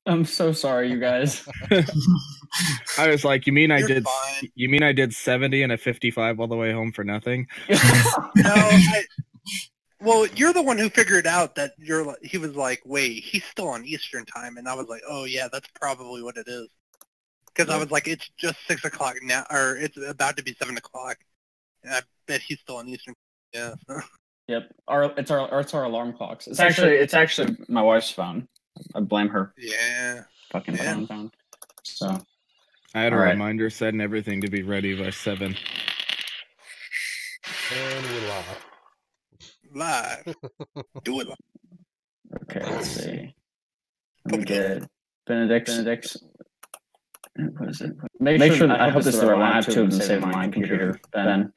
I'm so sorry, you guys. I was like, you mean I You're did? fine. You mean I did 70 and a 55 all the way home for nothing? No, well, you're the one who figured out that he was like, wait, he's still on Eastern time, and I was like, oh yeah, that's probably what it is. Because I was like, it's just 6 o'clock now, or it's about to be 7 o'clock, and I bet he's still on Eastern. Yeah. Yep. It's our alarm clocks. It's actually my wife's phone. I blame her. Yeah. Fucking phone. So I had a reminder set and everything to be ready by 7. And we're live. Live. Do it. Okay, let's see. Let me get Benedict's. What is it? Make sure I hope this is the right one. I have 2 of them saved on my computer. Ben.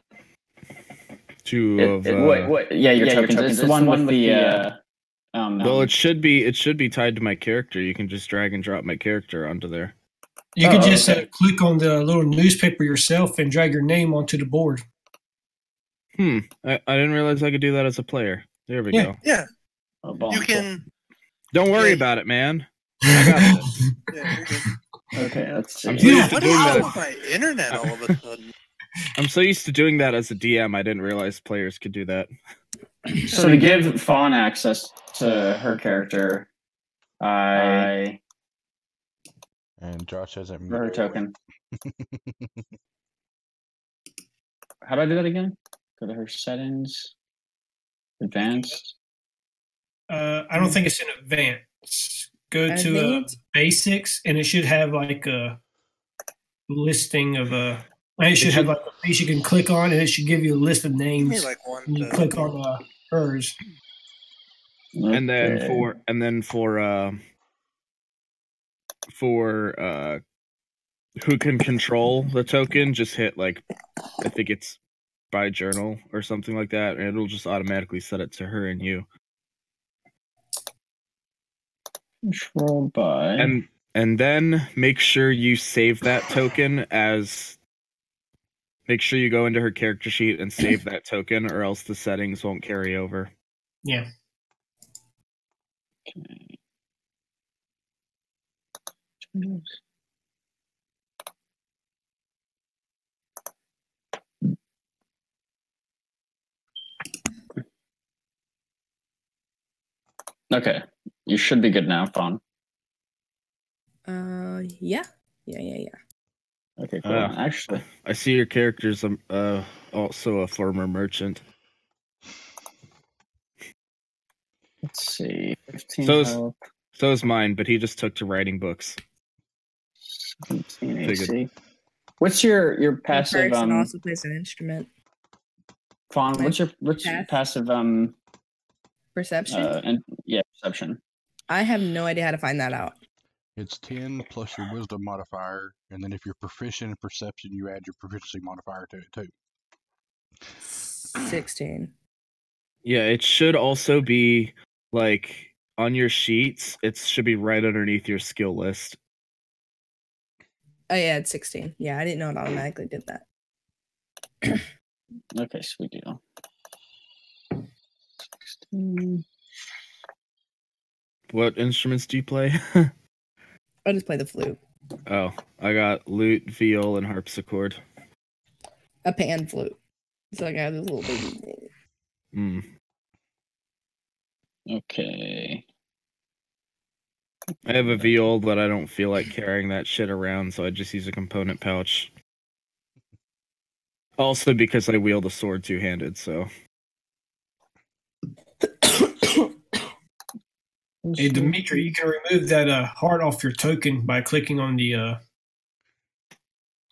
2 of what? Yeah, your tokens. It's the one with the. Well, it should be tied to my character. You can just drag and drop my character onto there. You can just click on the little newspaper yourself and drag your name onto the board. I didn't realize I could do that as a player. There we go. Yeah. You can. Don't worry about it, man. I got this. Yeah, okay, let's see. I'm so used to what doing happened that. with my internet all of a sudden? I'm so used to doing that as a DM. I didn't realize players could do that. So to give Fawn access to her character, and Josh hasn't her token. How do I do that again? Go to her settings, advanced. I don't think it's in advanced. Go to basics, and it should have like a listing of a. It should have like a page you can click on, and it should give you a list of names. And you click on hers. And then for who can control the token, just hit like I think it's by journal or something like that, and it'll just automatically set it to her and you. Control by. And then make sure you save that token as. Make sure you go into her character sheet and save that token, or else the settings won't carry over. Yeah. Okay, you should be good now, Fawn. Yeah. Okay, cool. Actually, I see your character's also a former merchant. Let's see. 15 so is mine, but he just took to writing books. 17 AC. What's your passive? Person also plays an instrument. Fawn, what's your passive? Perception. Perception. I have no idea how to find that out. It's 10 plus your wisdom modifier, and then if you're proficient in perception, you add your proficiency modifier to it too. 16. Yeah, it should also be like on your sheets. It should be right underneath your skill list. Oh yeah, it's 16. Yeah, I didn't know it automatically did that. Okay, sweet deal. 16. What instruments do you play? I just play the flute. Oh, I got lute, viol, and harpsichord. A pan flute. So I got this little baby. Okay. I have a viol, but I don't feel like carrying that shit around, so I just use a component pouch. Also because I wield a sword two-handed, so... Hey, Dimitri, you can remove that heart off your token by clicking on the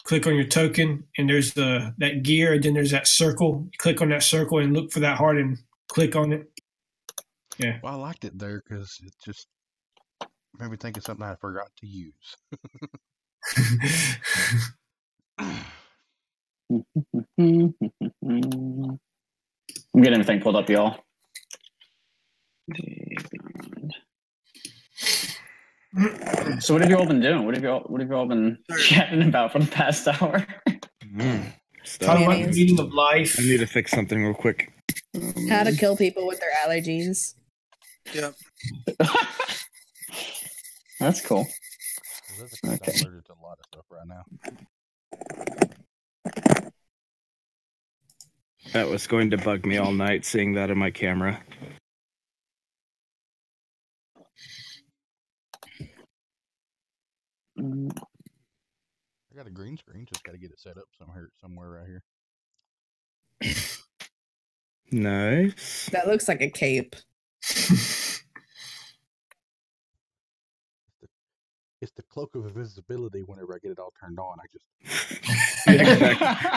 click on your token, and there's that gear, and then there's that circle. You click on that circle and look for that heart and click on it. Yeah. Well, I liked it there because it just made me think of something I forgot to use. I'm getting everything pulled up, y'all. So what have you all been doing? What have you all been chatting about for the past hour? Talking about the meaning of life. I need to fix something real quick. How to kill people with their allergies. Yep. That's cool. That's a case Okay. I'm allergic to a lot of stuff right now. That was going to bug me all night seeing that in my camera. I got a green screen, just got to get it set up somewhere right here. Nice. That looks like a cape. It's the cloak of invisibility. Whenever I get it all turned on, I just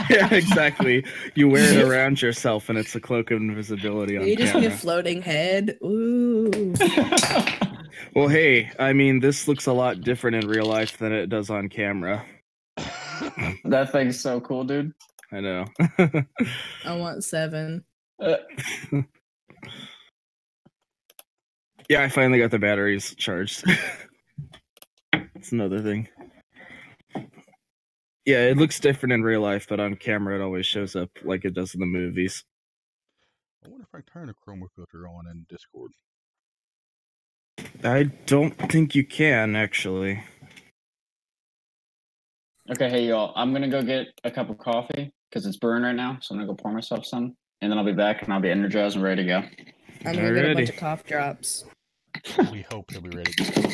Yeah, exactly. You wear it around yourself, and it's a cloak of invisibility on You just need a camera. floating head. Ooh. Well, hey, I mean, this looks a lot different in real life than it does on camera. That thing's so cool, dude. I know. I want 7. Yeah, I finally got the batteries charged. That's another thing. Yeah, it looks different in real life, but on camera it always shows up like it does in the movies. I wonder if I can turn a chroma filter on in Discord. I don't think you can, actually. Okay, hey y'all, I'm gonna go get a cup of coffee because it's brewing right now, so I'm gonna go pour myself some, and then I'll be back and I'll be energized and ready to go. I'm gonna get a bunch Alrighty. of cough drops. We hope he'll be ready to go.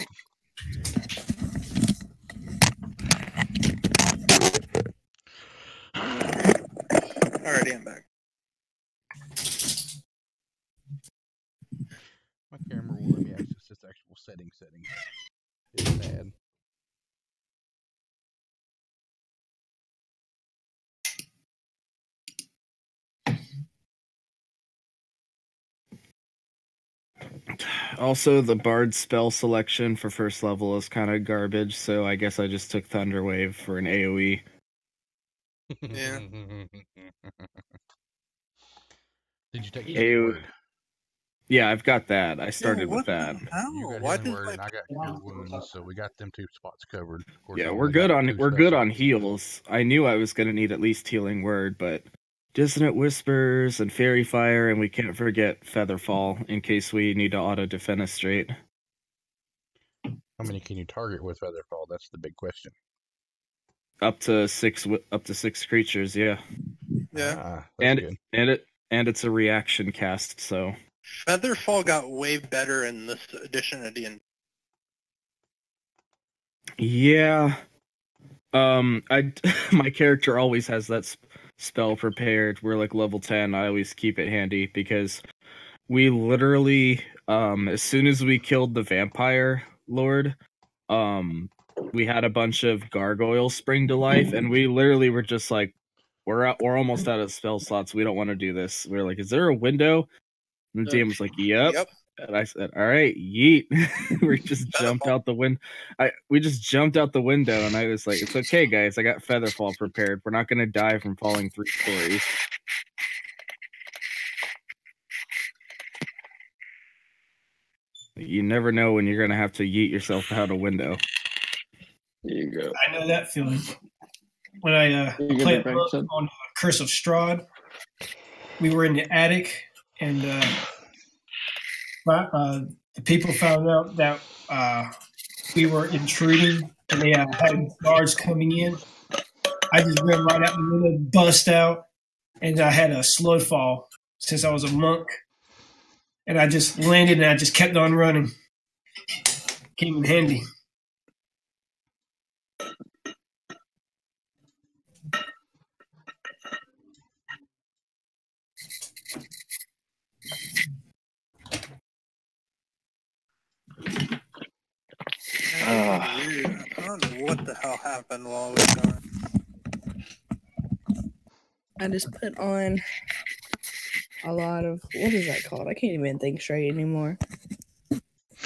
Alrighty, I'm back. My camera won't let me access its actual settings. It's bad. Also, the Bard spell selection for first level is kind of garbage, so I guess I just took Thunderwave for an AoE. Yeah. Did you take Ew. Healing Word? Yeah, I've got that. I started what with that. the hell? You got Why Healing does Word, my and I got Cure Wounds, so we got them 2 spots covered. Of course, Yeah, I we're only good got on 2 we're spell good on slots. heals. I knew I was gonna need at least Healing Word, but Dissonant Whispers and Fairy Fire, and we can't forget Featherfall in case we need to auto defenestrate. How many can you target with Featherfall? That's the big question. Up to 6 creatures, yeah. Yeah. That's And good. it's a reaction cast, so Featherfall got way better in this edition of D&D. yeah. My character always has that spell prepared. We're like level 10. I always keep it handy because we literally, as soon as we killed the vampire lord, we had a bunch of gargoyles spring to life, and we literally were just like, we're almost out of spell slots. We don't want to do this. We are like, is there a window? And the DM was like, yep. And I said, all right, yeet. We just jumped out the window. We just jumped out the window, and I was like, it's okay, guys. I got Featherfall prepared. We're not gonna die from falling 3 stories. You never know when you're gonna have to yeet yourself out a window. There you go. I know that feeling. When I You played good, on Brandon? Curse of Strahd, we were in the attic, and the people found out that we were intruding, and they had guards coming in. I just ran right out the window, bust out, and I had a slow fall since I was a monk. And I just landed, and I just kept on running. Came in handy. Weird. I don't know what the hell happened while I was gone. I just put on a lot of, what is that called? I can't even think straight anymore.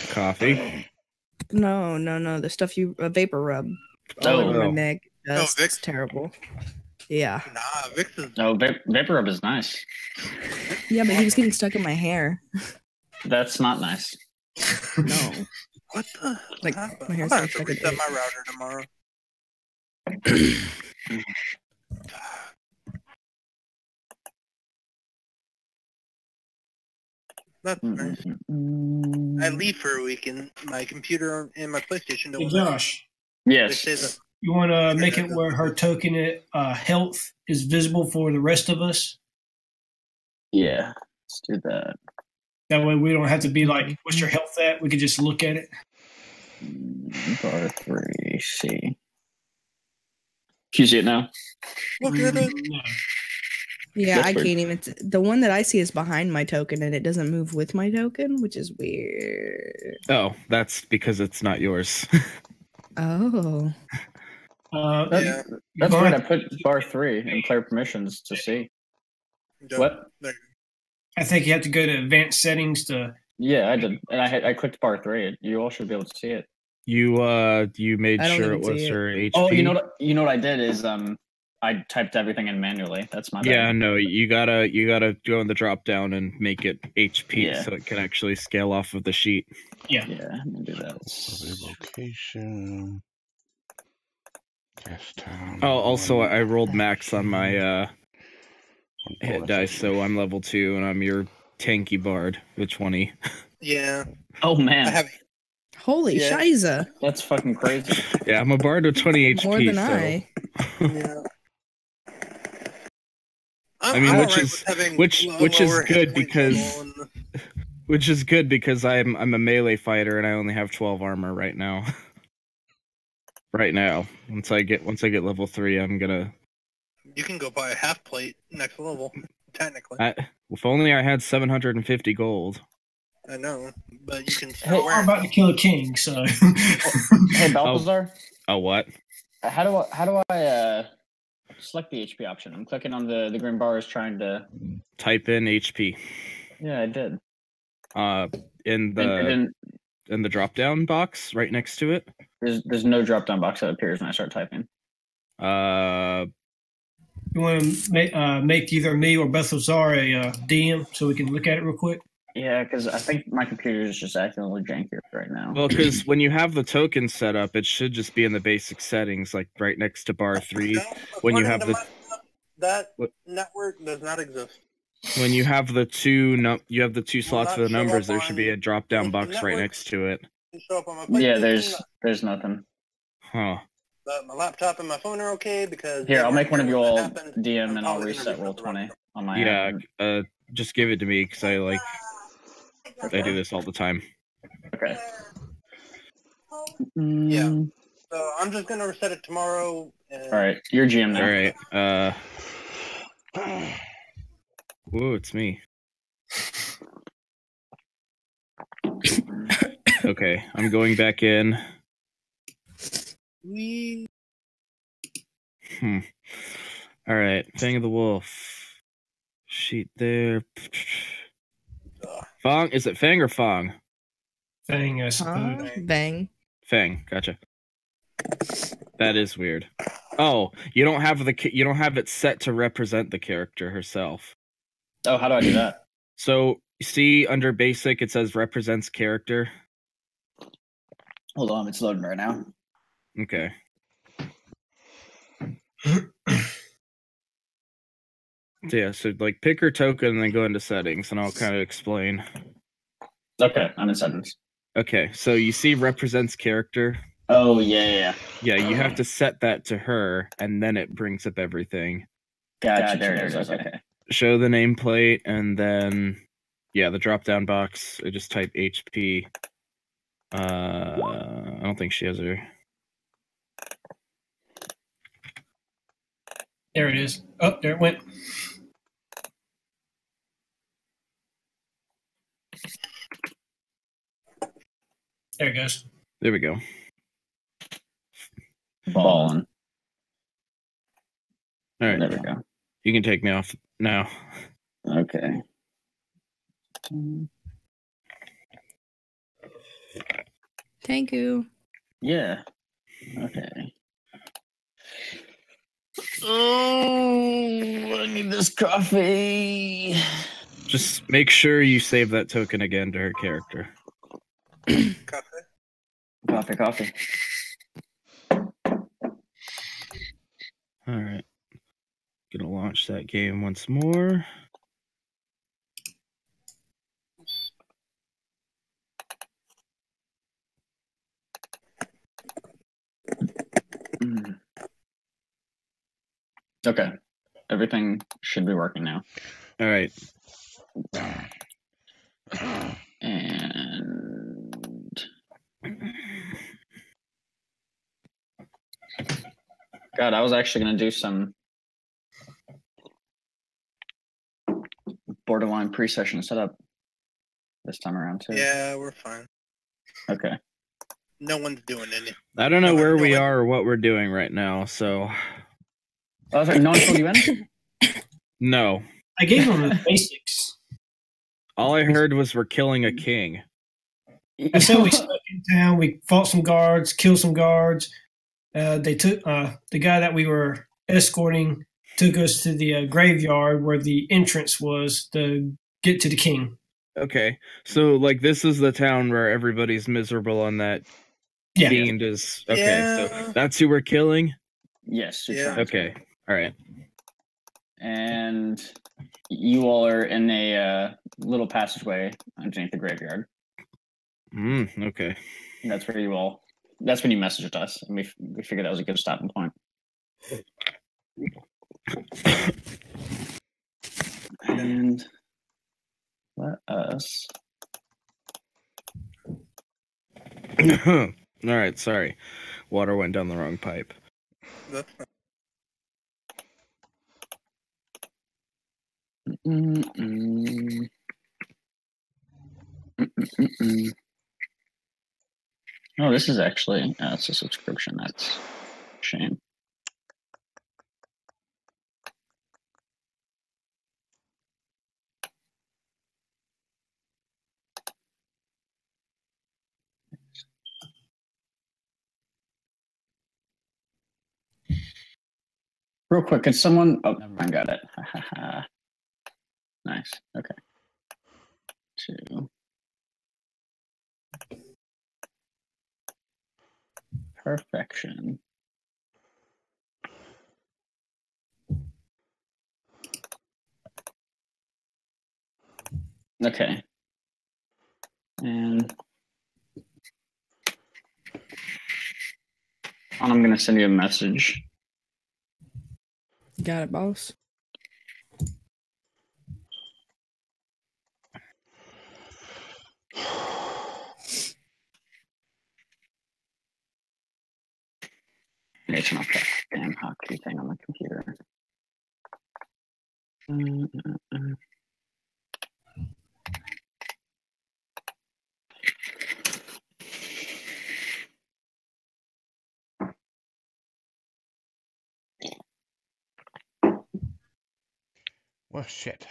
Coffee. No. The stuff you vapor rub all Oh, over my no. neck. That's Vicks? terrible. Yeah. Nah, Vicks is... No, Vapor Rub is nice. Yeah, but he was getting stuck in my hair. That's not nice. No. What the Like, happened? my I'm hair's gonna have so to stuck in reset it. my router tomorrow. That's nice. I leave for a week, and my computer and my PlayStation don't Hey, work. Josh, They say Yes. that You want to make it where her token health is visible for the rest of us? Yeah. Let's do that. That way we don't have to be like, what's your health at? We could just look at it. Bar 3, C. Can you see it now? look at it. No. Yeah, That's I weird. can't even. The one that I see is behind my token, and it doesn't move with my token, which is weird. Oh, that's because it's not yours. Oh, That- Yeah. That's Bar- weird. I put bar 3 in player permissions to see. What? There. I think you have to go to advanced settings to. Yeah, I did. And I clicked bar 3. You all should be able to see it. You made I don't sure it even was see it. her HP. Oh, you know what I did is I typed everything in manually. That's my bad. Yeah, no, you gotta go in the drop down and make it HP Yeah. so it can actually scale off of the sheet. Yeah, I'm gonna do that. The location. Cast town. Oh, also I rolled max on my hit bonus dice, so action. I'm level 2 and I'm your tanky bard with 20. Yeah. Oh I man, have. holy Yeah. shiza! that's fucking crazy. Yeah, I'm a bard with 20 HP. More than so I. Yeah. I mean, I'm which alright is- with having which is lower hit good point because- level and- which is good because I'm a melee fighter and I only have 12 armor right now. Right now, once I get level 3, I'm gonna. you can go buy a half plate next level. Technically, If only I had 750 gold. I know, but you can Hey, still I'm wear. about to kill a king, so. Hey Balthazar, Oh, what? how do I select the HP option? I'm clicking on the green bars trying to. Type in HP. Yeah, I did. In And the drop down box right next to it. there's no drop down box that appears when I start typing. You want to make either me or Balthazar a DM so we can look at it real quick? Yeah, because I think my computer is just acting a little janky right now. Well, because when you have the token set up, it should just be in the basic settings, like right next to bar 3. No, when you according have to the- my stuff, that What? network does not exist. When you have the two slots for the not show numbers, up there should be a on drop down the box right network. next to it. It show up on my Yeah, PlayStation, there's nothing. Huh. but my laptop and my phone are okay because Here, they I'll weren't make one of here you when all that happened. DM I'm and I'll probably gonna reset roll reset the 20 router. on my Yeah. app. Just give it to me because I do this all the time. Okay. Yeah. So I'm just gonna reset it tomorrow. And All right, you're GM now. All right. Whoa, it's me. Okay, I'm going back in. We All right, Fang of the Wolf. Sheet there. Fong, is it Fang or Fong? Thing, I Huh? suppose. Bang. Fang, gotcha. That is weird. Oh, you don't have it set to represent the character herself. Oh, how do I do that? So see under basic, it says represents character. Hold on, it's loading right now. Okay. Yeah, so like pick her token and then go into settings, and I'll kind of explain. Okay, I'm in settings. Okay, so you see represents character. Oh yeah. Yeah, you have to set that to her, and then it brings up everything. Gotcha. There it is. Okay. Show the nameplate, and then the drop down box. I just type HP. I don't think she has her. There it is. Oh, there it went. There it goes. There we go. Ballin'. All right, There we go. you can take me off now. Okay. Thank you. Yeah. Okay. Oh, I need this coffee. Just make sure you save that token again to her character. Coffee. All right. Gonna launch that game once more. Okay. Everything should be working now. All right. And God, I was actually going to do some borderline pre-session setup this time around too. Yeah, we're fine. Okay. No one's doing any. I don't know where we one- are or what we're doing right now, so Oh, sorry, no one told you in? no. I gave them the basics. All I heard was we're killing a king. I said we stuck in town. We fought some guards, killed some guards. They took the guy that we were escorting took us to the graveyard where the entrance was to get to the king. Okay, so like this is the town where everybody's miserable on that Yeah. fiend is. Okay, Yeah. so that's who we're killing. Yes. You're Yeah. trying to. Okay, all right. And you all are in a little passageway underneath the graveyard. Okay. And that's where you all. That's when you messaged us, and we figured that was a good stopping point. And let us. All right, sorry. Water went down the wrong pipe. That's fine. Oh, this is actually it's a subscription. That's a shame. Real quick, can someone? Oh, never mind. Got it. Nice. Okay. 2. Perfection. Okay. And I'm going to send you a message. Got it, boss. I need to turn off that damn hotkey thing on the computer. Well, shit.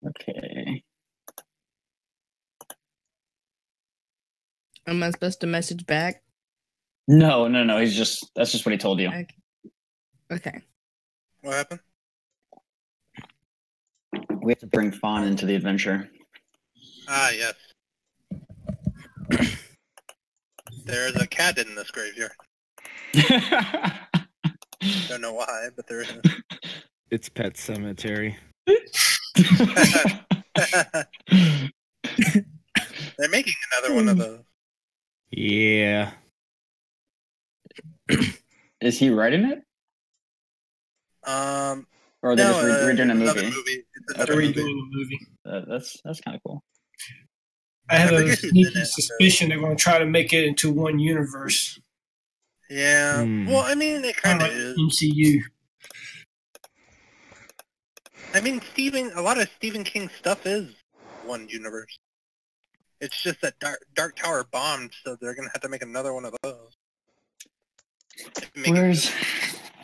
Okay. Am I supposed to message back? No. That's just what he told you. Okay. What happened? We have to bring Fawn into the adventure. Ah, yes. There's a cat in this graveyard. Don't know why, but there is. It's Pet Cemetery. They're making another one of those. Yeah. Is he writing it? Or are they No, just redoing a another movie? It's Okay. another Redoing movie. the movie. That's kind of cool. I have I a forget who's sneaky in it, suspicion they're going to try to make it into one universe. Yeah. Well, I mean, it kind of Like is. MCU. I mean, a lot of Stephen King stuff is one universe. It's just that Dark Tower bombed, so they're gonna have to make another one of those. Where's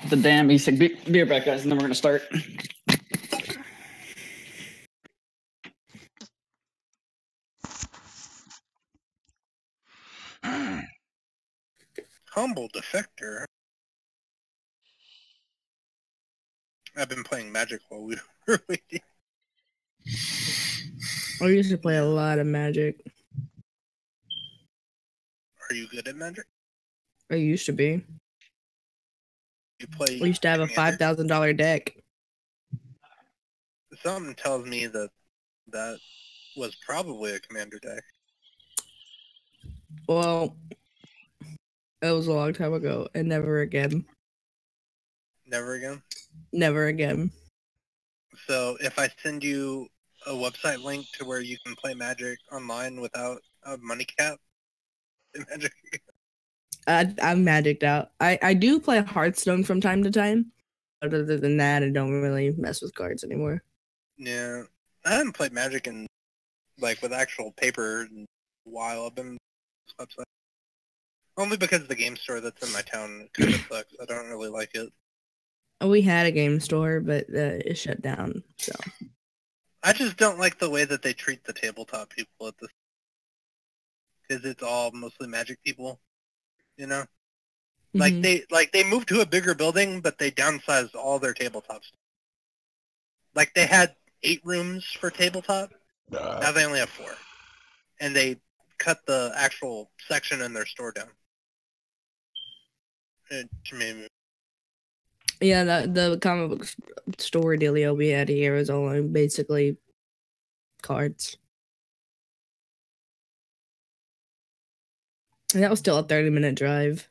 the damn? He said, "Be right back, guys," and then we're gonna start. Humble Defector. I've been playing Magic while we were waiting. I used to play a lot of Magic. Are you good at Magic? I used to be. You play. We used to have a $5,000 deck. Something tells me that that was probably a Commander deck. Well, it was a long time ago, and never again. Never again? Never again. So if I send you a website link to where you can play Magic online without a money cap, Magic. I'm magicked out. I do play Hearthstone from time to time. But other than that, I don't really mess with cards anymore. Yeah, I haven't played Magic in like with actual paper in a while. I've been on this website only because the game store that's in my town kind of sucks. I don't really like it. We had a game store, but it shut down. So I just don't like the way that they treat the tabletop people at this, because it's all mostly Magic people. You know, like they moved to a bigger building, but they downsized all their tabletops. Like they had 8 rooms for tabletop. Now they only have 4, and they cut the actual section in their store down. yeah, the comic book store dealio we had here was only basically cards. And that was still a 30-minute drive.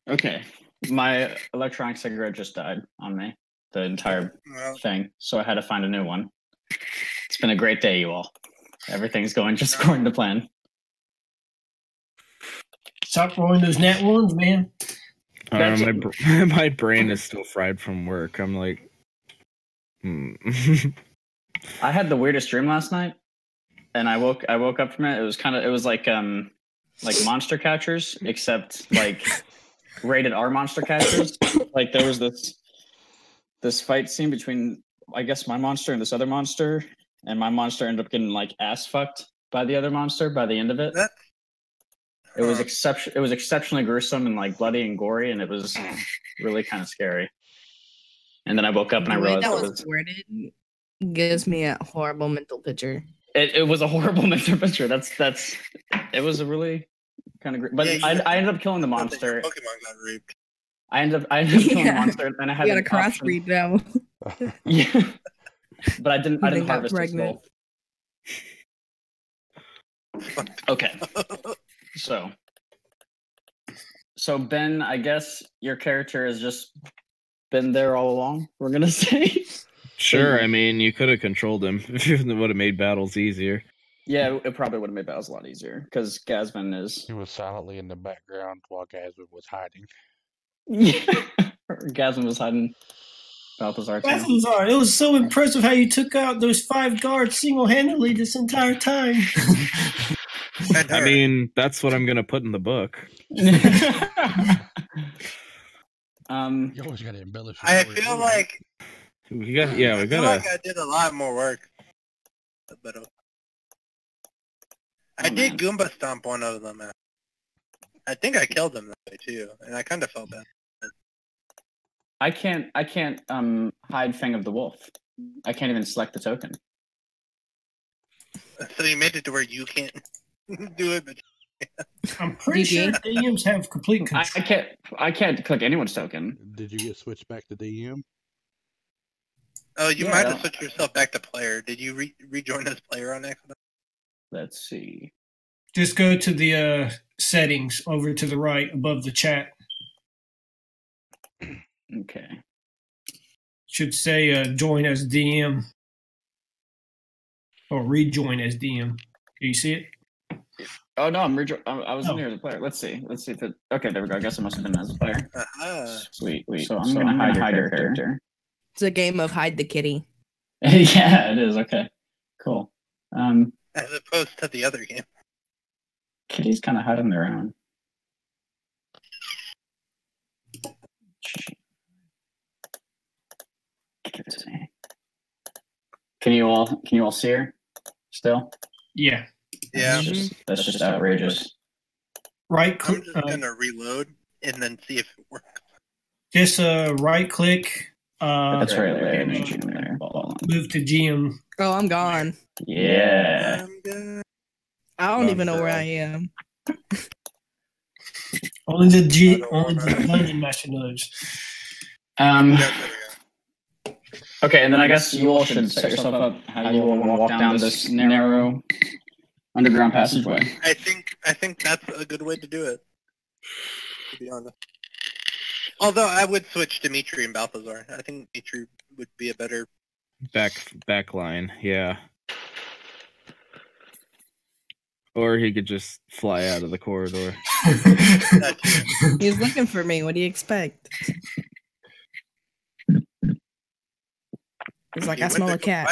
Okay, my electronic cigarette just died on me, the entire thing, so I had to find a new one. It's been a great day, you all. Everything's going just according to plan. Stop rolling those nat ones, man. My brain is still fried from work. I'm like, I had the weirdest dream last night, and I woke up from it. It was like Monster Catchers, except like rated R Monster Catchers. Like there was this fight scene between, I guess, my monster and this other monster, and my monster ended up getting like ass fucked by the other monster by the end of it. It was exceptionally gruesome and like bloody and gory, and it was really kind of scary. And then I woke up and I realized that was worded gives me a horrible mental picture. It was a horrible mental picture. It was a really kind of, but I ended up killing the monster. Pokemon got raped. I ended up killing the monster, and I had a crossbreed now. Yeah, but I didn't harvest his soul. Okay, so Ben, I guess your character has just been there all along. We're gonna say. Sure, I mean, you could have controlled him. It would have made battles easier. Yeah, it probably would have made battles a lot easier, because Gasman is... He was silently in the background while Gasman was hiding. Yeah, Gasman was hiding. Balthazar, Balthazar, it was so impressive how you took out those 5 guards single-handedly this entire time. I mean, that's what I'm going to put in the book. You always got to embellish. I feel like... we got like I did a lot more work. But I did Goomba Stomp one of them. I think I killed them that way too, and I kind of felt bad. I can't hide Fang of the Wolf. I can't even select the token. So you made it to where you can't do it, but I'm pretty sure DMs have complete control. I can't click anyone's token. Did you get switched back to DM? Oh, you might have switched yourself back to player. Did you rejoin as player on accident? Let's see. Just go to the settings over to the right above the chat. Okay. Should say join as DM. Or rejoin as DM. Do you see it? Oh no, I was near the player. Let's see if it. Okay, there we go. I guess it must have been as a player. Sweet. So I'm gonna hide your character. It's a game of hide the kitty. Yeah, it is. Okay, cool. As opposed to the other game. Kitties kind of hide on their own. Can you all see her still? Yeah. Yeah. That's just outrageous. Right I'm click. just gonna reload and then see if it works. Just right click. That's right there. Move to GM. Oh, I'm gone. Yeah. I don't even know where I am. Only the dungeon master knows. Okay, and then I guess you all should set yourself up how you will walk down this narrow underground passageway. I think that's a good way to do it. To be honest. Although I would switch Dimitri and Balthazar. I think Dimitri would be a better back line, yeah. Or he could just fly out of the corridor. He's looking for me. What do you expect? He's like, I smell a cat.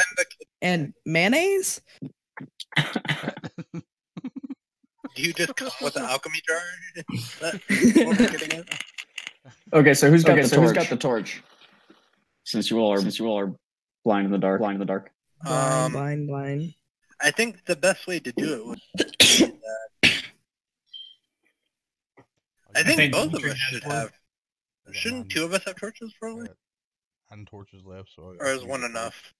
And mayonnaise? Do you just come with an alchemy jar? What we're getting at? Okay, so who's got the torch? Since you all are blind in the dark. Blind. I think the best way to do it would be that. I think both of us should have. Shouldn't two of us have torches, probably? And torches left, so. Or is one enough?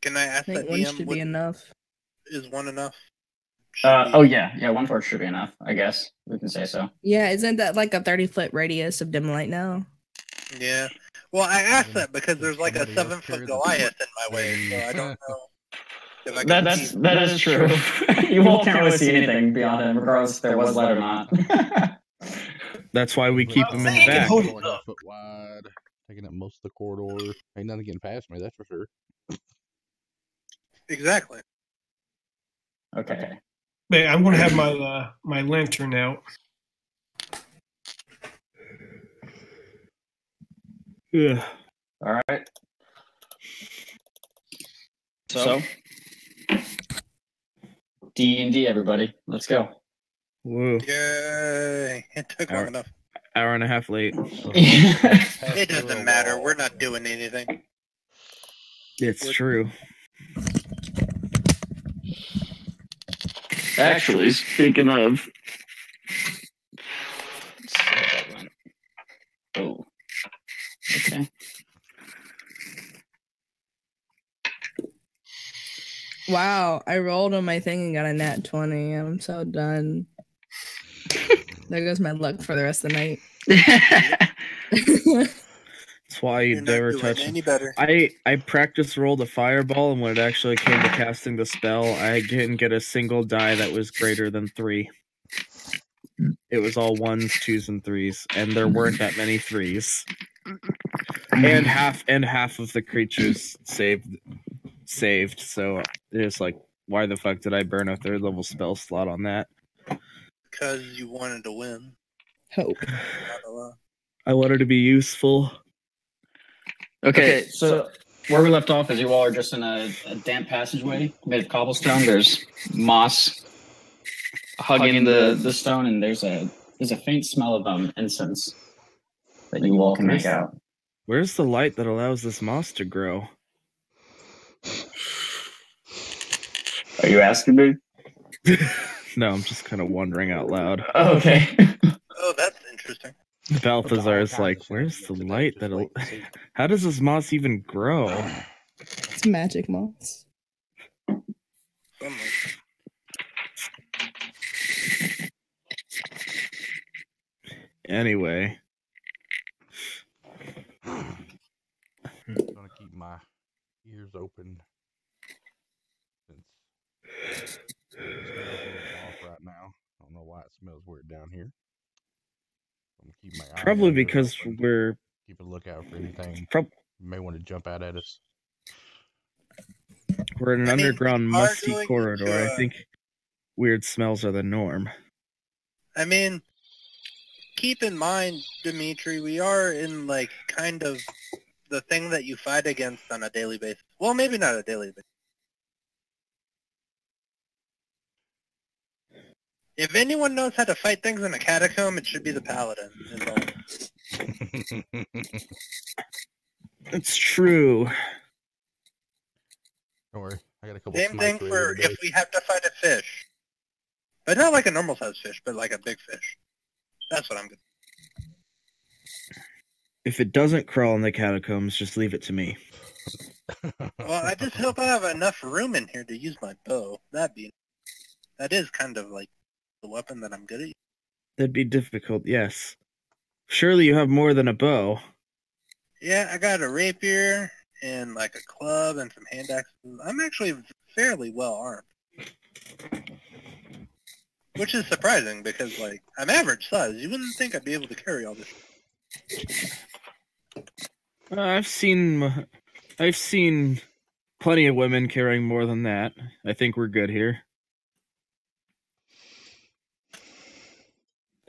Can I ask I think that one DM? should be enough. Is one enough? Yeah, one torch should be enough. I guess we can say so. Yeah, isn't that like a 30-foot radius of dim light now? Yeah. Well, I asked that because there's like a 7-foot Goliath in my way, so I don't know. If I can that is true. You all can't really see anything beyond him, regardless if there was light or not. That's why we keep him in the back. Like a foot wide, taking up most of the corridor. Ain't nothing getting past me, that's for sure. Exactly. Okay. But I'm gonna have my my lantern out. Yeah. All right. So D&D, everybody, let's go. Woo. Yay! It took long enough. Hour and a half late. It doesn't matter. We're not doing anything. It's true. Actually, speaking of, oh, okay. Wow, I rolled on my thing and got a nat 20. I'm so done. There goes my luck for the rest of the night. That's why you never touch any better. I practice rolled a fireball, and when it actually came to casting the spell, I didn't get a single die that was greater than 3. It was all 1s, 2s, and 3s, and there weren't that many 3s. And half of the creatures saved. So it's like, why the fuck did I burn a 3rd level spell slot on that? Because you wanted to win. Hope. I wanted to be useful. Okay, so where we left off is you all are just in a damp passageway made of cobblestone. There's moss hugging the stone, and there's a faint smell of incense that you all can make out. Where's the light that allows this moss to grow? Are you asking me? No, I'm just kind of wondering out loud. Oh, okay. Oh, that's interesting. Balthazar is like, where's the light that'll... How does this moss even grow? It's magic moss. Anyway. I'm gonna keep my ears open since it smells a little off right now. I don't know why it smells weird down here. I'm gonna keep my eyes Probably open. because we're Keep a lookout for anything. Prob- You may want to jump out at us. We're in an I mean, underground we are musty going corridor. into I think weird smells are the norm. I mean, keep in mind, Dimitri, we are in like kind of the thing that you fight against on a daily basis. Well, maybe not a daily basis. If anyone knows how to fight things in a catacomb, it should be the paladin. It's true. Don't worry, I got a couple. Same thing smites ready for today. if we have to fight a fish. But not like a normal sized fish, but like a big fish. That's what I'm good. If it doesn't crawl in the catacombs, just leave it to me. Well, I just hope I have enough room in here to use my bow. That is kind of like the weapon that I'm good at. That'd be difficult, yes. Surely you have more than a bow. Yeah, I got a rapier and like a club and some hand axes. I'm actually fairly well armed. Which is surprising because like I'm average size. You wouldn't think I'd be able to carry all this. I've seen plenty of women carrying more than that. I think we're good here.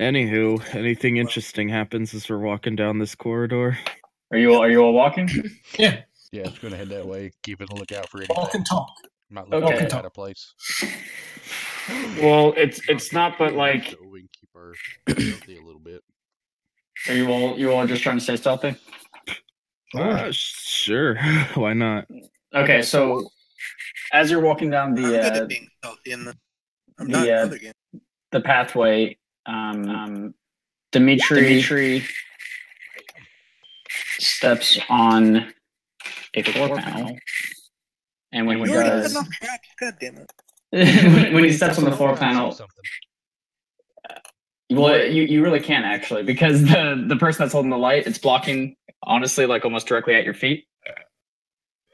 Anywho, anything interesting happens as we're walking down this corridor? Are you all walking? Yeah. Yeah, it's going to head that way. Keep a lookout for Walk anything. and talk. Might look Okay. out of place. Well, it's not, but like, So we can keep our stealthy a little bit. are you all just trying to stay stealthy? Sure. Why not? Okay, so as you're walking down I'm good at the being stealthy in this. I'm the, not in uh, other games. the pathway, Dimitri steps on a floor panel, and when he You already have does, enough traps. God damn it. when he steps on the floor Say panel, something. well, you really can't actually, because the person that's holding the light, it's blocking, honestly, like almost directly at your feet.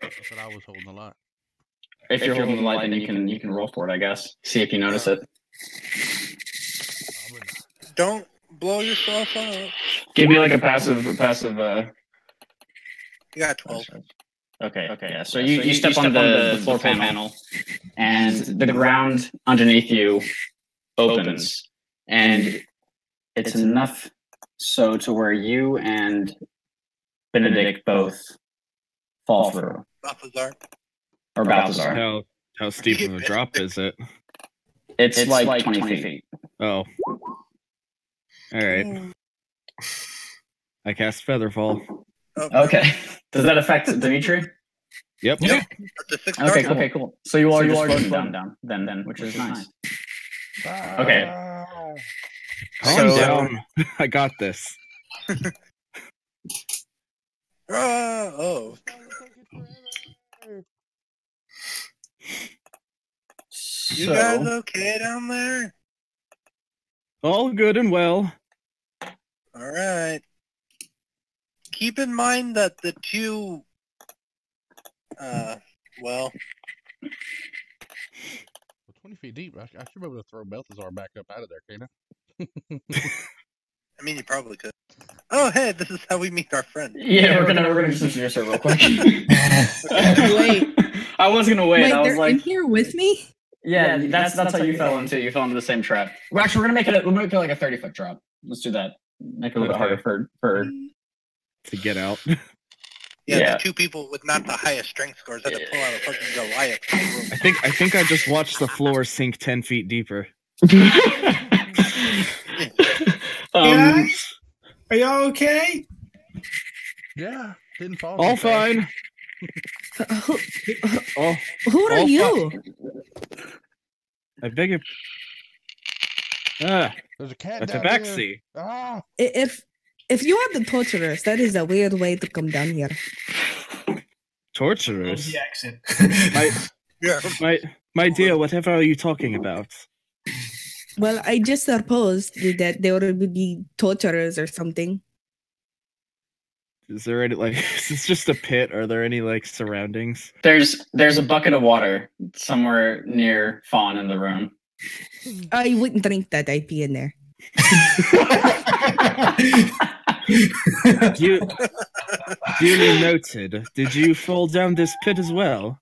That's what I was holding a lot. If you're holding the light, then you can roll for it, I guess. See if you notice it. Probably not. Don't blow yourself up. Give me like a passive. You got 12. Okay, yeah. So you step on the floor panel, and the ground underneath you opens, and it's enough so to where you and Benedict both fall through, or Balthazar. How steep of a drop is it? It's like 20 feet. Oh. Alright. I cast Featherfall. Oh, Okay. Does that affect Dimitri? Yep. Yeah. That's a 6 Okay, cool. So you are just floating down, then, which is nice. Okay. Calm So- down. I got this. Oh. You guys okay down there? All good and well. Alright. Keep in mind that the two, well, Well, 20 feet deep. I should be able to throw Balthazar back up out of there, can't I? I mean, you probably could. Oh, hey, this is how we meet our friends. Yeah, we're gonna just introduce her real quick. Wait. I was gonna wait. Wait, I was they're like, in here with me? yeah, that's how you fell into. You fell into the same trap. Well, actually, we're gonna make it like a 30-foot drop. Let's do that. Make it a little bit harder for. To get out. Yeah, Yeah. the two people with not the highest strength scores had to pull out a fucking Goliath. from the room. I think I just watched the floor sink 10 feet deeper. Yeah. Are y'all okay? Yeah, didn't fall. All too fast. fine. Who, Oh, who are all you? I beg your. Ah, There's a cat a down there. tabaxi. Ah, If you are the torturers, that is a weird way to come down here. Torturers. The accent. Yeah. My dear, whatever are you talking about? Well, I just supposed that there would be torturers or something. Is there any like? Is this just a pit? Are there any like surroundings? There's a bucket of water somewhere near Fawn in the room. I wouldn't drink that. I'd be in there. Duly noted. Did you fall down this pit as well?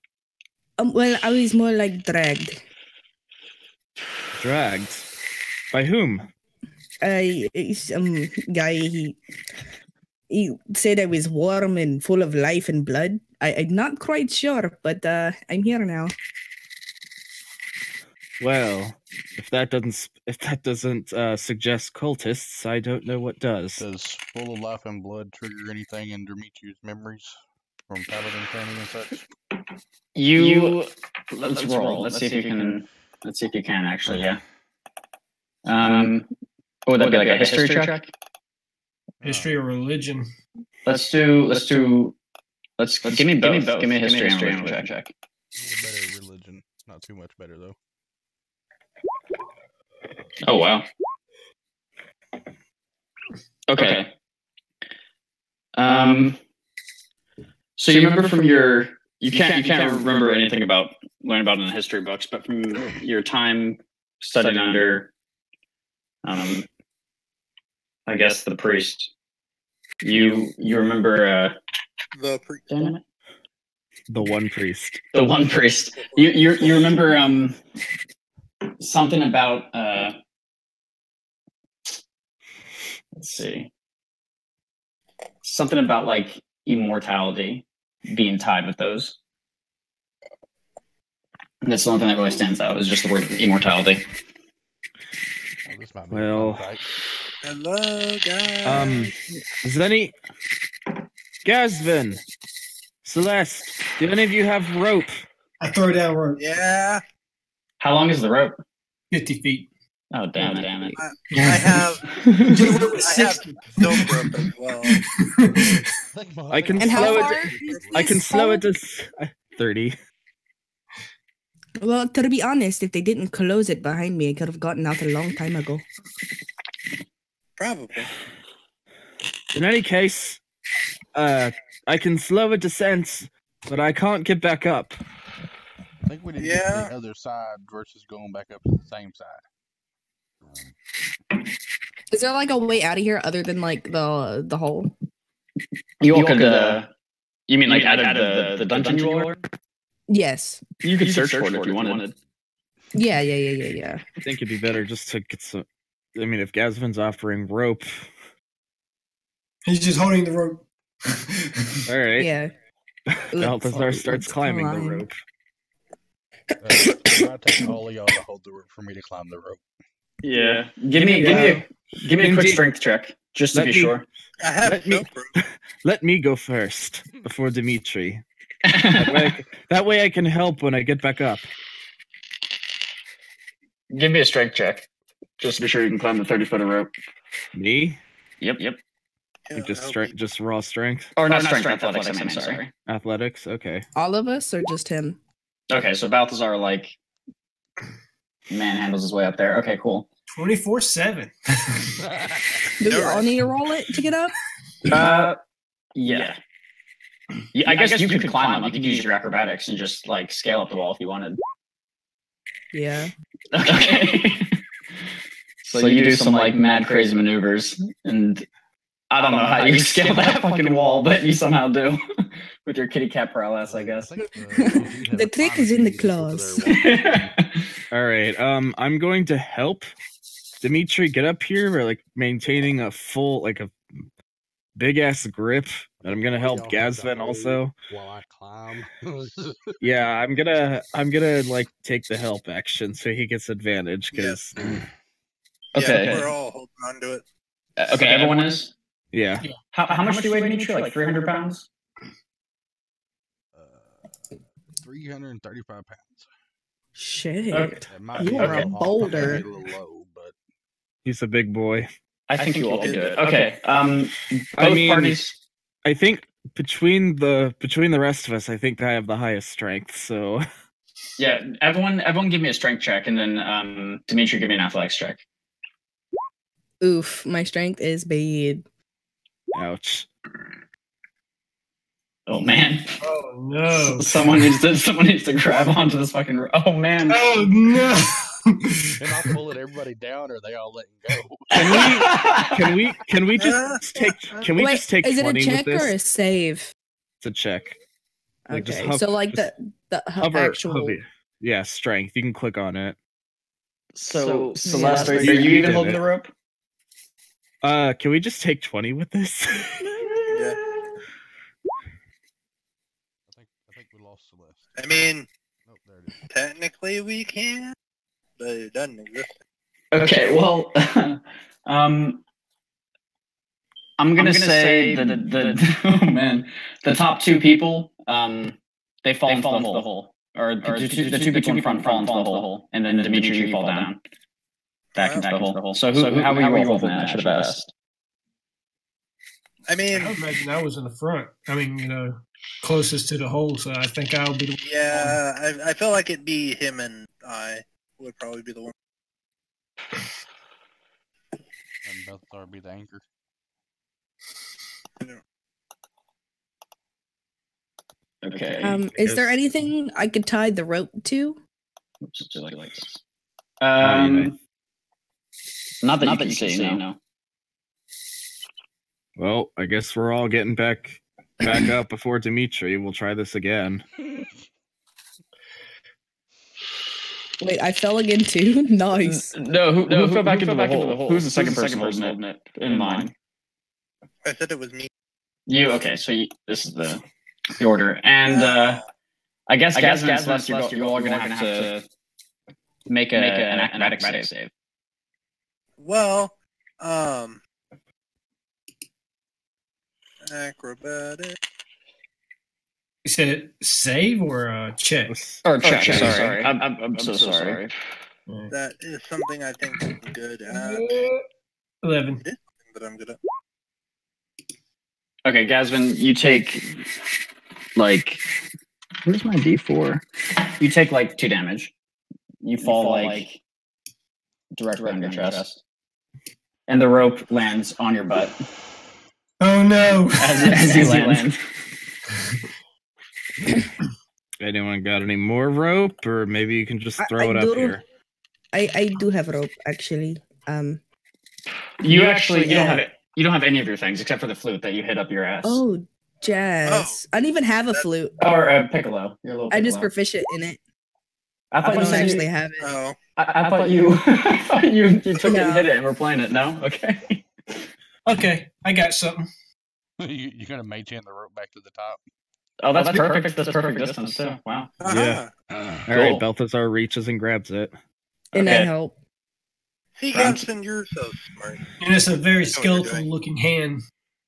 Well, I was more like dragged. Dragged? By whom? Some guy, he said I was warm and full of life and blood. I'm not quite sure, but I'm here now. Well, if that doesn't suggest cultists, I don't know what does. Does full of life and blood trigger anything in Demetrius' memories from paladin training and such? Let's roll. Let's see if you can. Let's see if you can actually. Yeah. Would that be like a history check? History or religion? Let's give me both. Give me a history and religion check. Better religion. Not too much better though. Oh wow. Okay. So you remember from your you can't remember anything about learn about in the history books, but from your time studying under I guess the priest. You remember The priest. damn it. The one priest. The one priest. You remember something about let's see. Something about like immortality being tied with those. And that's the only thing that really stands out is just the word immortality. Oh, this might be Well, a fun fight. Hello, guys. Is any Gazvin, Celeste, do any of you have rope? I throw down rope. Yeah, How long is the rope? 50 feet. Oh damn it. I have. I have silk rope as well. I can And how slow far it. is I can this slow hole? it to 30. Well, to be honest, if they didn't close it behind me, I could have gotten out a long time ago. Probably. In any case, I can slow a descent, but I can't get back up. I think we need to get to the other side versus going back up to the same side. Is there like a way out of here other than like the hole? You all could you mean like out of the dungeon you all were? Yes. You could search for it if you wanted. Yeah. I think it'd be better just to get some. I mean, if Gazvin's offering rope, He's just holding the rope. all right. Yeah. Balthazar Let's starts climbing the climb. rope. It might take all of y'all to hold the rope for me to climb the rope. Yeah. Give me a quick Indeed. strength check, just to Let be me- sure. I have Let me- silk rope. Let me go first before Dimitri. That way I can help when I get back up. Give me a strength check, just to be sure you can climb the 30 foot of rope. Me? Yep. Yeah, Just raw strength. Or not strength, athletics. I mean, sorry. Athletics. Okay. All of us or just him? Okay, so Balthazar like manhandles his way up there. Okay, cool. 24/7. Do we No, all need to roll it to get up? Yeah. I guess you could climb up. You could use your acrobatics and just like scale up the wall if you wanted. Yeah. Okay. So you do some like mad crazy maneuvers, and I don't know how you scale that fucking wall, but you somehow do with your kitty cat prowess, I guess. The trick is in the claws. All right. I'm going to help Dimitri get up here by like maintaining a full, like a big ass grip, and I'm gonna help Gazvin also. While I climb. Yeah, I'm gonna like take the help action so he gets advantage because Okay. Yeah, we're all holding on to it. Okay, everyone is. yeah. How much do you weigh, Dimitri? Like 300 pounds? 335 pounds. Shit. Okay. It might You be are a little off, boulder. maybe a little low, but He's a big boy. I think you all can do it. do Okay. Both I mean, parties. I think between the rest of us, I think I have the highest strength. So Yeah, everyone give me a strength check, and then Dimitri give me an athletics check. Oof, my strength is bad. ouch. Oh man. Oh no. Someone needs to grab onto this fucking oh man. Oh no. And I'll pulling everybody down, or are they all letting go? Can we just take? Can we Wait, just take is it a 20 with check or a this? save? It's a check. Like, just Okay, so like just the hover, actual. hover. Yeah, strength. You can click on it. So Yeah. Celeste, are You you even did holding it. the rope? Can we just take 20 with this? Yeah. I think we lost Celeste. I mean, Nope, there it is. technically we can, but it doesn't exist. Okay, well, I'm gonna say the oh man, the top two people, they fall into the hole, or the two people in front fall into the hole, and then Dimitri, you fall down back into the hole. So how were you holding that? I should have asked. I mean, I imagine I was in the front. I mean, closest to the hole, so I think I'll be the one. yeah, I feel like it'd be him and I would probably be the one. And Balthazar be the anchor. Okay. Is there anything I could tie the rope to? Not that you can see, no. Well, I guess we're all getting back up before Dimitri. We'll try this again. Wait, I fell again too. Nice. No, who fell back into the hole? Who's the second person holding it in mine? I said it was me. You, okay, so this is the order. And I guess Gazman and Celeste, you're all going to have to make an acrobatic save. Well, acrobatic. You said save or check? Or check, sorry. I'm so sorry. That is something I think I'm good at. 11. It is something that I'm good at. Okay, Gazman, you take, like, where's my D4? You take, 2 damage. You fall, directly on your chest. And the rope lands on your butt. Oh no! As you land. Anyone got any more rope, or maybe you can just throw it up here? I do have rope actually. You don't have it. You don't have any of your things except for the flute that you hit up your ass. Oh, jazz! I don't even have a flute. Or piccolo. Your little piccolo. I'm just proficient in it. I thought I you don't said actually have it. Oh, I thought you you took it and hit it and we're playing it. No, okay. Okay, I got something. You're gonna mage hand the rope back to the top. Oh, that's perfect. That's perfect distance too. Wow. Yeah. uh-huh. All right, Balthazar reaches and grabs it. And I help. See, Hanson, you're so smart. And it's a very I know what you're skeletal doing. looking hand.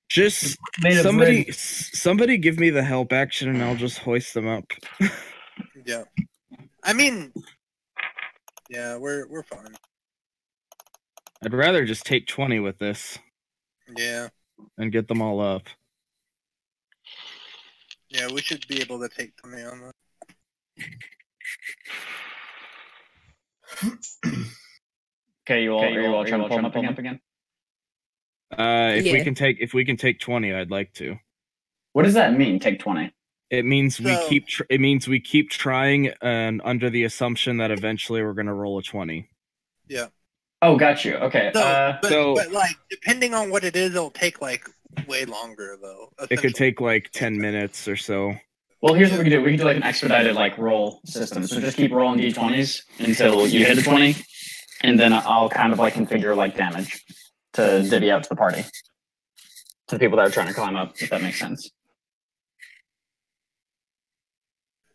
Just Made of somebody give me the help action, and I'll just hoist them up. Yeah. I mean, yeah, we're fine. I'd rather just take 20 with this Yeah. and get them all up. Yeah, we should be able to take 20 on that. Okay, you all trying to pull them up again? If we can take 20, I'd like to. What does that mean? Take 20. It means So- we keep trying, and under the assumption that eventually we're gonna roll a 20. Yeah. Oh, got you. Okay. So, so- but like, depending on what it is, it'll take like way longer though. It could take like 10 minutes or so. Well, here's what we can do. We can do an expedited roll system. So just keep rolling d20s until you hit a 20, and then I'll kind of configure damage to divvy out to the party, to the people that are trying to climb up. If that makes sense.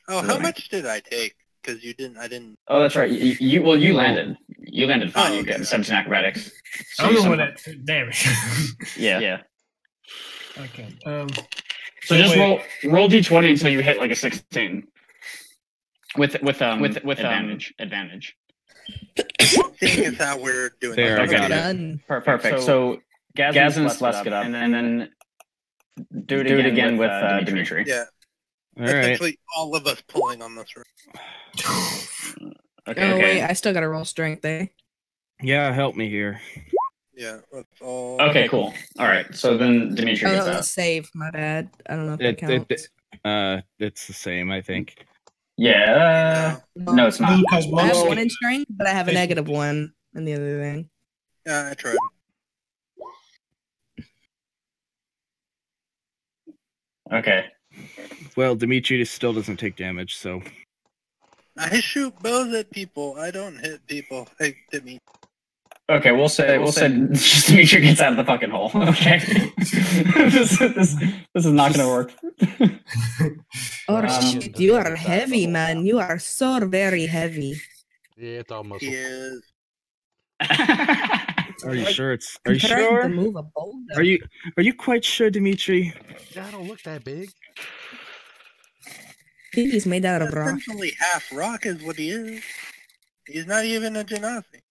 Oh, how much did I take? Because I didn't. Oh, that's right. You landed. You landed fine. Oh, You okay. get 17 acrobatics. So I'm you the one somehow- that damage. Yeah. Okay. So just wait. roll d20 until you hit a 16. With advantage. Seeing as how we're doing There, that. I got it. Done. Perfect. So Gaz and Celeste get up, and then do it again with Dimitri. Yeah. All right. Essentially, all of us pulling on this rope. Okay. Oh wait, I still gotta roll strength, eh? Yeah, help me here. Yeah, that's all. Okay, cool. All right. So then Dimitri Oh, gets that was a out. save. My bad. I don't know if that It, counts. it's the same, I think. Yeah. No, it's not. Because I have most one in strength, but I have a Thank you. -1 in the other thing. Yeah, I tried. Okay. Well, Dimitri still doesn't take damage, so I shoot bows at people. I don't hit people. Hey, hit me. Okay, we'll say just to make sure it gets out of the fucking hole. Okay. this is not gonna work. Oh Wow. shit, you are heavy, man. You are so very heavy. Yeah, it's all muscle. He is. are you sure it's are I'm you trying sure? to move a boulder. Are you quite sure, Dimitri? Yeah, I don't look that big. He's made out of rock. Essentially half rock is what he is. He's not even a genasi.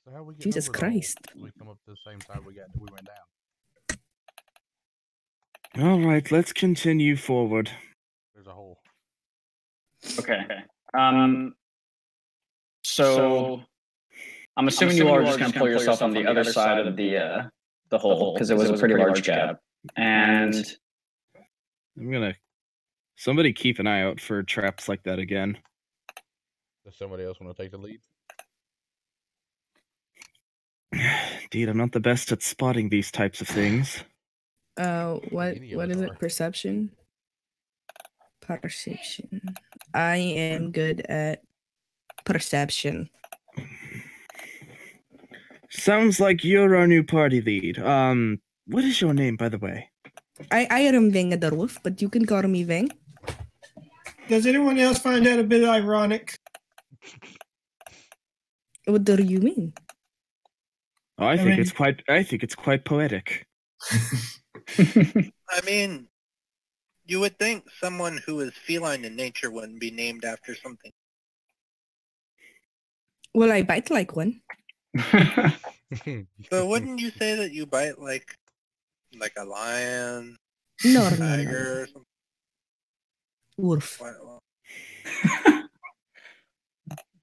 So how we get Jesus over the hole? Christ. We come up to the same side we went down. All right, let's continue forward. There's a hole. Okay. So I'm assuming you are just gonna pull yourself on the other side of the hole because it was a pretty large gap. And I'm gonna somebody keep an eye out for traps like that again. Does somebody else want to take the lead? Indeed, I'm not the best at spotting these types of things. What Any of what us is are. it? Perception? Perception. I am good at perception. Sounds like you're our new party lead. What is your name, by the way? I am Vengadorwolf, but you can call me Veng. Does anyone else find that a bit ironic? What do you mean? Oh, I think it's quite poetic. I mean, you would think someone who is feline in nature wouldn't be named after something. Well, I bite like one. But wouldn't you say that you bite like a lion, No, no, no. tiger, or something? Wolf.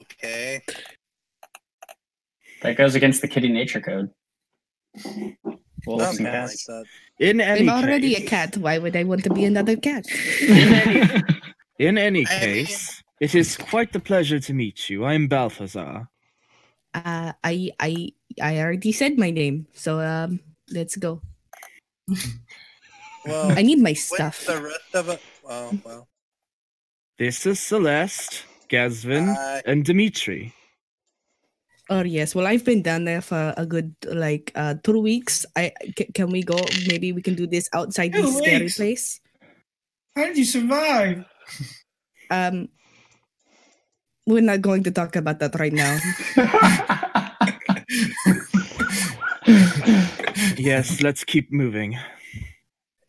Okay. that goes against the kitty nature code. Wolves and Something like cats. that. In any I'm already case, a cat. Why would I want to be another cat? in any I mean- case, it is quite the pleasure to meet you. I'm Balthazar. I already said my name, so let's go. Well, I need my what's stuff. the rest of it? Well. This is Celeste, Gazvin, Hi. and Dimitri. Oh yes. Well, I've been down there for a good 2 weeks. Can we go? Maybe we can do this outside 2 this scary weeks? place. How did you survive? We're not going to talk about that right now. Yes, let's keep moving.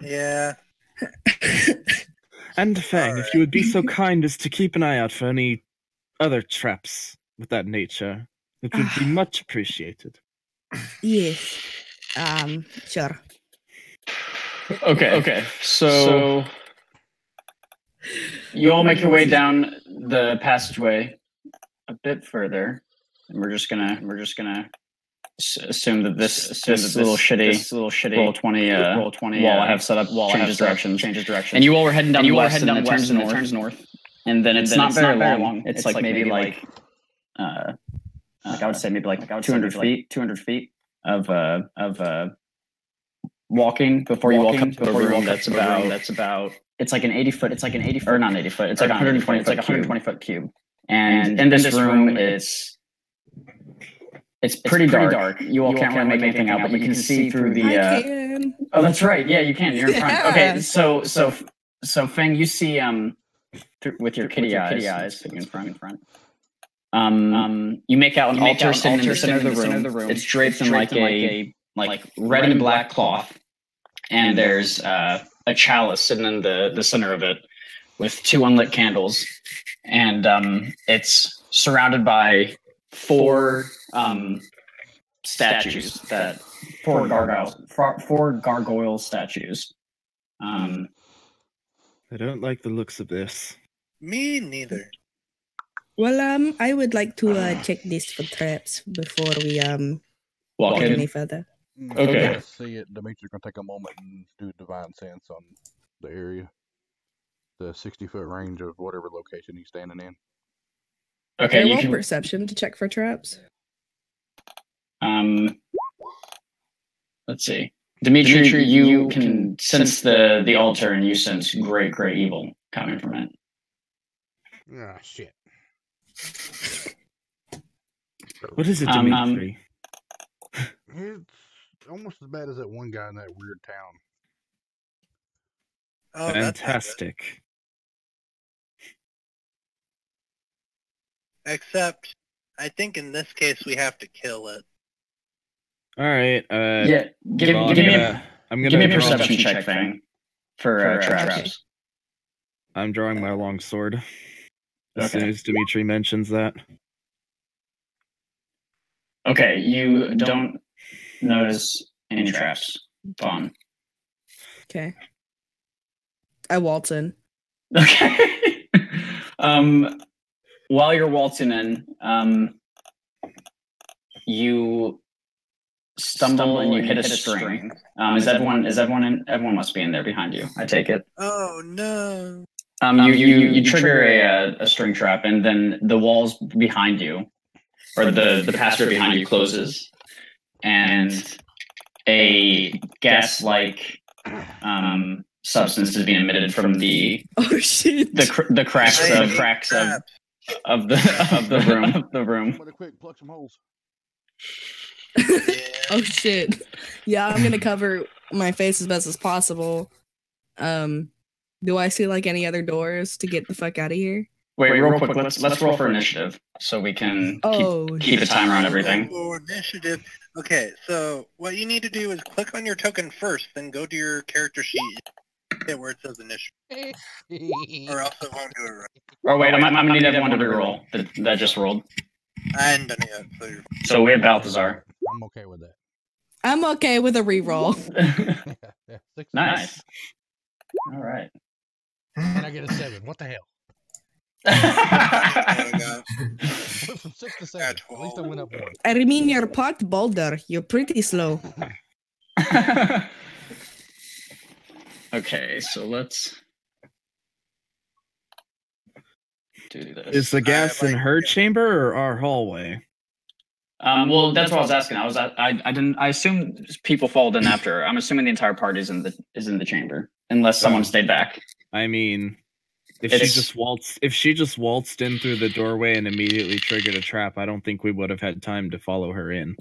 Yeah. And Fang, if you would be so kind as to keep an eye out for any other traps with that nature, it would be much appreciated. Yes. Sure. Okay. So you all make your way down the passageway a bit further, and we're just gonna assume that this little shitty roll 20 wall I have set up changes directions. And you all were heading down west, and it turns north. And then it's not very long. It's like maybe I would say maybe 200 feet of walking before you walk up to a room that's about it's like an 80 foot or not 80 foot, it's like 120 foot cube. And in this room it's pretty dark. You all can't really make anything out, but you can see through the I can. oh, that's right. Yeah, you can. You're in front. Yeah. Okay, so Fang, you see with your kitty eyes in front. You make out an altar sitting in the center of the room. It's draped in like a red and black cloth, and there's a chalice sitting in the center of it with 2 unlit candles, and it's surrounded by 4 statues four gargoyle statues. I don't like the looks of this. Me neither. Well, I would like to check this for traps before we Walk walk in. any further. Okay. Let's see it. Dimitri's gonna take a moment and do divine sense on the area. the 60-foot range of whatever location he's standing in. Okay, you roll can. perception to check for traps. Let's see. Dimitri, you can sense the altar, and you sense great evil coming from it. Ah, shit. What is it, Dimitri? It's almost as bad as that one guy in that weird town. Oh, that's not good. Fantastic. Except, I think in this case we have to kill it. All right. Yeah, give me a perception check thing for traps. I'm drawing my long sword. As Okay. soon as Dimitri mentions that. Okay, you don't notice any traps. Fun. Okay. I waltz in. Okay. While you're waltzing in, you stumble and you hit a string. Is everyone in? Everyone must be in there behind you. I take it. Oh no! You trigger a string trap, and then the walls behind you, or the password behind you, closes, and a gas-like substance is being emitted from the Oh shit! the cracks of the room. I'm gonna quick plug some holes. Oh shit! Yeah, I'm gonna cover my face as best as possible. Do I see like any other doors to get the fuck out of here? Wait, real quick. Let's roll for initiative so we can keep a timer on everything. Oh, initiative. Okay, so what you need to do is click on your token first, then go to your character sheet, hit where it says initiative, or else it won't do it right. Oh wait, I'm gonna need everyone to reroll that just rolled. I hadn't done it yet, so you're fine. So we have Balthazar. I'm okay with that. I'm okay with a reroll. Yeah, 6 Nice. All right. And I get a 7. What the hell? Oh my god. Went from 6 to 7. At least I went up 1. I mean, your pot, Boulder. You're pretty slow. Okay, so let's do this. Is the gas in her chamber or our hallway? Well, that's what I was asking. I assume people followed in after. I'm assuming the entire party is in the chamber, unless someone stayed back. I mean, if It's- she just waltzed in through the doorway and immediately triggered a trap, I don't think we would have had time to follow her in.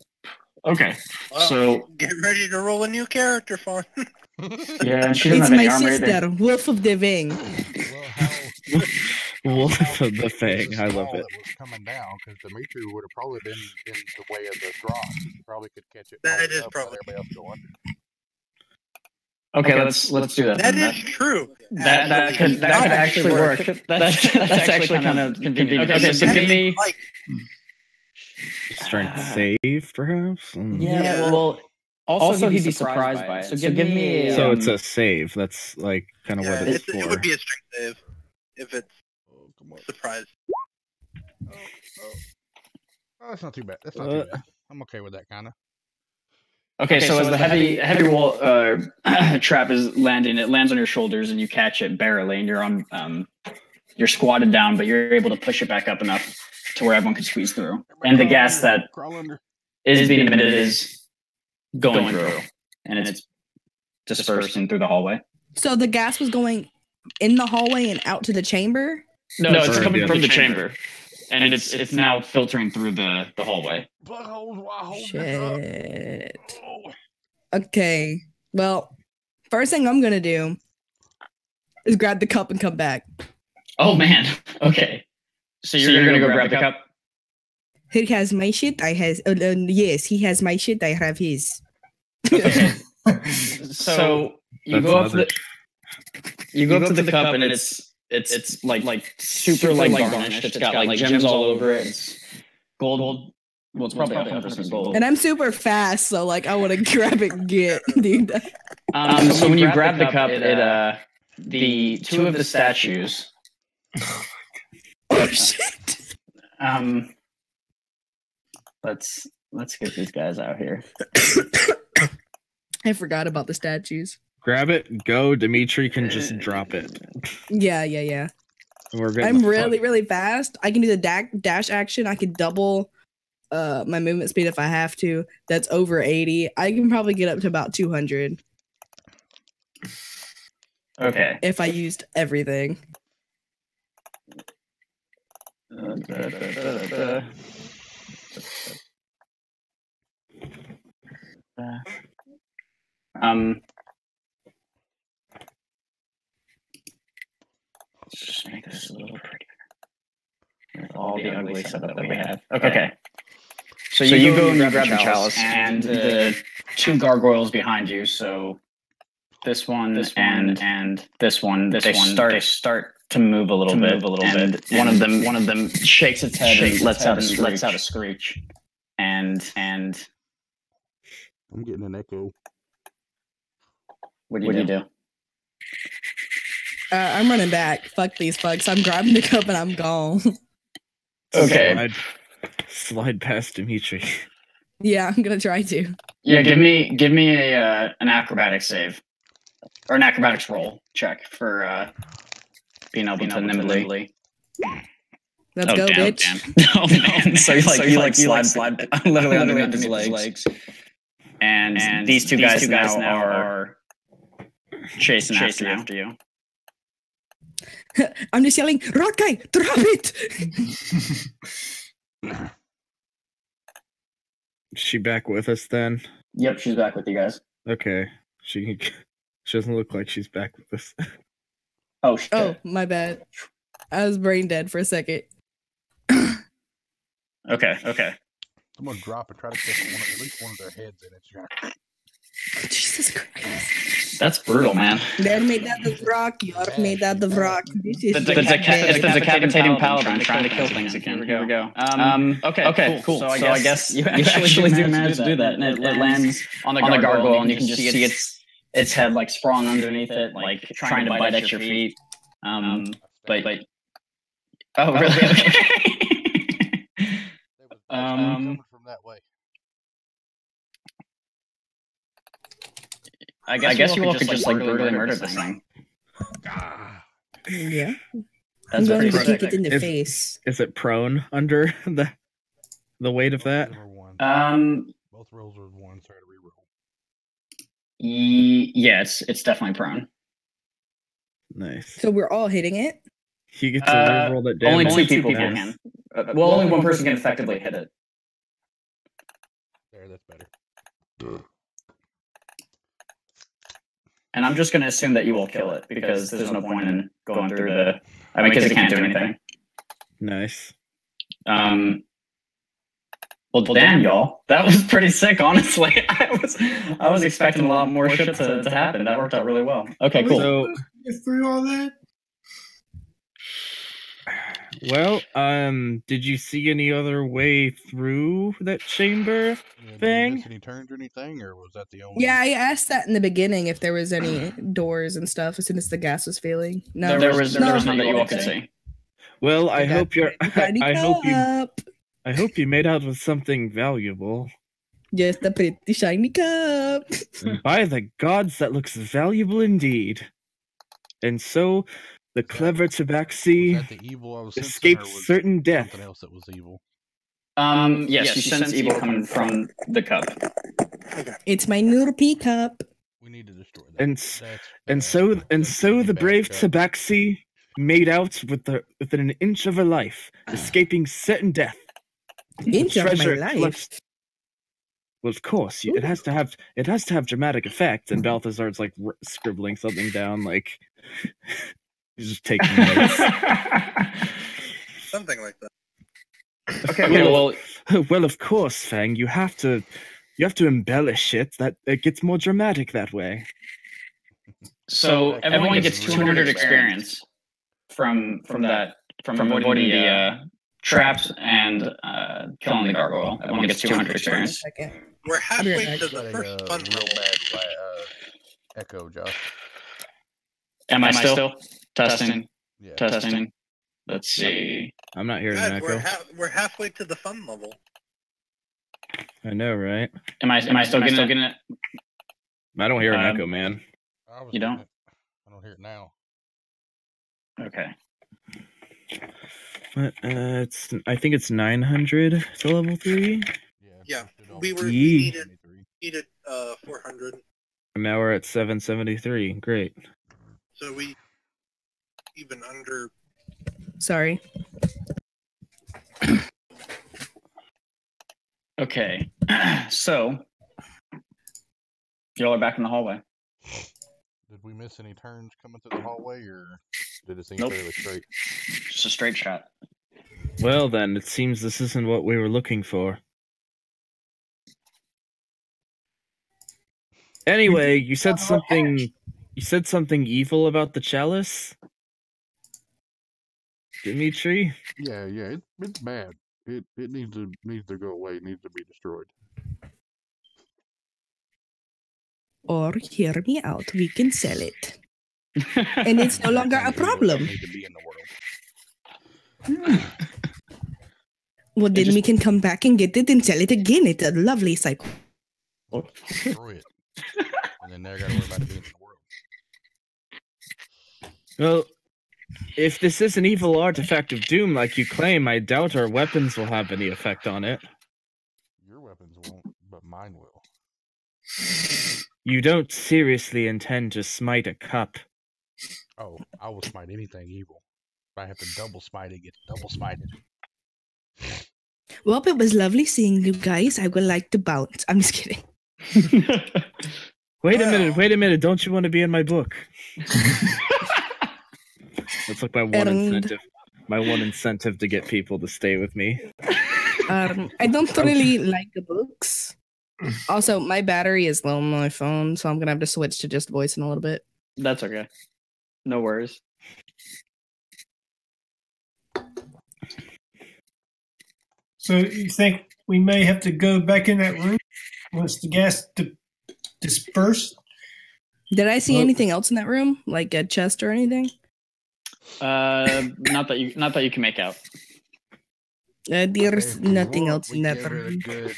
Okay, Well, so get ready to roll a new character, Fawn. yeah, and she doesn't It's have any my armor either. sister, Wolf of the Wing. Well, how Wolf of the Fang, I love small it. was coming down because Dimitri would have probably been in the way of the drop. He probably could catch it. That hold it is up, probably- let everybody else go under. Okay, let's do that. That then. is true. That could actually work. That's actually kind of convenient. Okay, so give me. Like, Strength save, perhaps? Yeah. Well, also he'd be surprised by it. So give me. So it's a save. That's like kind of yeah, what it's it for. would be a strength save if it's Oh, come on. surprise. Oh, that's not too bad. That's not too bad. I'm okay with that kind of. Okay, so as the heavy wall trap is landing, it lands on your shoulders and you catch it barely, and you're squatted down, but you're able to push it back up enough to where everyone can squeeze through. And the gas that Crawl under. is being emitted is going through, and it's dispersing through the hallway. So the gas was going in the hallway and out to the chamber? No, it's Sorry, coming yeah. from the chamber, and it's now filtering through the hallway. Buttholes, why hold this Shit. up? Oh. Okay. Well, first thing I'm gonna do is grab the cup and come back. Oh man. Okay. So you're gonna go grab the cup. He has my shit. I has. Yes, he has my shit. I have his. So you That's go up another- to the cup, and it's like super like varnished. It's got like gems all over it. It's gold. Well, it's probably 100% gold. And I'm super fast, so like I want to grab it and get, dude. So when you grab the cup, the two of the statues. Oh shit! Let's get these guys out here. I forgot about the statues. Grab it, go. Dimitri can just drop it. Yeah. We're getting I'm the fuck- really fast. I can do the dash action. I can double my movement speed if I have to. That's over 80. I can probably get up to about 200 Okay. if I used everything. Let's just make this a little prettier. With all the ugly stuff that we have. Okay. So you go and you grab the chalice, and the two gargoyles behind you. So this one and this one. They start to move a little bit. And one of them shakes its head and lets out a screech. And I'm getting an echo. what do you do? I'm running back. Fuck these fucks. I'm grabbing the cup and I'm gone. Okay. Slide past Dimitri. Yeah, I'm gonna try to. Yeah, give me an acrobatics save, or an acrobatics roll check for being able to nimbly. Let's go, damn, bitch. Damn. Oh man! So you slide literally underneath his legs. And these two guys now are chasing after you. I'm just yelling, rock guy, drop it! Is she back with us then? Yep, she's back with you guys. Okay. She doesn't look like she's back with us. Oh shit. Oh, my bad. I was brain dead for a second. Okay. I'm gonna drop and try to catch at least one of their heads in it. Jesus Christ. That's brutal, man. They're made out of rock. You're made out of rock. This is It's the decapitating paladin trying to kill things again. Here we go. Okay, cool. So I guess you actually do manage to do that, and it lands on the gargoyle, and you can just see its head like sprawling underneath it, like trying to bite at your feet. But oh really? Coming from that way. I guess you all could just like brutally murder this thing. Yeah. That's I'm going pretty to kick sick. it in the face. Is it prone under the weight of that? Both rolls are one, so I had to reroll. Yeah, it's definitely prone. Nice. So we're all hitting it? You get to reroll that damage. Only two people can. Well, only one person can effectively hit it. There, that's better. And I'm just going to assume that you will kill it because there's no point in going through the. I mean, because it can't do anything. Nice. Well, damn, y'all, that was pretty sick. Honestly, I was expecting a lot more shit to happen. That worked out really well. Okay, cool. So, Get through all that. well, did you see any other way through that chamber? Yeah, did you Thing? miss any turns or anything, or was that the only? Yeah, I asked that in the beginning if there was any doors and stuff as soon as the gas was failing. No, There was none that you all could see. Well, I hope you're. Tiny I hope you made out with something valuable. Just a pretty shiny cup. And by the gods, that looks valuable indeed. And so, the clever Was Tabaxi that the evil I was sensing, escaped or was certain death. something else that was evil? Yes, you sense evil coming from the cup. It's my new cup. We need to destroy that. And That's so really the bad brave stuff. Tabaxi made out within an inch of her life, escaping certain death. Inch of my Treasure life. clutched- Well, of course, it has to have dramatic effect. And Balthazar's like scribbling something down, like he's just taking notes. Something like that. Okay, well, Well, of course, Fang, you have to embellish it. That it gets more dramatic that way. so everyone gets 200 experience from avoiding the traps and killing the gargoyle. Everyone gets 200 experience. Second. We're halfway back. to the Got first a fun real level. bad echo, Josh. Am I still testing? Yeah. Testing. Let's see. I'm not hearing an Guys, echo. we're halfway to the fun level. I know, right? Am I still getting it? I don't hear an Um, echo, man. You don't? I don't hear it now. Okay. But I think it's 900 to level 3. Yeah, posted on we the Yee. needed 400, And now we're at 773. Great. so we even under. Sorry. Okay. So y'all are back in the hallway. Did we miss any turns coming through the hallway, or did it seem Nope. fairly straight? Just a straight shot. Well then, it seems this isn't what we were looking for. Anyway, you said something evil about the chalice? Dimitri? Yeah, it's bad. It needs to go away. It needs to be destroyed. Or hear me out, we can sell it. And it's no longer a Things evil problem. don't need to be in the world. Well, then we can come back and get it and sell it again. It's a lovely cycle. Destroy it, and then they're gonna worry about it being in the world. Well, if this is an evil artifact of doom like you claim, I doubt our weapons will have any effect on it. Your weapons won't, but mine will. You don't seriously intend to smite a cup. Oh, I will smite anything evil. If I have to double smite it, gets double smited. Well, it was lovely seeing you guys. I would like to bounce. I'm just kidding. Wait a minute. Don't you want to be in my book? That's like my one incentive. My one incentive to get people to stay with me. I don't really like the books. Also, my battery is low on my phone, so I'm gonna have to switch to just voice in a little bit. That's okay. No worries. So you think we may have to go back in that room once the gas dispersed? Did I see Well- anything else in that room, like a chest or anything? Not that you can make out. There's If you nothing want, else we in that give it a room. good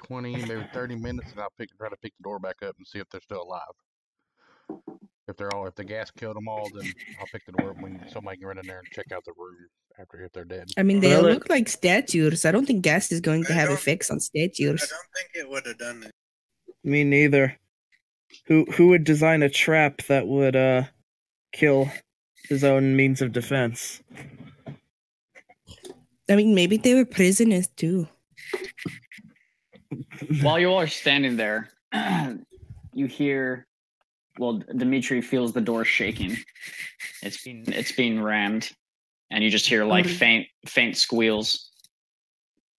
20, maybe 30 minutes, and I'll try to pick the door back up and see if they're still alive. If the gas killed them all, then I'll pick the door up when somebody can run in there and check out the room if they're dead. I mean, they Well, all it- look like statues. I don't think gas is going to I have don't- effects on I statues. don't think it would have done it. Me neither. Who would design a trap that would kill his own means of defense? I mean, maybe they were prisoners too. While you all are standing there, you hear. Well, Dimitri feels the door shaking. It's being rammed, and you just hear like faint squeals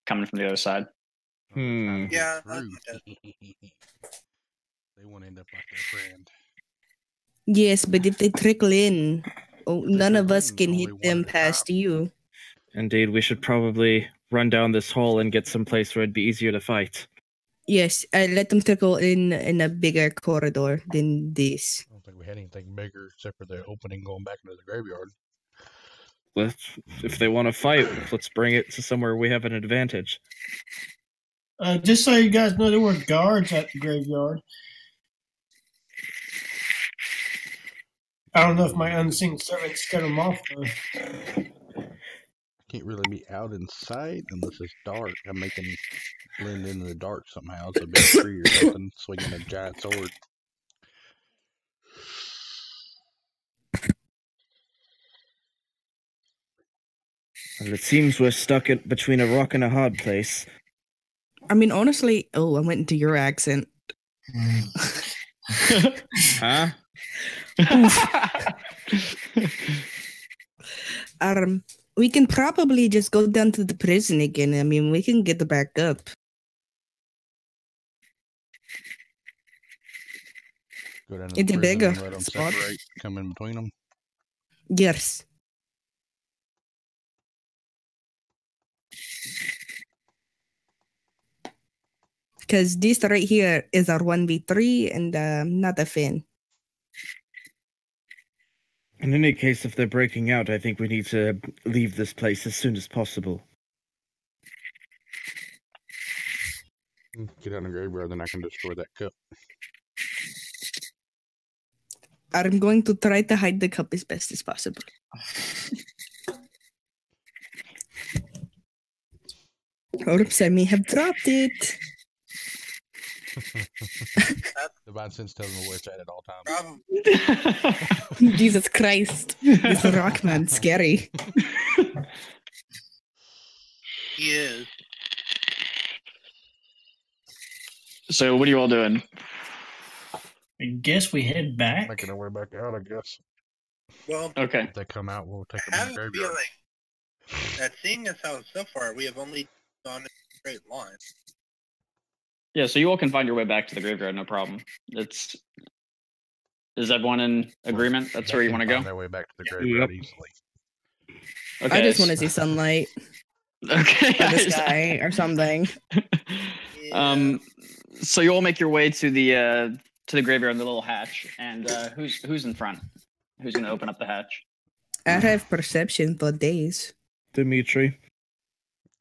coming from the other side. Hmm. Yeah, True. that's They won't end up like their friend. Yes, but if they trickle in, none of us trickle in, can only hit one them at a past time. you. Indeed, we should probably run down this hole and get someplace where it'd be easier to fight. Yes, let them trickle in a bigger corridor than this. I don't think we had anything bigger except for the opening going back into the graveyard. If they want to fight, let's bring it to somewhere we have an advantage. Just so you guys know, there were guards at the graveyard. I don't know if my unseen servant scared them off, though. Can't really be out in sight unless it's dark. I make them blend into the dark somehow. It's a big tree or something, swinging a giant sword. And it seems we're stuck between a rock and a hard place. I mean, honestly, I went into your accent. Huh? We can probably just go down to the prison again. I mean, we can get back up. Go down to It's the a prison bigger and let them spot. separate, come in between them. Yes. Because this right here is our 1v3 and not a fan. In any case, if they're breaking out, I think we need to leave this place as soon as possible. Get out in the graveyard, then I can destroy that cup. I'm going to try to hide the cup as best as possible. Oops, I may have dropped it. Divine Sense tells me where it's at all times. Probably. Jesus Christ. This rock man, scary. He is. So what are you all doing? I guess we head back. Making our way back out, I guess. Well, Okay. If they come out, we'll take I them have in a the graveyard. feeling that seeing as how so far we have only gone in a straight line. Yeah, so you all can find your way back to the graveyard, no problem. Is everyone in agreement? That's They where you can want to find go? their way back to the graveyard Yep. easily. Okay. I just want to see sunlight Okay. or the sky or something. Yeah. So you all make your way to the graveyard in the little hatch, and who's in front? Who's going to open up the hatch? I have perception for days. Dimitri.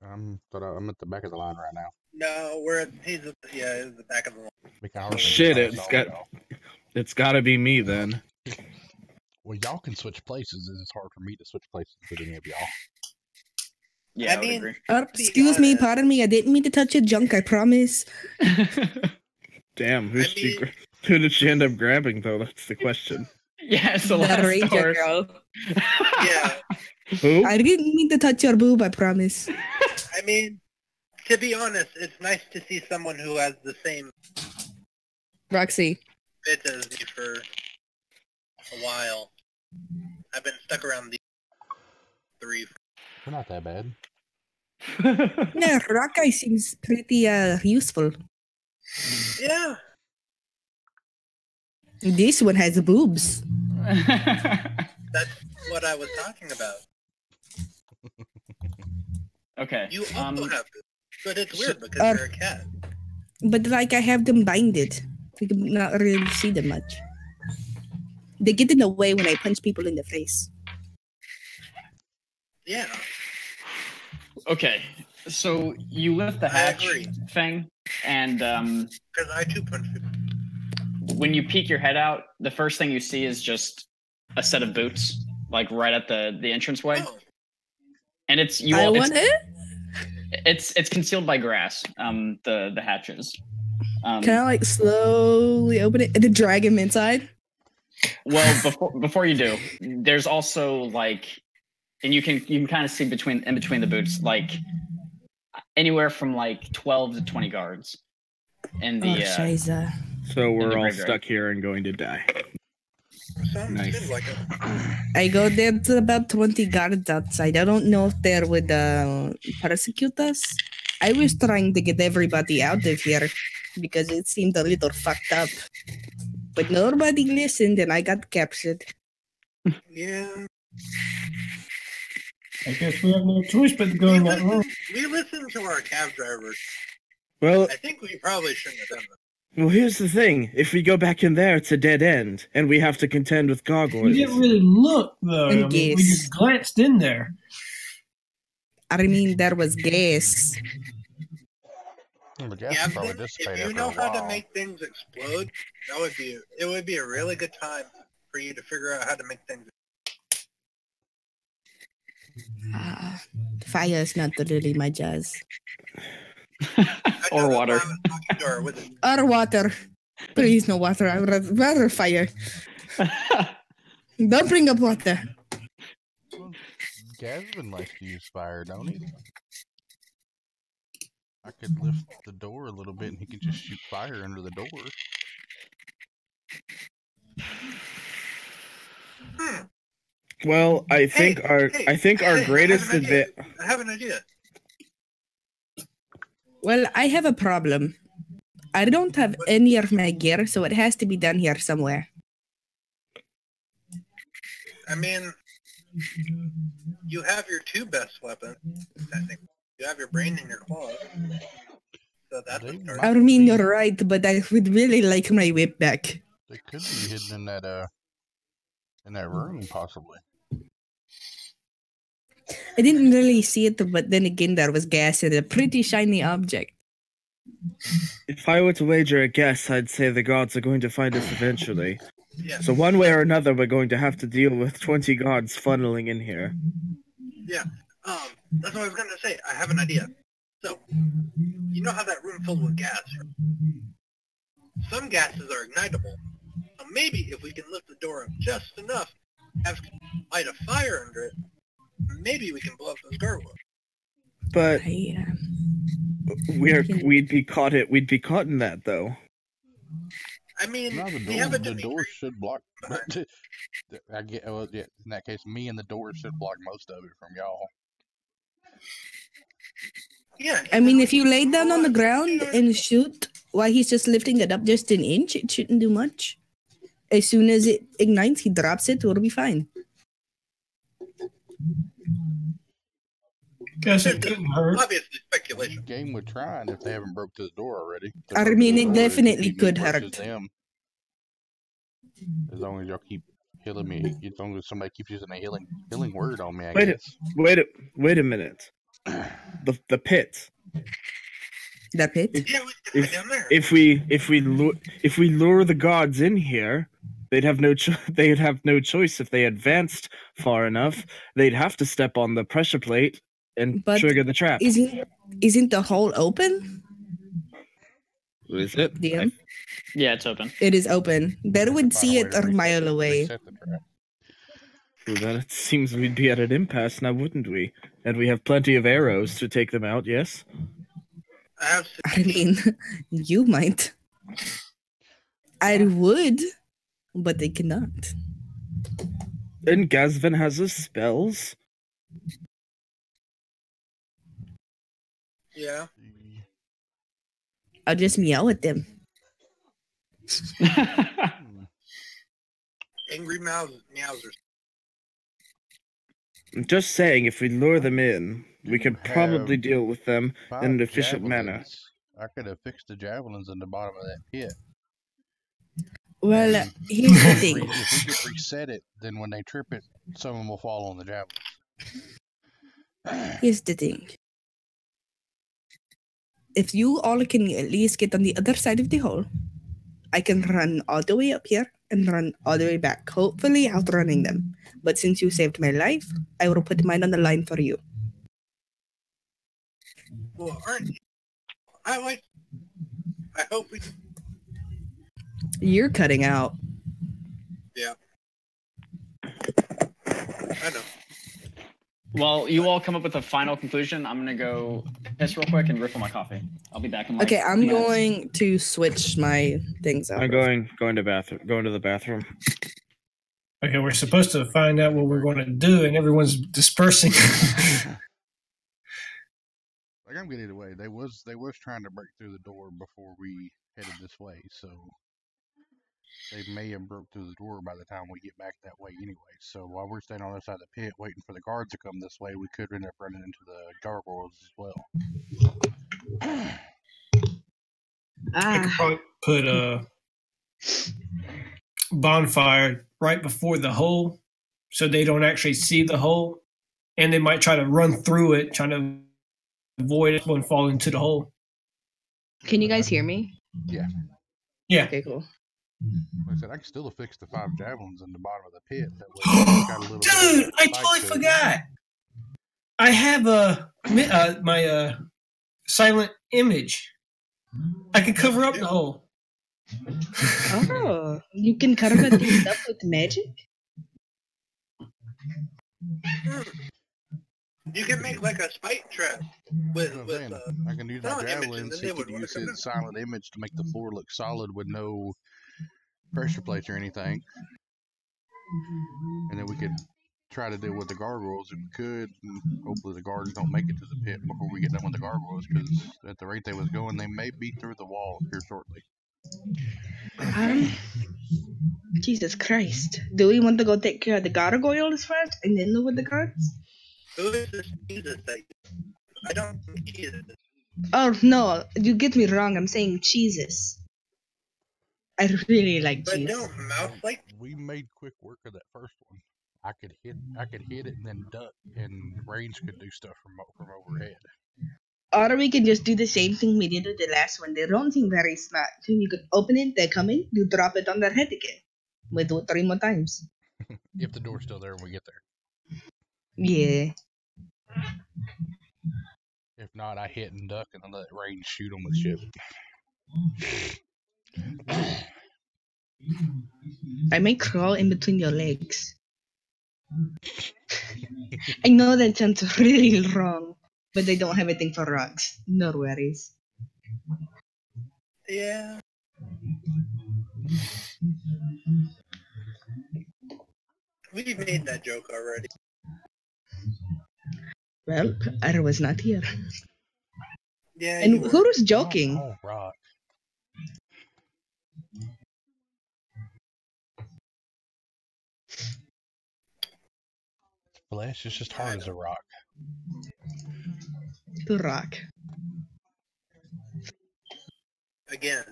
I'm at the back of the line right now. No, he's at the back of the line. We can already Shit, decide it's all got- y'all. It's gotta be me then. Well, y'all can switch places. It's hard for me to switch places with any of y'all. Yeah, I, I would mean- agree. Excuse me, honest. pardon me. I didn't mean to touch your junk, I promise. Damn, I mean- who did she end up grabbing though? That's the question. Yeah, it's the That last ranger horse. girl. Yeah, Who? I didn't mean to touch your boob, I promise. I mean, to be honest, it's nice to see someone who has the same Roxy. fit as me for a while. I've been stuck around the 3. They're not that bad. Yeah, Rocky seems pretty useful. Yeah, This one has boobs. that's what I was talking about. Okay. You also have it, but it's weird because Uh, you're a cat. But like I have them binded. You can not really see them much. They get in the way when I punch people in the face. Yeah, Okay. So you lift the I hatch, agree. Feng, and because I too punch people. when you peek your head out, the first thing you see is just a set of boots, like right at the entranceway, Oh, and it's you I all. want it. It's concealed by grass. The hatches. Can I like slowly open it and then drag him inside? Well, before you do, there's also like, and you can kind of see in between the boots, like anywhere from like 12 to 20 guards. In the Oh, Shiza. So we're all graveyard. stuck here and going to die. Nice. seems like it. I go there to about 20 guards outside. I don't know if they would persecute us. I was trying to get everybody out of here because it seemed a little fucked up. But nobody listened and I got captured. Yeah, I guess we have no choice but to go in that room. we listened to our cab drivers. Well, I think we probably shouldn't have done that. well, here's the thing. If we go back in there, it's a dead end, and we have to contend with We gargoyles. didn't really look though. I And mean, we guess. just glanced in there. I mean, there was gas. The gas Yeah, will probably if dissipate you after know a how to while. make things explode, it would be a really good time for you to figure out how to make things. Fire is not really my jazz. I Or know that's water. why I was talking to her with it. Or water. Please, no water. I would rather fire. Don't bring up water. Well, Gavin likes to use fire, don't he? I could lift the door a little bit and he can just shoot fire under the door. Hmm, Well, I think Hey, our hey, I think our hey, I greatest have an idea. advantage. I have an idea. Well, I have a problem. I don't have any of my gear, so it has to be done here somewhere. I mean, you have your 2 best weapons. I think you have your brain and your claws. So that's a start. I mean, you're right, but I would really like my whip back. They could be hidden in that room, possibly. I didn't really see it, but then again, there was gas and a pretty shiny object. If I were to wager a guess, I'd say the gods are going to find us eventually. Yeah. So one way or another, we're going to have to deal with 20 guards funneling in here. Yeah. That's what I was gonna say. I have an idea. So, you know how that room filled with gas? Some gases are ignitable. So maybe if we can lift the door up just enough, light a fire under it, maybe we can blow up those gargoyles. But I, we'd be caught in that though. I mean, No, we have a the door should block. I get. Well, yeah. In that case, me and the door should block most of it from y'all. Yeah. I mean, if you lay down on the ground and shoot while he's just lifting it up just an inch, it shouldn't do much. As soon as it ignites, he drops it, it'll be fine. Guess it couldn't hurt. Obviously, speculation. Game with trying if they haven't broke to the door already. I mean, it definitely could hurt. Them. As long as y'all keep healing me, as long as somebody keeps using a healing word on me, I guess. Wait a minute. The pit. That pit? Yeah, we can down there. If we lure the guards in here, they'd have no choice. If they advanced far enough, they'd have to step on the pressure plate and But trigger the trap. Isn't the hole open? Is it? DM? Yeah, it's open. It is open. They would see it a mile away. Well, then it seems we'd be at an impasse now, wouldn't we? And we have plenty of arrows to take them out, yes? I mean, you might. I would, but they cannot. And Gazvin has his spells. Yeah. I'll just meow at them. Angry meowsers. I'm just saying, if we lure them in, we could probably deal with them in an efficient manner. I could have fixed the javelins in the bottom of that pit. Well, here's the thing. If we could reset it, then when they trip it, some of them will fall on the javelins. Here's the thing. If you all can at least get on the other side of the hole, I can run all the way up here and run all the way back, hopefully outrunning them. But since you saved my life, I will put mine on the line for you. Well, aren't you? I hope we. You're cutting out. Yeah. I know. Well, you all come up with a final conclusion. I'm gonna go piss real quick and riff on my coffee. I'll be back in like Okay, I'm 2 minutes. going to switch my things out. I'm going to the bathroom. Okay, we're supposed to find out what we're going to do, and everyone's dispersing. Like I'm getting away. They was trying to break through the door before we headed this way, so they may have broke through the door by the time we get back that way anyway. So while we're staying on the other side of the pit waiting for the guards to come this way, we could end up running into the gargoyles as well. I could probably put a bonfire right before the hole so they don't actually see the hole, and they might try to run through it, trying to avoid one falling into the hole. Can you guys hear me? Yeah. Yeah. Okay, cool. Like I said, I can still fix the 5 javelins in the bottom of the pit. That way it's got a little bit Dude, of I spike totally to it. forgot. I have my silent image. I can cover up the hole. Oh, you can cover things up with magic? You can make like a spike trap with That's what I'm saying. I can use my silent image, javelins. and then He they would could wanna use come in. his silent image to make the floor look solid with no pressure plates or anything. And then we could try to deal with the gargoyles if we could. And hopefully the guards don't make it to the pit before we get done with the gargoyles, because at the rate they was going, they may be through the wall here shortly. Jesus Christ. Do we want to go take care of the gargoyles first and then deal with the guards? Who is this Jesus that I don't think he is. Oh, no. You get me wrong. I'm saying Jesus. I really like But Jesus. don't mouth like We made quick work of that first one. I could hit it and then duck, and Range could do stuff from overhead. Or we can just do the same thing we did with the last one. They don't seem very smart. So you could open it, they come in, you drop it on their head again. We do it 3 more times. If the door's still there when we get there. Yeah. If not, I hit and duck and I let Rain shoot him with shit. I may crawl in between your legs. I know that sounds really wrong, but they don't have anything for rocks. No worries. Yeah. We've made that joke already. Well, I was not here. Yeah. And you who were. was joking? Oh, rock. Flesh is just hard as a rock. To rock. Again.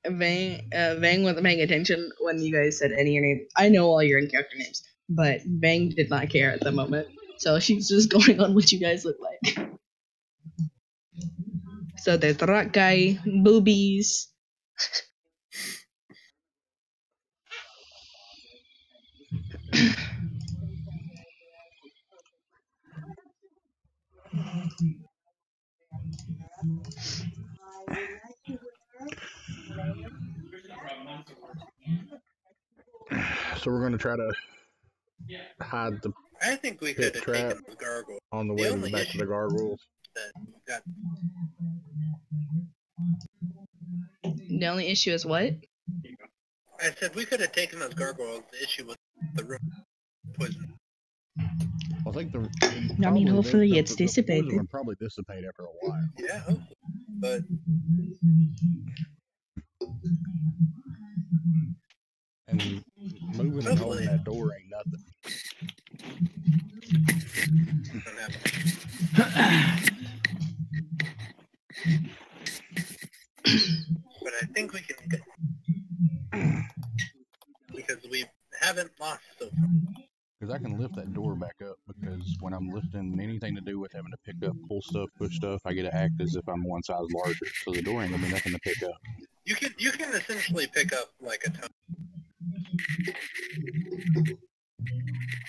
Vang wasn't paying attention when you guys said any name. I know all your in-character names, but Vang did not care at the moment. So she's just going on what you guys look like. So there's the rock guy, boobies. So we're going to try to hide the I think we pit could have trap taken the gargoyle. on the The way to only the back of issue- the gargoyles. That got The only issue is what? I said we could have taken those gargoyles. The issue was the room poison. I think the. I mean, hopefully the it's poison dissipated. would probably dissipate after a while. Yeah, hopefully. But And moving and holding that door ain't nothing. it don't happen. But I think we can get because we haven't lost so far. Because I can lift that door back up, because when I'm lifting anything to do with having to pick up, pull stuff, push stuff, I get to act as if I'm one size larger. So the door ain't gonna be nothing to pick up. You can essentially pick up like a ton.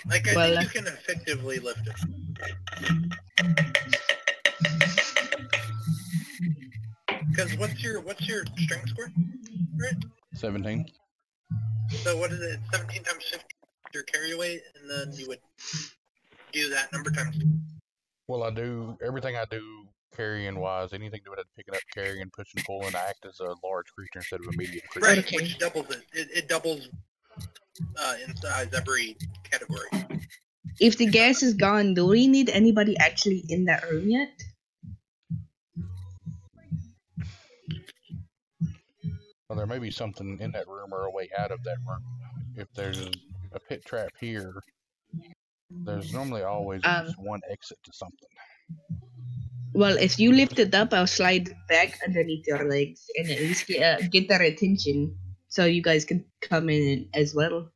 Like I Well, think you can effectively lift it. Because what's your strength score? Right? 17. So what is it? 17 times 50 your carry weight, and then you would do that number times. Well, I do everything I do carrying wise, anything to do with picking up, carrying, pushing, pulling, I act as a large creature instead of a medium creature. Right, Okay. which doubles it. It doubles in size every category. If the gas is gone, do we need anybody actually in that room yet? Well, there may be something in that room or a way out of that room. If there's a pit trap here, there's normally always just one exit to something. Well, if you lift it up, I'll slide back underneath your legs and at least get their attention so you guys can come in as well.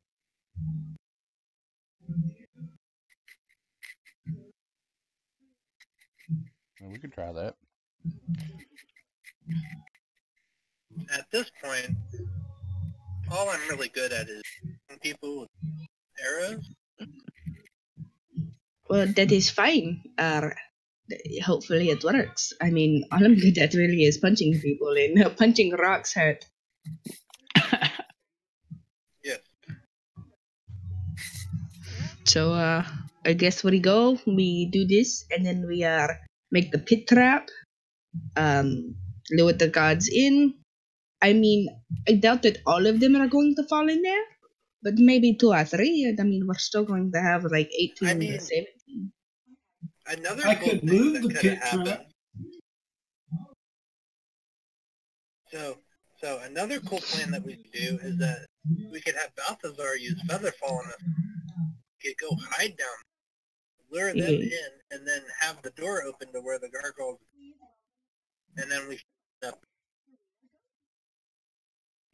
Well, we could try that. At this point, all I'm really good at is hitting people with arrows. Well, that is fine. Hopefully it works. I mean, all I'm good at really is punching people, and punching rocks hurt. Yes. So, I guess we go, we do this, and then we make the pit trap, lure the guards in. I mean, I doubt that all of them are going to fall in there, but maybe 2 or 3. I mean, we're still going to have like 18 I to mean, 17. Another I cool could thing move that the could pit have happened. trap. So another cool plan that we could do is that we could have Balthazar use Featherfall on us. We could go hide down, lure them Mhm. in, and then have the door open to where the gargoyles. And then we up.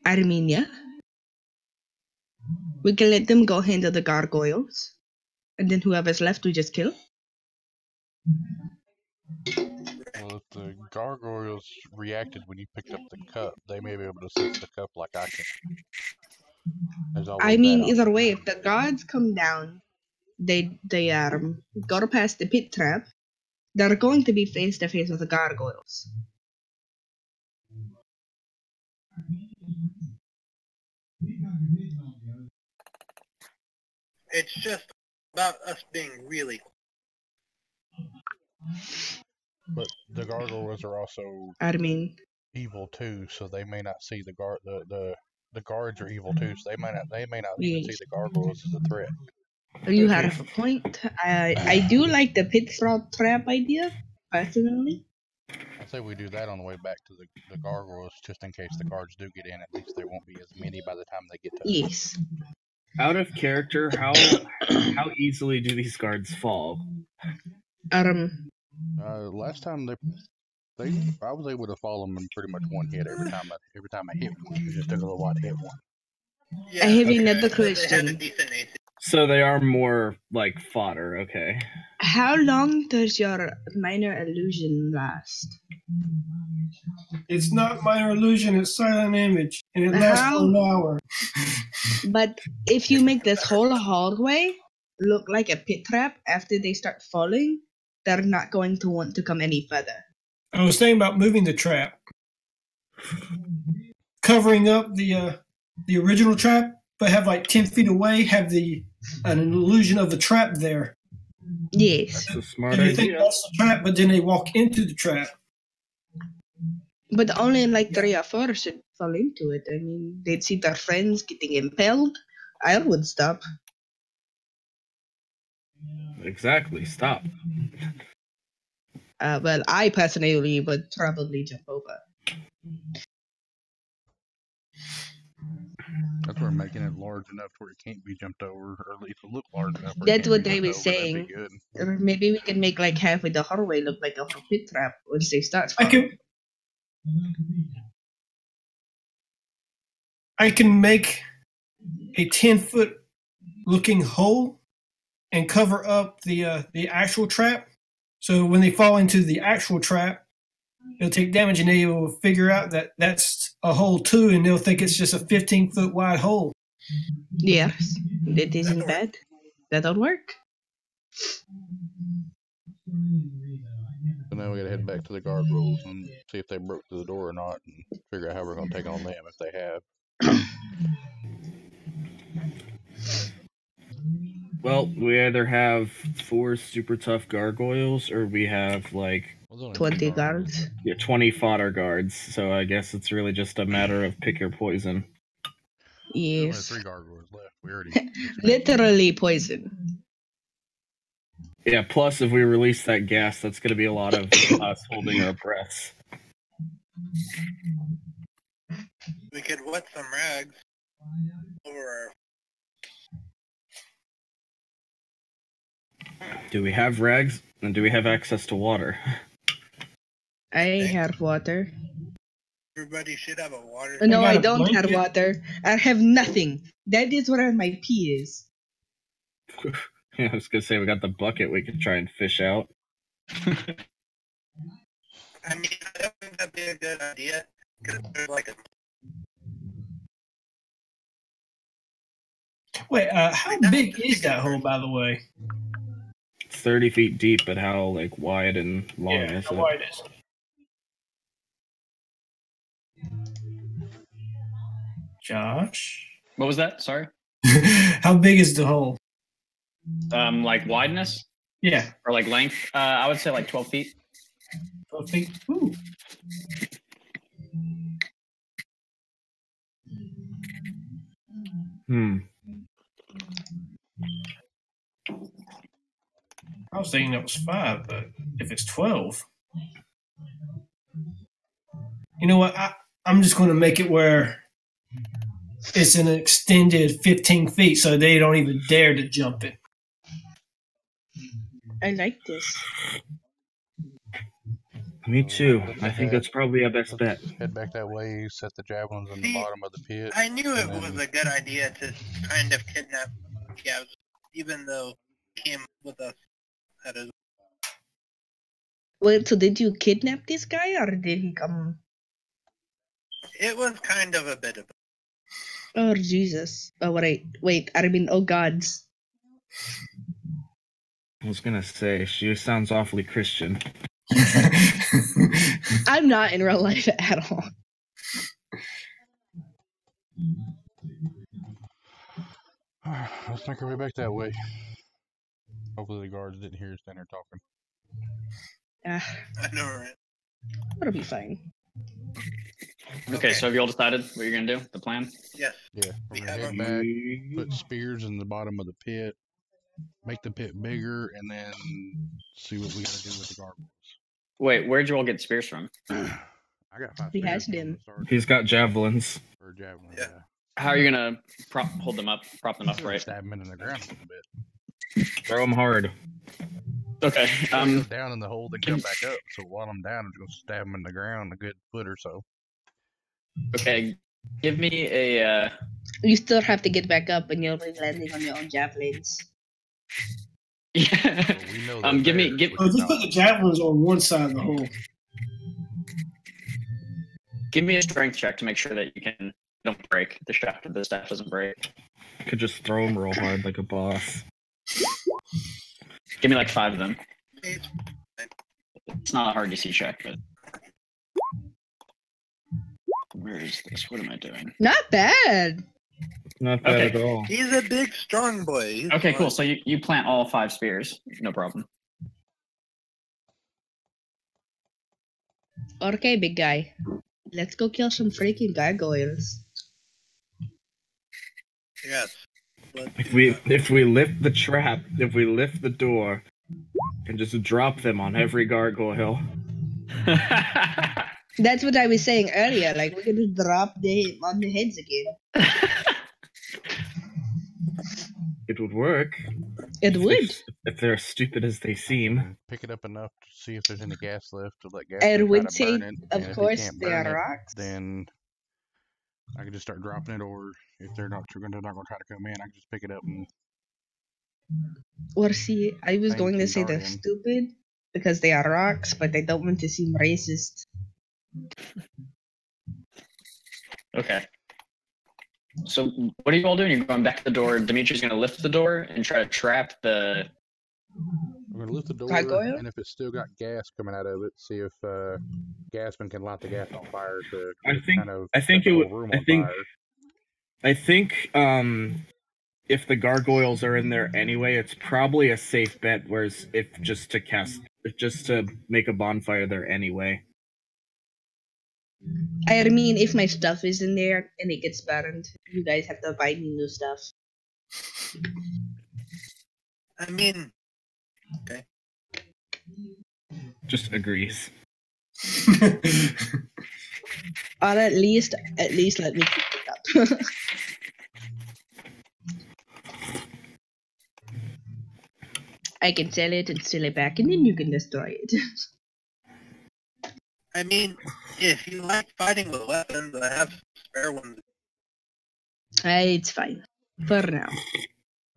Armenia. We can let them go handle the gargoyles, and then whoever's left we just kill. Well, the gargoyles reacted when you picked up the cup, they may be able to sense the cup like I can. I mean, either way, if the guards come down, they go past the pit trap, they're going to be face to face with the gargoyles. It's just about us being really. But the gargoyles are also I mean, evil too, so they may not see the guards are evil too, so they may not even see the gargoyles as a threat. You have a point. I do like the pit trap idea, personally. I say we do that on the way back to the gargoyles, just in case the guards do get in. At least there won't be as many by the time they get to us. Yes. Out of character, how easily do these guards fall? Last time I was able to follow them in pretty much one hit every time I hit one. It just took a little while to hit one. Yeah, I have okay. another They had a question. decent AC. So they are more like fodder, okay. How long does your minor illusion last? It's not minor illusion, it's silent image. And it lasts for an hour. But if you make this whole hallway look like a pit trap after they start falling, they're not going to want to come any further. I was thinking about moving the trap. Covering up the original trap, but have like 10 feet away, have an illusion of the trap there. Yes. That's a smart And you think idea. that's the trap, but then they walk into the trap. But only like 3 or 4 should fall into it. I mean, they'd see their friends getting impaled. I would stop. Exactly, stop. Well, I personally would probably jump over. That's where making it large enough where it can't be jumped over, or at least look large enough. Where That's it what can't they be were jumped over. That'd saying. be good. Or maybe we can make like halfway the hallway look like a pit trap once they start I falling. can make a 10-foot looking hole and cover up the actual trap. So when they fall into the actual trap, they'll take damage and they will figure out that that's a hole too, and they'll think it's just a 15-foot wide hole. Yes, that isn't bad. That'll work. So now we gotta head back to the gargoyles and see if they broke through the door or not, and figure out how we're gonna take on them if they have. Well, we either have 4 super tough gargoyles, or we have like 20 guards. 20 fodder guards. So I guess it's really just a matter of pick your poison. We only have Yes. 3 gargoyles left. We already Literally poison. Yeah, plus if we release that gas, that's going to be a lot of us holding our breaths. We could wet some rags over our. Do we have rags? And do we have access to water? I have water. Everybody should have a water. No, got I a don't have blanket. water. I have nothing. That is where my pee is. Yeah, I was going to say we got the bucket we could try and fish out. I mean, I don't think that'd be a good idea. Because there's like a. Wait, how big is that hole, by the way? It's 30 feet deep, but how like wide and long Yeah, is how it? wide is it? Josh? What was that? Sorry. How big is the hole? Like wideness Yeah, or like length? I would say like 12 feet. 12 feet. Ooh. I was thinking that was 5, but if it's 12, you know what? I'm just going to make it where it's an extended 15 feet, so they don't even dare to jump it. I like this. Me too. I think that's probably our best bet. head back that way, set the javelins in the bottom of the pit. I knew it and was then- a good idea to kind of kidnap Gavs, even though he came with us at his. Wait, so did you kidnap this guy or did he come? It was kind of a bit of. Oh Jesus! Oh wait. I mean, oh gods. I was gonna say she sounds awfully Christian. I'm not in real life at all. Let's make our way back that way. Hopefully the guards didn't hear us down there talking. I know, right? It'll be fine. Okay, so have you all decided what you're gonna do? The plan? Yes. Yeah, we're We gonna have head back, put spears in the bottom of the pit, make the pit bigger, and then see what we gotta do with the gargoyles. Wait, where'd you all get spears from? I got 5 He spears has from them. the start. He's got javelins. Or javelin, Yeah. How are you gonna prop them up, right? Stab them in the ground a little bit. Throw them hard. Okay. Go down in the hole, then come back up. So while I'm down, I'm just gonna stab them in the ground a good foot or so. Okay. Give me a. You still have to get back up, and you'll be landing on your own javelins. Yeah. So we know they're Give me there, give we Oh, just know. put the javelins on one side of the hole. give me a strength check to make sure that you can don't break the shaft. The staff doesn't break. Could just throw them real hard like a boss. Give me like 5 of them. It's It's not a hard DC check, but where is this? What am I doing? Not bad. Not bad Okay. at all. He's a big, strong boy. He's Okay, cool. fine. So you plant all 5 spears, no problem. Okay, big guy. Let's go kill some freaking gargoyles. Yes. Let's If do we that. lift the trap, if we lift the door, and just drop them on every gargoyle, That's what I was saying earlier. Like we're gonna drop the on the heads again. it would work. It would. If they're as stupid as they seem. Pick it up enough to see if there's any gas left to let gas I try would to say, burn it. of And if course, can't they burn are it, rocks. then I can just start dropping it, or if they're not gonna try to come in, I can just pick it up and Or see, I was Thank going to you, say they're Dorian. stupid because they are rocks, but I don't want to seem racist. Okay. So what are you all doing? You're going back to the door. Dimitri's going to lift the door and try to trap the. we're gonna lift the door, Gargoyle? and if it's still got gas coming out of it, see if Gasman can light the gas on fire to I think- kind of I think set it the would- whole room I on think- fire. I think if the gargoyles are in there anyway, it's probably a safe bet. Whereas if just to make a bonfire there anyway. I mean, if my stuff is in there and it gets burned, you guys have to buy me new stuff. I mean, okay. Just agrees. Or at least let me keep it up. I can sell it and sell it back, and then you can destroy it. I mean, if you like fighting with weapons, I have spare ones. It's fine for now.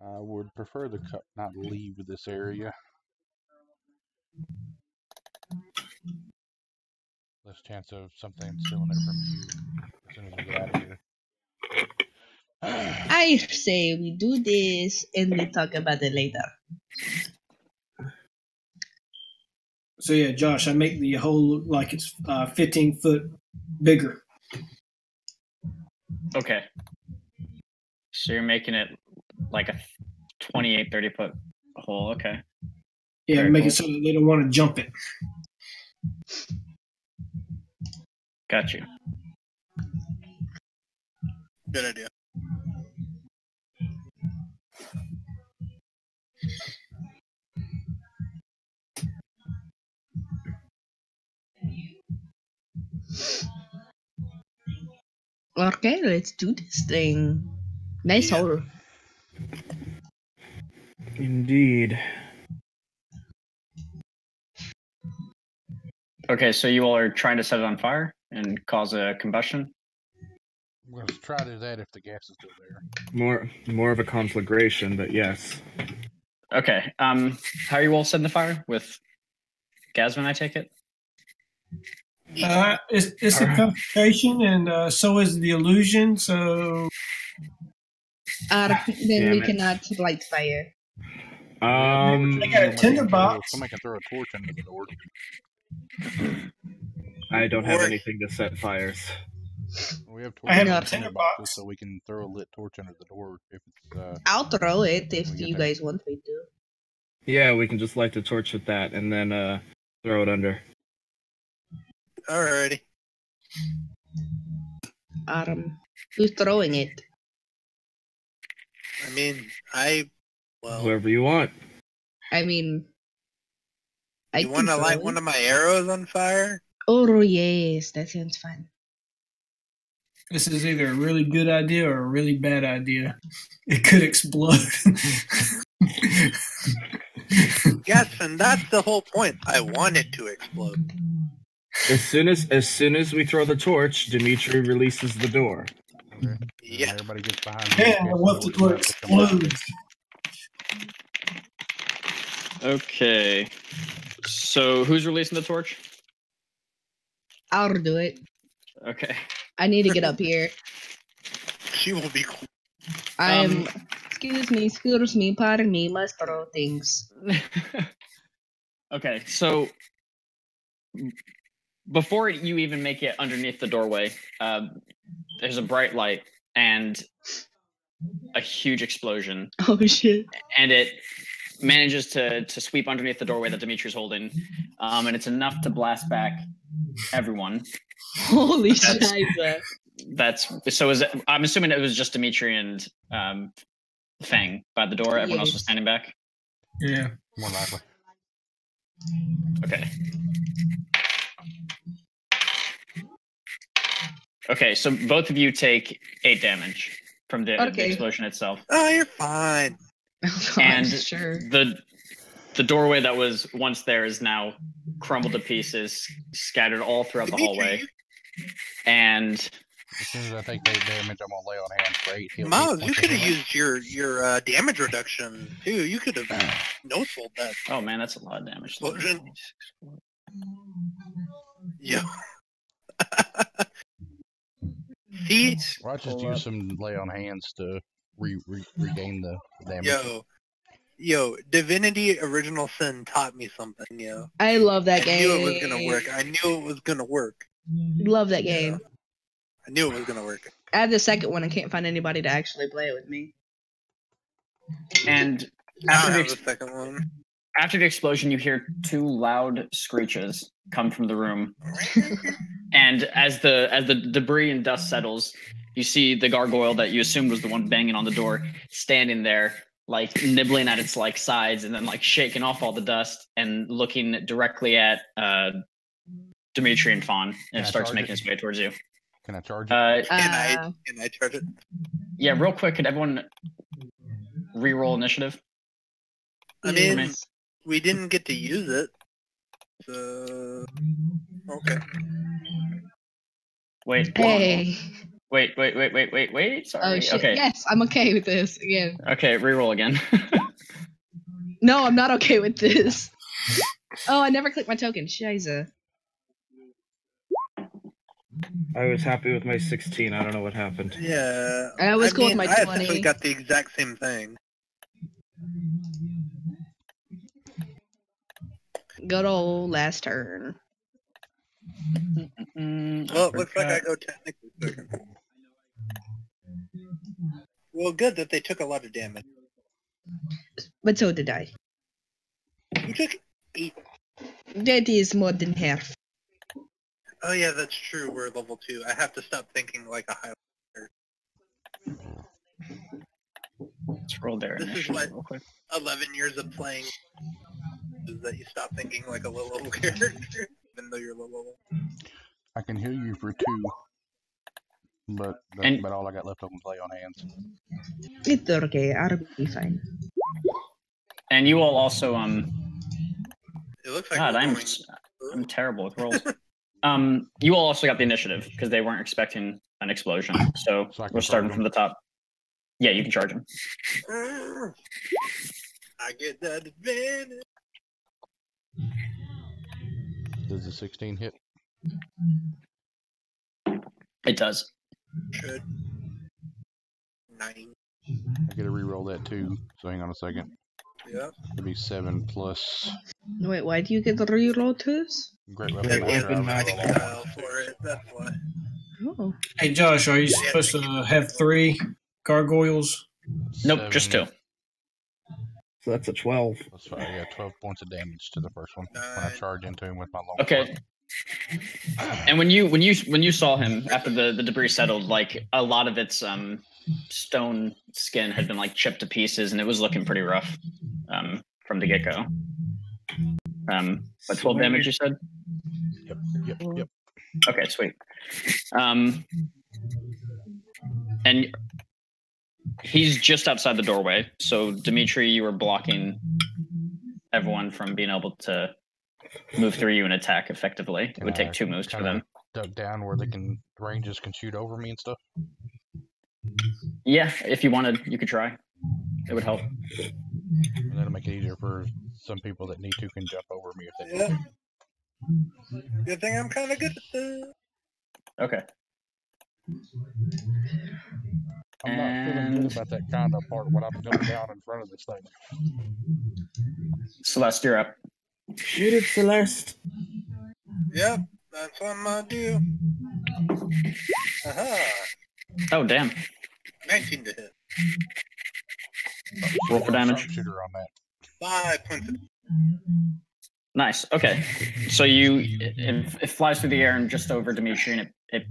I would prefer the cut not leave this area. Less chance of something stealing it from you as soon as we get out of here. I say we do this and we talk about it later. So yeah, Josh, I make the hole look like it's 15 foot bigger. Okay. So you're making it like a 28, 30 foot hole. Okay. Yeah, Very make cool. it so that they don't want to jump it. Got you. Good idea. Okay, let's do this thing. Nice Yeah. hole. Indeed. Okay, so you all are trying to set it on fire and cause a combustion? I'm going to try to do that if the gas is still there. More of a conflagration, but yes. Okay. How are you all setting the fire? With Gasman, I take it. It's a concentration, and so is the illusion. So then we it. cannot light fire. I got a tinderbox. Somebody can throw a torch under the door. I don't have Or- anything to set fires. We have I have torches a and tinderbox. tinderboxes, so we can throw a lit torch under the door if it's. I'll throw it if We can you take- guys want me to. Yeah, we can just light the torch with that and then throw it under. Alrighty. Who's throwing it? I mean, well, Whoever you want. I mean, I you want to can light throw one it. of my arrows on fire? Oh yes, that sounds fun. This is either a really good idea or a really bad idea. It could explode. Yes, and that's the whole point. I want it to explode. As soon as we throw the torch, Dimitri releases the door. Okay. Yeah. Everybody gets behind. Yeah, I want the door explodes. Okay. So who's releasing the torch? I'll do it. Okay. I need to get up here. She will be cool. I'm. Excuse me, pardon me, must throw things. Okay, so before you even make it underneath the doorway, there's a bright light and a huge explosion, Oh shit! and it manages to sweep underneath the doorway that Dimitri's holding, and it's enough to blast back everyone. Holy That's- shit! That's so. I'm assuming it was just Dimitri and Fang by the door. Everyone else was Yes. standing back. Yeah. More likely. Okay. Okay, so both of you take 8 damage from the Okay. explosion itself. Oh, you're fine. Oh, And gosh, sure. The doorway that was once there is now crumbled to pieces, scattered all throughout the hallway. And As soon as I take 8 damage, I'm gonna lay on hands for 8 hit Miles, points you of could have healing. used your damage reduction too. You could have no-sold that oh man, that's a lot of damage. explosion. Yeah. See, Well, I just Pull use up. some lay on hands to regain the damage. yo, Divinity Original Sin taught me something. Yo, I love that I game. knew it was gonna work. I knew it was gonna work. Love that game. I knew it was gonna work. I have the second one. I can't find anybody to actually play it with me. And I after don't the, have the second one. after the explosion, you hear 2 loud screeches come from the room. And as the debris and dust settles, you see the gargoyle that you assumed was the one banging on the door standing there, like nibbling at its like sides, and then like shaking off all the dust and looking directly at Dimitri and Fawn, and Can I it starts charge making it? its way towards you. Can I charge it? Can I charge it? Yeah, real quick, could everyone re-roll initiative? I mean, Yes. we didn't get to use it. So okay. Wait, hold on. Hey. Wait. Sorry. Oh shit. Okay. Yes, I'm okay with this again. Okay, re-roll again. No, I'm not okay with this. Oh, I never clicked my token. Shiza. I was happy with my 16. I don't know what happened. Yeah. I was cool with my I 20. essentially got the exact same thing. Good old last turn. Well, it looks like I go technically second. Well, good that they took a lot of damage. But so did I. You took 8. That is more than half. Oh yeah, that's true. We're level 2. I have to stop thinking like a high. Let's roll their This is initiative what- real quick. 11 years of playing is that you stop thinking like a low level character, even though you're low level. I can heal you for 2. But that's And- about all I got left open play on hands. It's okay. I'll be fine. And you all also It looks like God, we're I'm going- terrible with rolls. You all also got the initiative because they weren't expecting an explosion. So So I can we're starting charge from the top. Yeah, you can charge him. I get that advantage. Does the 16 hit? It does. Should. 9. I gotta re-roll that too. So hang on a second. Yeah. It'll be 7 plus Wait, why do you get the reroll to this? Great Because Weapon we Master. have I a re-roll fighting all style for it. That's why. Oh. Hey, Josh, are you supposed to have 3 gargoyles? Nope, just 2. So that's a 12. That's fine. I got 12 points of damage to the first one when I 9. charge into him with my long Okay. And when you saw him after the debris settled, like a lot of its stone skin had been like chipped to pieces, and it was looking pretty rough from the get go. But 12 damage, you said? Yep. Okay, sweet. And he's just outside the doorway, so Dimitri, you were blocking everyone from being able to move through you and attack effectively. It would take 2 moves for them. Duck down where they can ranges can shoot over me and stuff. Yeah, if you wanted, you could try. It would help. And that'll make it easier for some people that need to can jump over me if they need Yeah. to. Good thing I'm kind of good at that. Okay. I'm not feeling good about that kind of part when I'm going down in front of this thing. Celeste, you're up. Shoot it, Celeste. Yep, that's what I'm gonna do. Aha! Oh, damn. 19 to hit. Roll for damage. Sharpshooter on that. 5 points of Nice. Okay. So it flies through the air and just over Dimitri, and it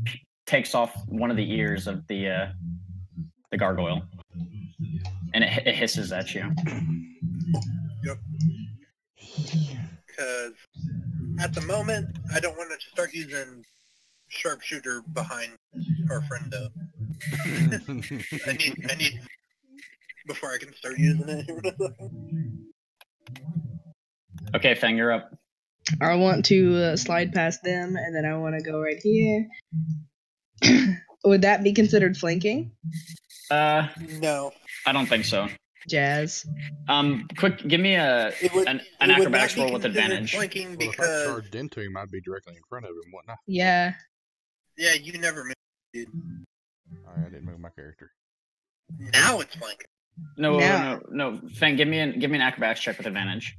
takes off one of the ears of the gargoyle, and it hisses at you. Yep. Because at the moment, I don't want to start using sharpshooter behind our friend though. I need before I can start using it. Okay, Fang, you're up. I want to slide past them, and then I want to go right here. Would that be considered flanking? No. I don't think so. Jazz. Quick, give me an It would acrobatics not be roll with considered advantage. Flanking Well, if I because charged into him, I'd be directly in front of him, wouldn't I? Yeah. yeah, you never moved, dude. Alright, I didn't move my character. Now it's flanking. No. Fang, give me an acrobatics check with advantage.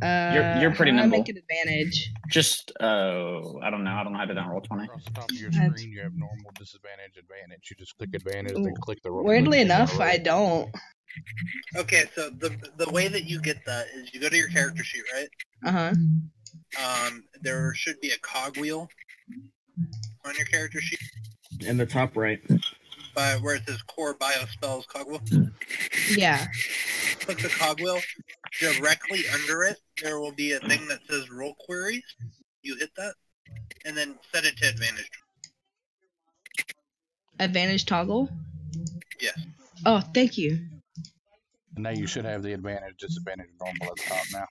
You're pretty I nimble. make an advantage. Just I don't know how to roll 20. Across the top of your screen, you have normal, disadvantage, advantage. You just click advantage, then click the roll. Weirdly click the enough, roll. I don't. Okay, so the way that you get that is you go to your character sheet, right? Uh-huh. There should be a cogwheel on your character sheet In the top right. by where it says core bio spells cogwheel. Yeah. Click the cogwheel. Directly under it, there will be a thing that says roll queries. You hit that, and then set it to advantage. Advantage toggle? Yes. Oh, thank you. And now you should have the advantage, disadvantage, normal at the top now.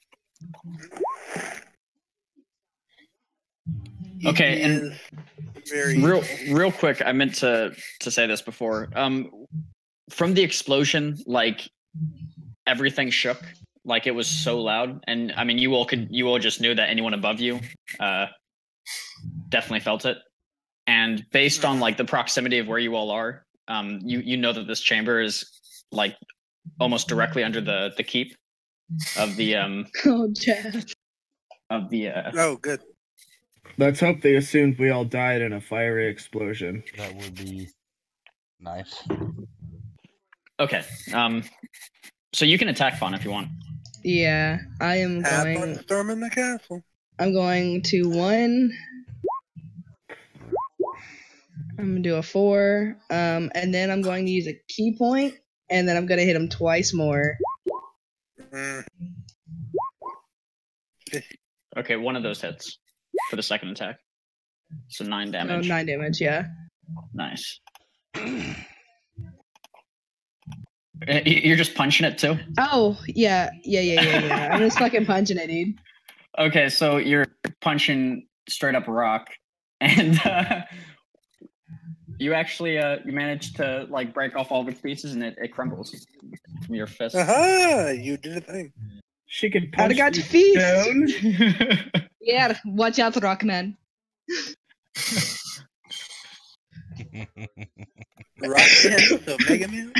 Okay, It and is very real quick, I meant to say this before. From the explosion, like everything shook, like it was so loud, and I mean, you all just knew that anyone above you, definitely felt it. And based on like the proximity of where you all are, you know that this chamber is like almost directly under the keep of the Oh, Jazz. Oh, good. Let's hope they assumed we all died in a fiery explosion. That would be nice. Okay. So you can attack Fawn if you want. Yeah, I am Have fun going. storming the castle. I'm going to 1. I'm gonna do a 4. And then I'm going to use a key point, and then I'm gonna hit him twice more. Mm. Okay, one of those hits for the second attack. So 9 Oh, damage. 9 damage, yeah. Nice. You're just punching it too? Oh, yeah. I'm just fucking punching it, dude. Okay, so you're punching straight up rock, and you actually you managed to like break off all of its pieces, and it crumbles from your fist. Aha! You did a thing. She could I'd punch have got to these feast. down. Yeah, watch out, Rockman. Rockman, so Mega Man,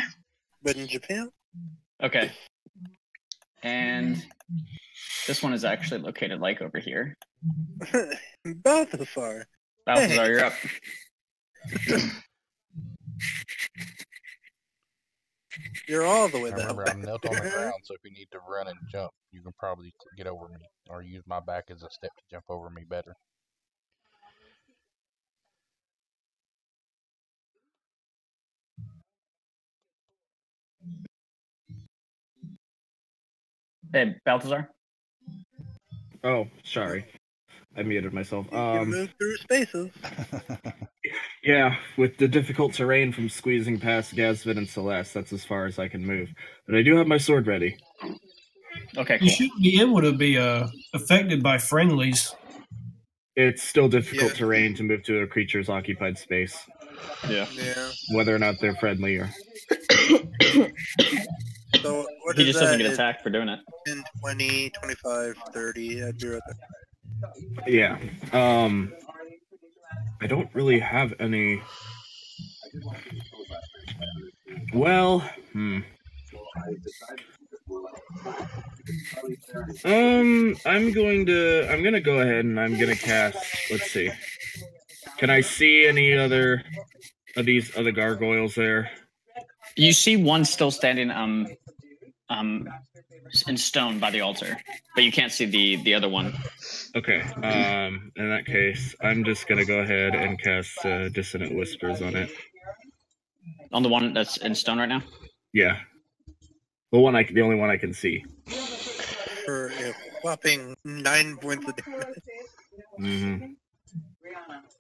but in Japan. Okay. And this one is actually located like over here. Balthazar. Balthazar, you're up. You're all the way Remember, there. I'm knelt on the ground, so if you need to run and jump, you can probably get over me, or use my back as a step to jump over me better. Hey, Balthazar. Oh, sorry. I muted myself. You can move through spaces. Yeah, with the difficult terrain from squeezing past Gazvin and Celeste, that's as far as I can move. But I do have my sword ready. Okay, You cool. shouldn't be able to be affected by friendlies. It's still difficult Yeah. terrain to move to a creature's occupied space, Yeah. Yeah. whether or not they're friendly or... So what He is just that? doesn't get It's attacked for doing it. 10, 20, 25, 30. I'd be right there. Yeah. I don't really have any... Well, I'm gonna go ahead and I'm gonna cast, let's see. Can I see any other of these other gargoyles there? You see one still standing in stone by the altar, but you can't see the other one. Okay, in that case, I'm just gonna go ahead and cast Dissonant Whispers on it. On the one that's in stone right now? Yeah. The only one I can see. For a whopping 9 points of damage. Mm-hmm.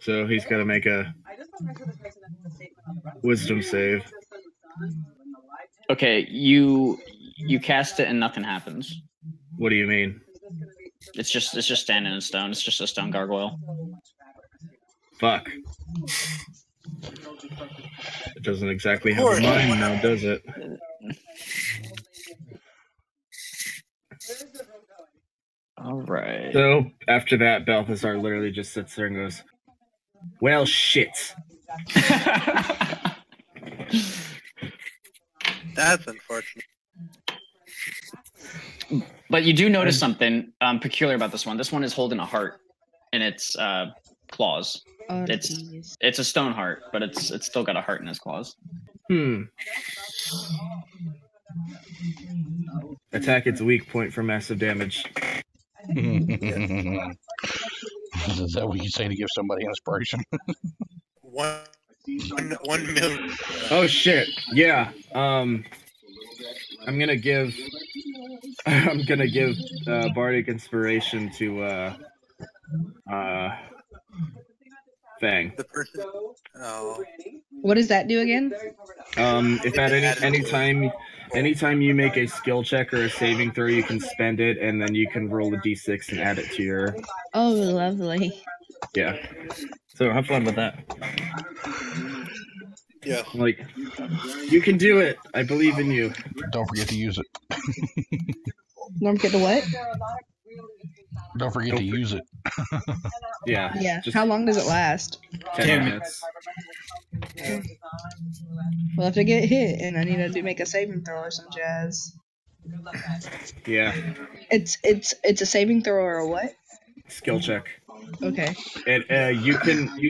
So he's gotta make a wisdom save. Okay, you cast it and nothing happens. What do you mean? It's just standing in stone. It's just a stone gargoyle. Fuck. It doesn't exactly have a mind now, does it? All right. So after that, Balthazar literally just sits there and goes, "Well, shit." That's unfortunate. But you do notice something peculiar about this one. This one is holding a heart in its claws. It's a stone heart, but it's still got a heart in its claws. Attack its weak point for massive damage. Is that what you say to give somebody inspiration? 1 million. Oh shit! Yeah. I'm gonna give bardic inspiration to Fang. The person. Oh. What does that do again? If at anytime you make a skill check or a saving throw, you can spend it, and then you can roll a d6 and add it to your. Oh, lovely. Yeah. So have fun with that. Yeah. Like, you can do it. I believe in you. Don't forget to use it. Don't forget to what? Don't forget to use it. Yeah. Yeah. Just How long does it last? 10 minutes. Well, if I get hit and I need to make a saving throw or some jazz. Yeah. It's a saving throw or a what? Skill check. Okay. And you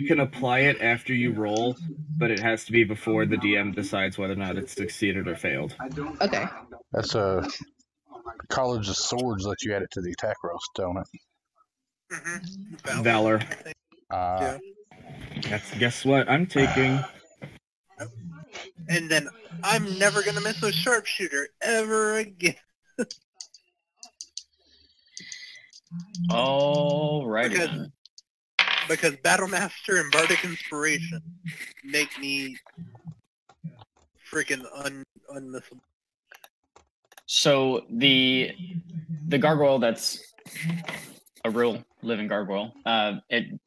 can apply it after you roll, but it has to be before the DM decides whether or not it's succeeded or failed. Okay. That's College of Swords lets you add it to the attack roll, don't it? Mm-hmm. Valor. Yeah. Guess what? I'm taking. And then I'm never gonna miss a sharpshooter ever again. Alrighty. Because Battlemaster and Bardic Inspiration make me freaking unmissable. So the gargoyle that's a real living gargoyle, it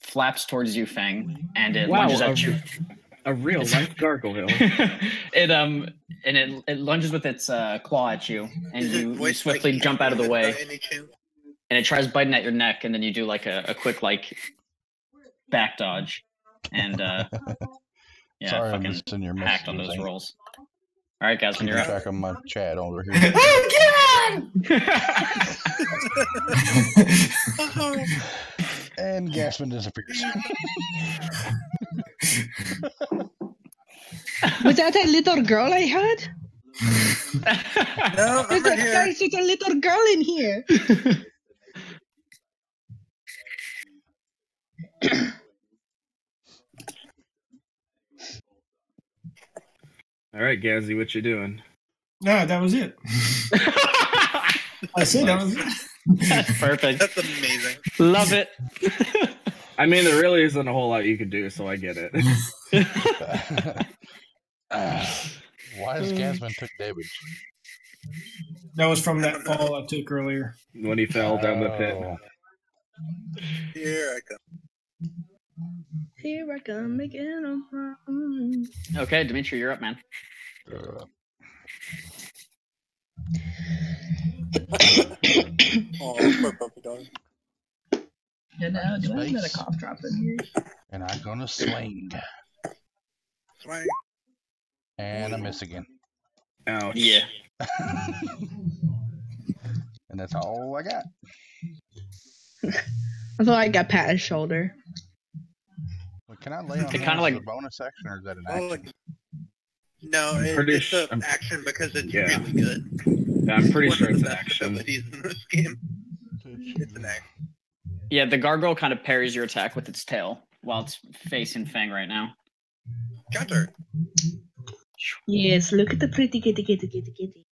flaps towards you, Fang, and it lunges at you. A real life gargoyle. it lunges with its claw at you, and you swiftly jump out of the way. Any chance? and it tries biting at your neck, and then you do like a quick like back dodge, and yeah, Sorry, I'm fucking just in your hacked on messages. those rolls. All right, guys, when Keeping you're track of my chat over here. up. And Gasman disappears. Was that a little girl I heard? No, I'm right here. There's a little girl in here. All right, Gazzy, what you doing? No, that was it. I said that was it. That's perfect. That's amazing. Love it. I mean, there really isn't a whole lot you can do, so I get it. Why has Gasman took damage? That was from that fall I took earlier. When he fell down the pit. Oh. Here I come. Here I come again. Okay, Dimitri, you're up, man. Oh, poor puppy dog. You know, do I Space. got a cough drop in here? And I'm gonna swing. Swing. And I miss again. Ouch. Yeah. And that's all I got. I thought I got pat his shoulder. Well, can I lay on It that kinda as like- a bonus action, or is that an Oh, action? no, pretty it's sh- an action because it's yeah. really good. Yeah, I'm pretty One sure of it's the an best action. abilities in this game. It's an action. Yeah, the gargoyle kind of parries your attack with its tail while it's facing Fang right now. Counter. Yes, look at the pretty kitty.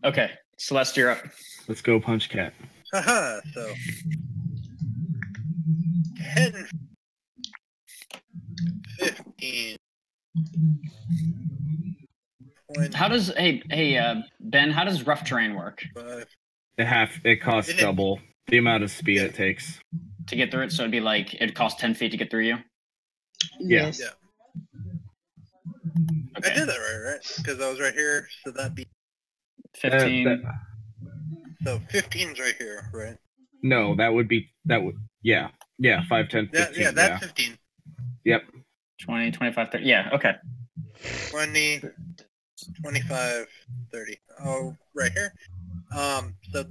Okay, Celeste, you're up. Let's go punch cat. Haha, so. 10. 15. 20. How does Ben? How does rough terrain work 25. It costs Did it- double the amount of speed it takes. to get through it? So it'd be like it costs 10 feet to get through you. Yeah. Yes. Yeah. Okay, I did that right? Because I was right here, so that'd be 15. so 15's right here, right? No, that would yeah 5, 10, 15. Yeah, that's 15. Yep. 20, 25, 30. Yeah, okay. 20, 25, 30. Oh, right here. So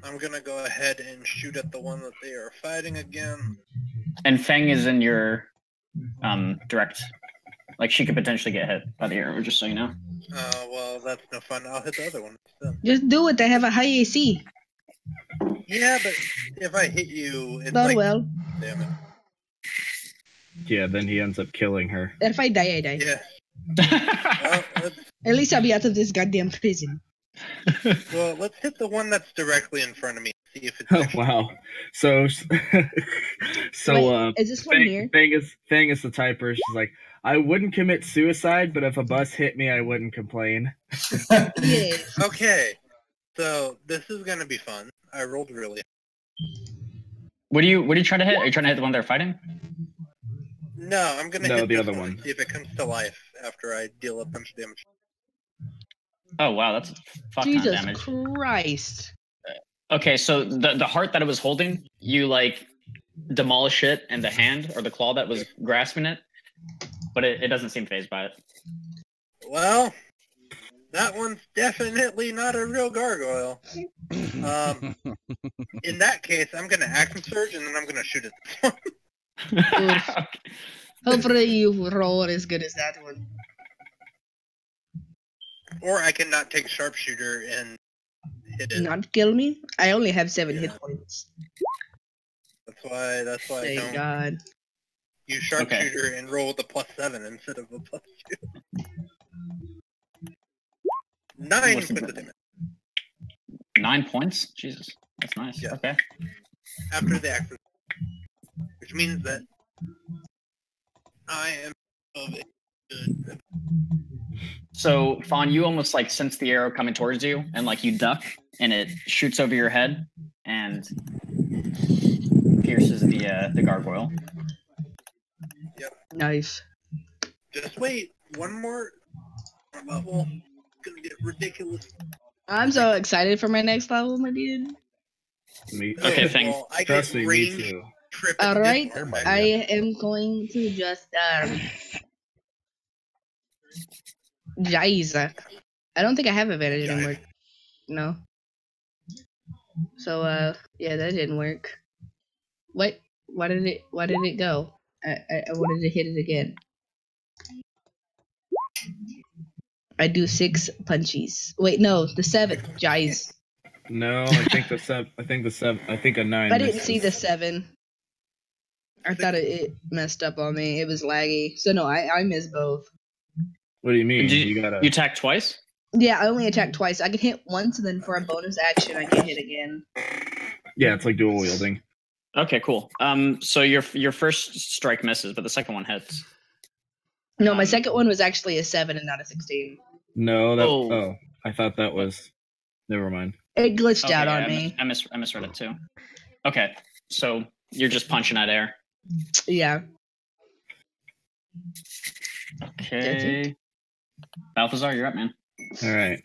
I'm gonna go ahead and shoot at the one that they are fighting again. And Fang is in your direct. Like she could potentially get hit by the arrow, just so you know. Well, that's no fun. I'll hit the other one instead. Just do it. I have a high AC. Yeah, but if I hit you, it's Oh like well. damage. Yeah, then he ends up killing her. If I die, I die. Yeah. Well, At least I'll be out of this goddamn prison. let's hit the one that's directly in front of me. See if it's. Oh actually- wow. So Wait, is this one here? Fang is the type where she's like, I wouldn't commit suicide, but if a bus hit me, I wouldn't complain. Yes. Okay. So this is gonna be fun. I rolled really. What are you trying to hit? Are you trying to hit the one they're fighting? No, I'm gonna No, hit the this other one. one. And see if it comes to life after I deal a bunch of damage. Oh wow, that's a fuck ton of Jesus damage. Christ. Okay, so the heart that it was holding, you like demolish it, and the hand or the claw that was grasping it, but it doesn't seem phased by it. Well, that one's definitely not a real gargoyle. In that case, I'm gonna action surge and then I'm gonna shoot at this one. Hopefully you roll as good as that one. Or I can not take sharpshooter and hit it. Not kill me? I only have 7 Yeah. hit points. That's why I Thank don't God. use sharpshooter and roll with a +7 instead of a +2. 9 What's the- points of damage 9 points? Jesus, that's nice. Yeah. Okay. after the action. Which means that I am of a good. So Fawn, you almost like sense the arrow coming towards you, and like you duck, and it shoots over your head and pierces the gargoyle. Nice. Just wait. One more level. It's gonna get ridiculous. I'm so excited for my next level, my dude. Me, Okay, thanks. Well, I trust get me, me range, too. trip, All and right, distance. I am going to just Jaiza. I don't think I have advantage anymore. No. So yeah, that didn't work. What? Why did it go? I wanted to hit it again. I do 6 punchies. Wait, no, the 7th. Jais. No, I think the 7. I think a 9. I didn't see the misses. 7. I thought it messed up on me. It was laggy. So no, I missed both. What do you mean? Did You gotta. you attack twice? Yeah, I only attacked twice. I can hit once, and then for a bonus action, I can hit again. Yeah, it's like dual wielding. Okay, cool. So your first strike misses, but the second one hits. No, my second one was actually a 7 and not a 16. No, that. Oh. Oh, I thought that was. Never mind. It glitched Okay, out yeah, on me. I misread it too. Okay, so you're just punching at air. Yeah. Okay. Balthazar, you're up, man. All right.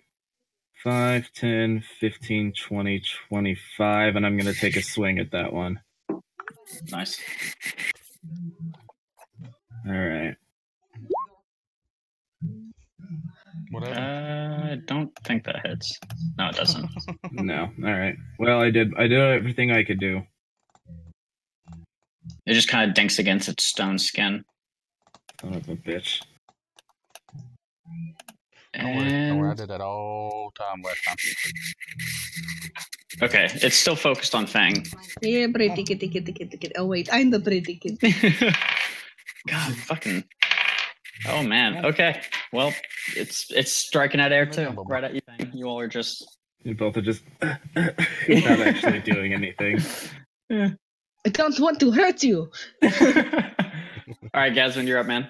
5, 10, 15, 20, 25, and I'm gonna take a swing at that one. Nice. All right. Whatever. I don't think that hits. No, it doesn't. No. All right. Well, I did everything I could do. It just kind of dinks against its stone skin. Son of a bitch. Don't worry, I And did that all time last time. okay, it's still focused on Fang. Yeah, pretty kid. Oh wait, I'm the pretty kid. God, fucking. Oh man. Okay. Well, it's striking at air too, right at you. Fang. You all are just. You both are just not actually doing anything. I don't want to hurt you. All right, Gasman, you're up, man.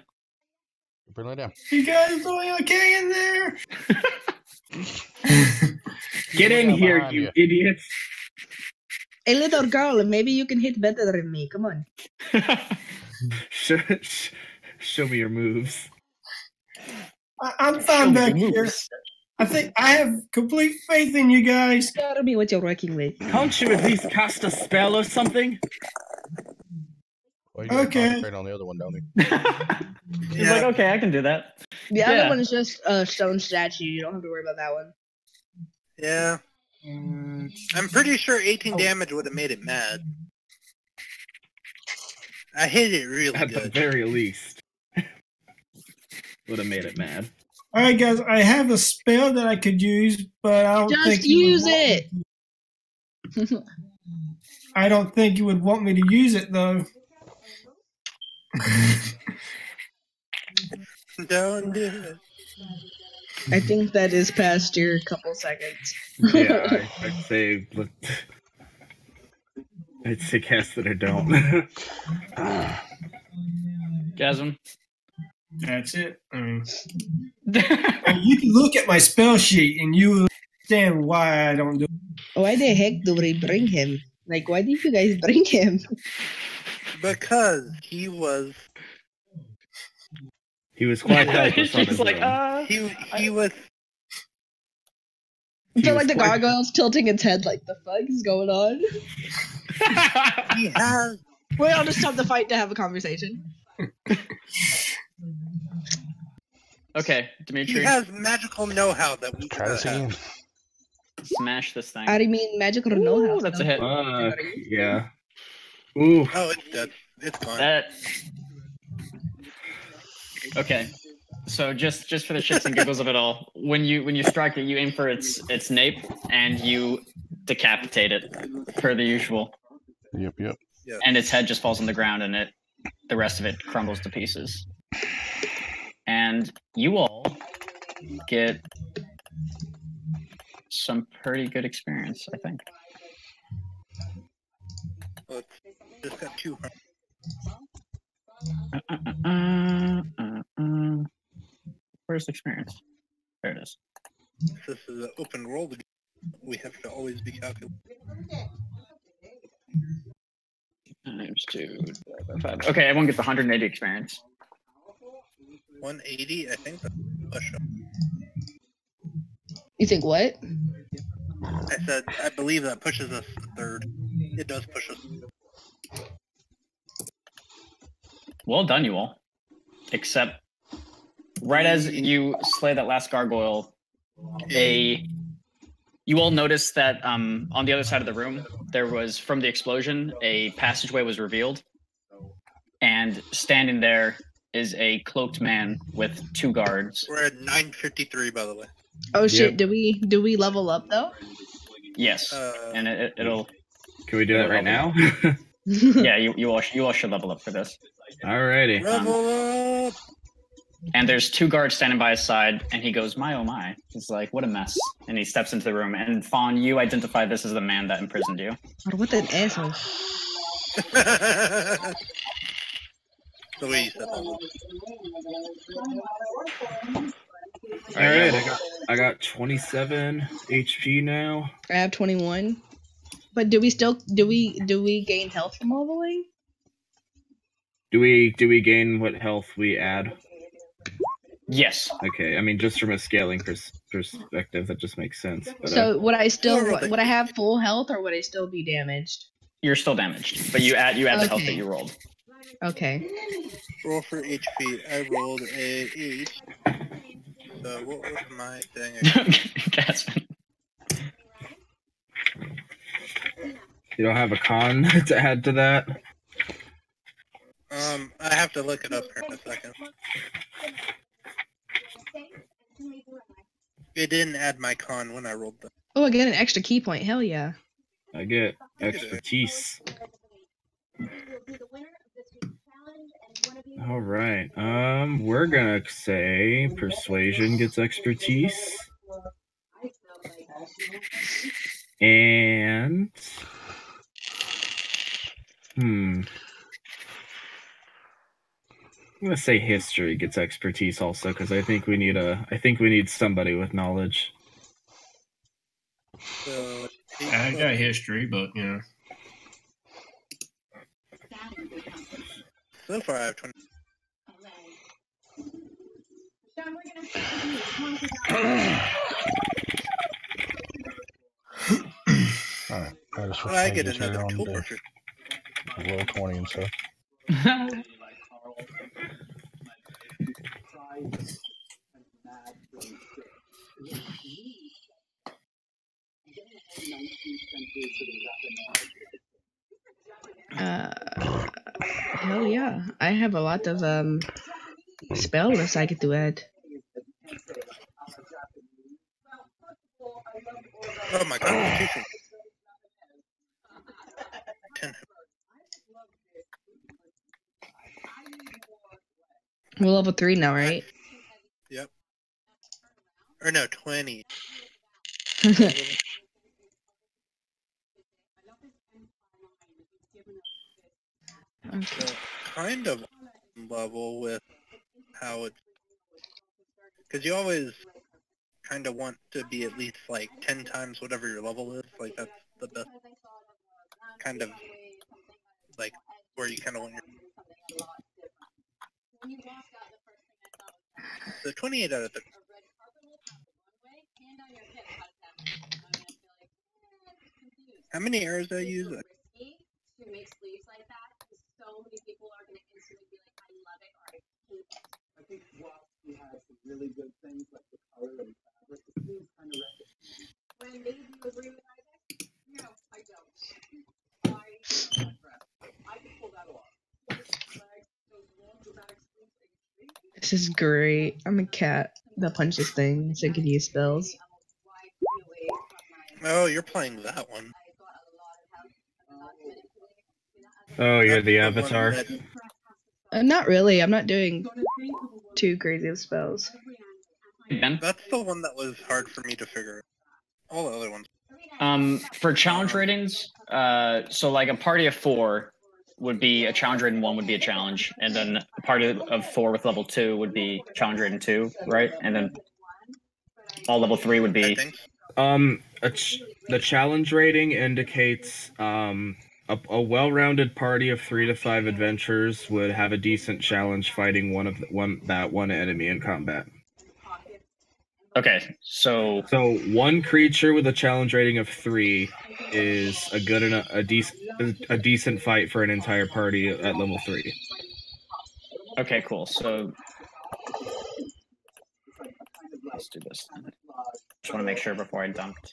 Bring it down. You guys doing okay in there? Get in Look out here, behind you idiots! A little girl, maybe you can hit better than me. Come on. Show me your moves. I'm fine back here. I think I have complete faith in you guys. Tell me what you're working with. Can't you at least cast a spell or something? Well, you gotta Okay. concentrate on the other one, don't you? He's Yeah. like, okay, I can do that. The Yeah. other one is just a stone statue. You don't have to worry about that one. Yeah. I'm pretty sure 18 damage would have made it mad. I hit it really At the good. very least. Would have made it mad. All right, guys. I have a spell that I could use, but I don't think Just you would use want- it. I don't think you would want me to use it though. Don't do it. I think that is past your couple seconds. Yeah, I'd say cast it or don't. Gasm. That's it. You can look at my spell sheet and you will understand why I don't do it. Why the heck do we bring him? Like, why did you guys bring him? Because he was He was quite helpless on She's his like, own. he was I feel was like the quite- gargoyle's tilting its head like, the fuck is going on? he has Wait, I'll just stop the fight to have a conversation. Okay, he Dimitri, has magical know-how that we Try this again. smash this thing. I mean, magical know-how. Ooh, that's a hit. Yeah. Ooh. Oh, it's dead. It's gone. That. Okay, so just for the shits and giggles of it all, when you strike it, you aim for its nape and you decapitate it, per the usual, Yep. and its head just falls on the ground, and the rest of it crumbles to pieces. And you all get some pretty good experience, I think. Well, it's just got 200. Where's the experience? There it is. This is an open world. We have to always be calculating. Times 2 divided by 5. Okay, everyone gets 180 experience. 180, I think that's a push-up. You think what? I said, I believe that pushes us to third. It does push us. Well done, you all. Except, right as you slay that last gargoyle, you all notice that on the other side of the room, there was, from the explosion, a passageway was revealed. And standing there is a cloaked man with 2 guards. We're at 953, by the way. Oh shit! Do we level up though? Yes, and it'll. Can we do that right now? Yeah, you all should level up for this. Alrighty. Level up. And there's 2 guards standing by his side, and he goes, "My oh my!" He's like, "What a mess!" And he steps into the room. And Fawn, you identify this as the man that imprisoned you. What an asshole! The way you said that. All right, I got 27 HP now. I have 21. But do we gain health from leveling? Do we gain what health we add? Yes. Okay, I mean just from a scaling perspective, that just makes sense. But, so would I have full health or would I still be damaged? You're still damaged, but you add the health that you rolled. Okay. Roll for HP. I rolled a 8. So what was my thing? Gasping. You don't have a con to add to that? I have to look it up here in a second. It didn't add my con when I rolled them. Oh, I get an extra key point. Hell yeah. I get expertise. All right. We're gonna say persuasion gets expertise, and I'm gonna say history gets expertise also because I think we need somebody with knowledge. So, I got history, but you know. So far, I have 20. Alright, I just Well, I get another tool portrait. Roll 20 and stuff. Hell yeah. I have a lot of spell lists I get to add. Oh my constitution. 10. We're level 3 now, right? Yep. Or no, 20. So, kind of level with how it's... Because you always kind of want to be at least like 10 times whatever your level is. Like that's the best kind of like where you kind of want your... So 28 out of 30. How many arrows did I use? This is great. I'm a cat that punches things and can use spells. Oh, you're playing that one. Oh, you're the avatar. Not really. I'm not doing too crazy of spells. That's the one that was hard for me to figure out. All the other ones. For challenge ratings, so like a party of 4 would be a challenge rating 1 would be a challenge, and then a party of 4 with level 2 would be challenge rating 2, right? And then all level 3 would be. The challenge rating indicates a well-rounded party of 3 to 5 adventurers would have a decent challenge fighting one enemy in combat. Okay, so one creature with a challenge rating of 3 is a good enough, a decent fight for an entire party at level 3. Okay, cool. So let's do this then. Just want to make sure before I dunked,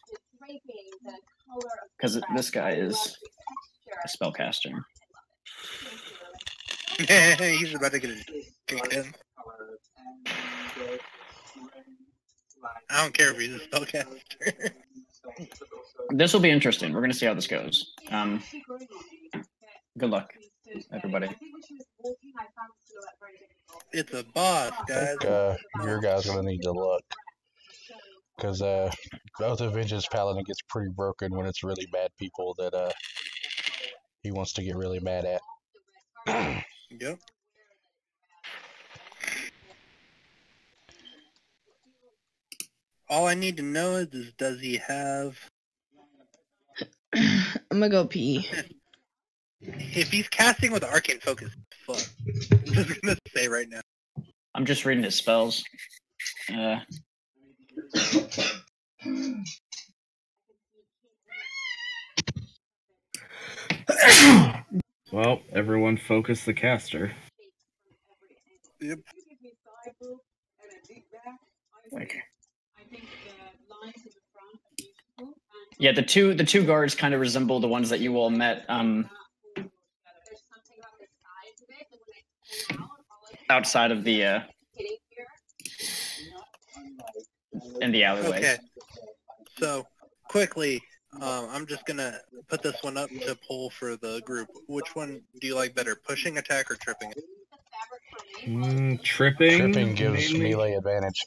because this guy is a spellcaster. He's about to get a kick in. I don't care if he's a spellcaster. This will be interesting. We're gonna see how this goes. Good luck, everybody. It's a boss, guys. Your guy's gonna need the luck. Because Oath of Vengeance Paladin gets pretty broken when it's really bad people that he wants to get really mad at. Yep. All I need to know is does he have... I'm gonna go pee. If he's casting with Arcane Focus, fuck. I'm just gonna say right now. I'm just reading his spells. Well, everyone focus the caster. Yep. Okay. Yeah, the two guards kind of resemble the ones that you all met outside of the in the alleyway. Okay. So quickly, I'm just gonna put this one up to poll for the group. Which one do you like better, pushing attack or tripping? Tripping. Tripping gives mainly. melee advantage.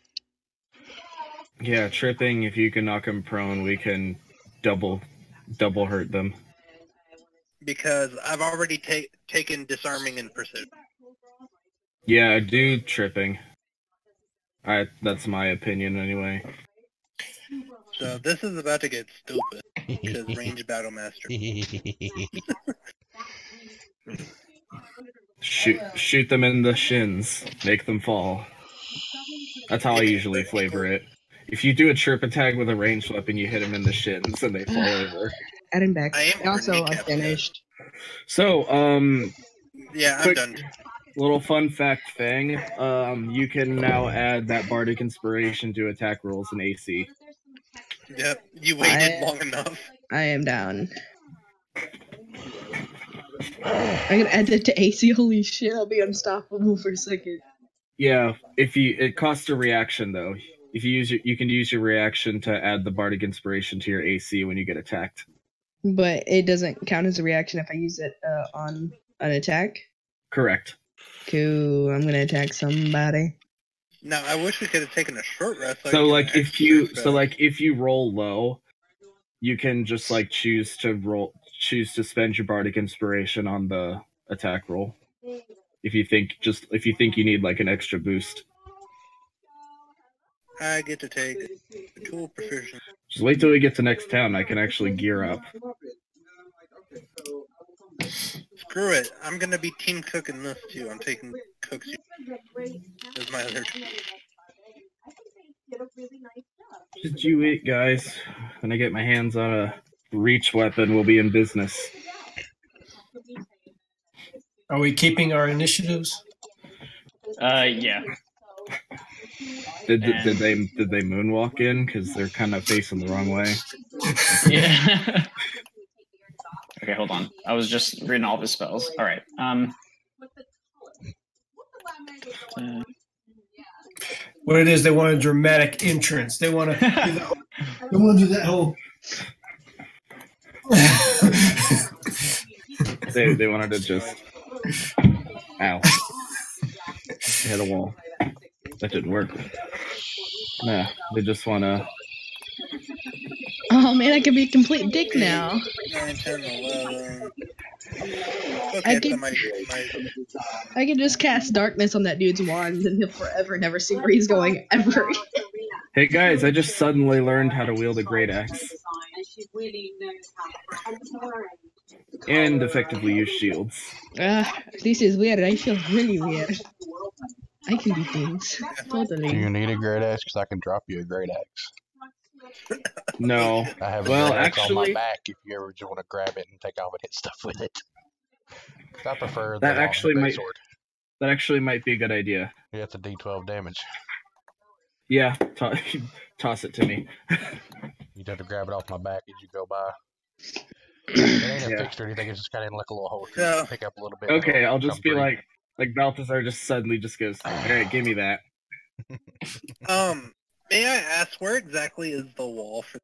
Yeah, tripping. If you can knock them prone, we can double hurt them. Because I've already taken disarming and precision. Yeah, do tripping. That's my opinion anyway. So this is about to get stupid because range battle master. Shoot them in the shins. Make them fall. That's how I usually flavor it. If you do a trip attack with a ranged weapon, you hit them in the shins and they fall over. Adding back. I am Also, I kneecapped. finished. So, Yeah, I'm quick done. little fun fact thing. You can now add that Bardic Inspiration to attack rolls in AC. Yep, you waited long enough. I am down. I'm gonna add that to AC. Holy shit, I'll be unstoppable for a second. Yeah, it costs a reaction though. If you use you can use your reaction to add the Bardic Inspiration to your AC when you get attacked. But it doesn't count as a reaction if I use it on an attack. Correct. Cool. I'm gonna attack somebody. Now, I wish we could have taken a short rest. So like if you roll low, you can just like choose to spend your Bardic Inspiration on the attack roll. If you think you need like an extra boost. I get to take cool precision. Just wait till we get to next town. I can actually gear up. Screw it. I'm gonna be team cook in this too. I'm taking cooks as my other. Just you wait, guys. When I get my hands on a reach weapon, we'll be in business. Are we keeping our initiatives? Yeah. Did they moonwalk in? Because they're kind of facing the wrong way. Yeah. Okay, hold on. I was just reading all of his spells. All right. What it is, they want a dramatic entrance. They want to. They want to do that whole. They wanted to just. Ow. Hit a wall. That didn't work. Nah, they just want to. Oh man, I can be a complete dick now. 9, 10, 11. Okay, I so can- my I can just cast darkness on that dude's wand and he'll forever never see where he's going ever. Hey guys, I just suddenly learned how to wield a great axe and effectively use shields. This is weird. I feel really weird. I can do things. Do you Totally. need a great axe? Because I can drop you a great axe. No. I have a Well, great axe on my actually, back if you ever just want to grab it and take off and hit stuff with it. 'Cause I prefer that the actually great might sword. that actually might be a good idea. Yeah, it's a D12 damage. Yeah, toss it to me. You'd have to grab it off my back as you go by. It ain't a Yeah. fixed or anything. It's just kind of like a little hole. You Yeah. pick up a little bit. Okay, I'll just come be breathe. like Balthazar just suddenly just goes, all right, give me that. May I ask where exactly is the wall for?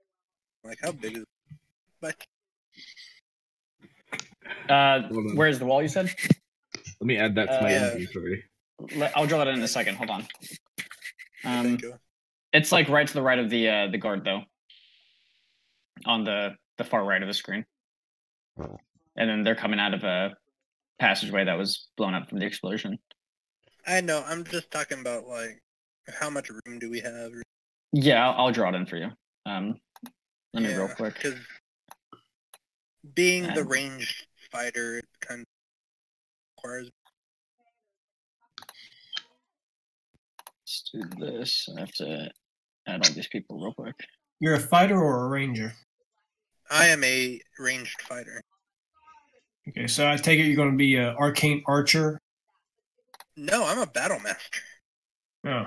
Like, how big is it? But Where's the wall? You said. Let me add that to my Yeah. inventory. I'll draw that in a second. Hold on. thank you. It's like right to the right of the guard, though. On the far right of the screen. And then they're coming out of a passageway that was blown up from the explosion. I know. I'm just talking about like how much room do we have? Yeah, I'll draw it in for you. Let me real quick. Because being the Um, ranged fighter, it kind of requires. Let's do this. I have to add all these people real quick. You're a fighter or a ranger? I am a ranged fighter. Okay, so I take it you're going to be an arcane archer. No, I'm a battle master. Oh,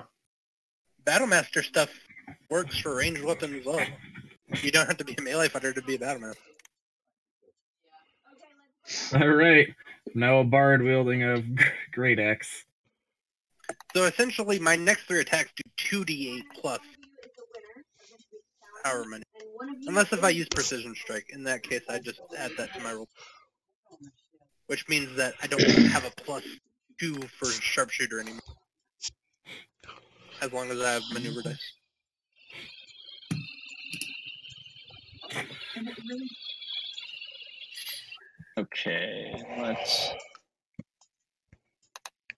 Battle master stuff works for ranged weapons as well. You don't have to be a melee fighter to be a battle master. All right, now a bard wielding a great axe. So essentially, my next 3 attacks do 2d8 plus however many. Unless if I use precision strike. In that case, I just add that to my roll. Which means that I don't have a +2 for sharpshooter anymore. As long as I have maneuver dice. Okay, let's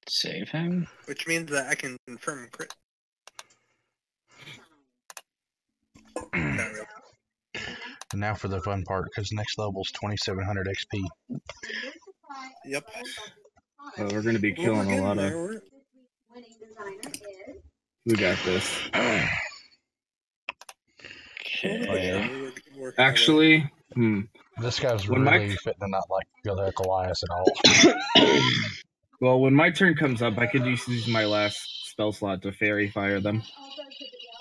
save him. Which means that I can confirm crit. Not really. And now for the fun part, because next level's 2700 XP. Yep. Oh, we're gonna be Well, killing we're a lot getting of. there. We got this. Okay. We're Actually, This guy's When my- really fitting to not like the Goliath at all. well, when my turn comes up, I could just use my last spell slot to fairy fire them.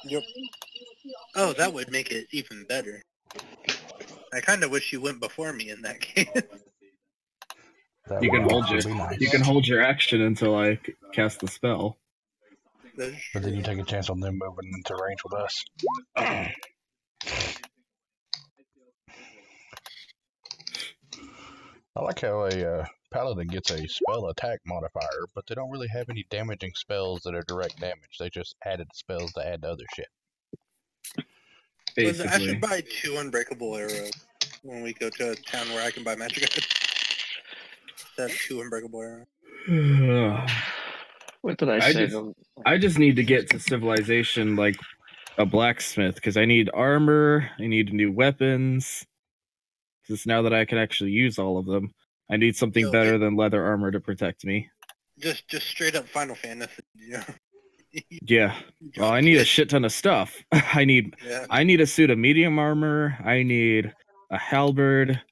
Yep. Oh, that would make it even better. I kind of wish you went before me in that case. That You can would hold actually your be nice. you can hold your action until I cast the spell. That's But then you true. take a chance on them moving into range with us. I like how a paladin gets a spell attack modifier, but they don't really have any damaging spells that are direct damage. They just added spells to add to other shit. I Basically, should buy 2 unbreakable arrows when we go to a town where I can buy magic items. That's 2 unbreakable arrows. What did I I say? just- I just need to get to civilization like a blacksmith because I need armor. I need new weapons. Because now that I can actually use all of them, I need something So, better than leather armor to protect me. Just straight up Final Fantasy. You know? Yeah. Well, I need a shit ton of stuff. I need Yeah. a suit of medium armor. I need a halberd.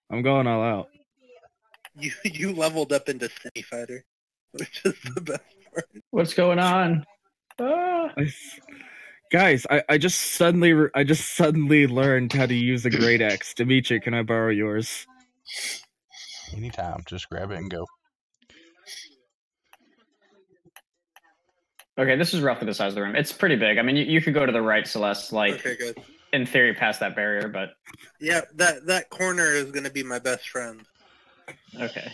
I'm going all out. You leveled up into City Fighter, which is the best part. What's going on? Ah. Guys, I just suddenly learned how to use a great axe. Dimitri, can I borrow yours? Anytime, just grab it and go. Okay, this is roughly the size of the room. It's pretty big. I mean, you could go to the right, Celeste, like, Okay, good. in theory, past that barrier, but Yeah, that corner is gonna be my best friend. okay.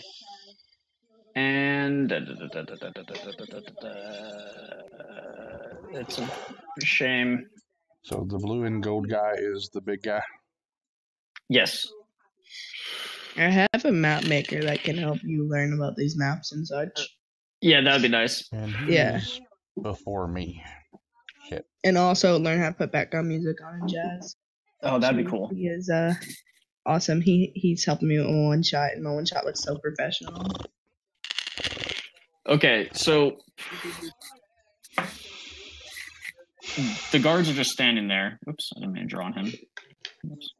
And it's a shame. So the blue and gold guy is the big guy. Yes. I have a map maker that can help you learn about these maps and such. Yeah, that'd be nice. And Yeah. he's before me. Shit. And also learn how to put background music on in jazz. Oh, that'd be cool. He is awesome. He's helping me with my one shot, and my one shot looks so professional. Okay, so the guards are just standing there. Oops, I didn't mean to draw on him. Oops,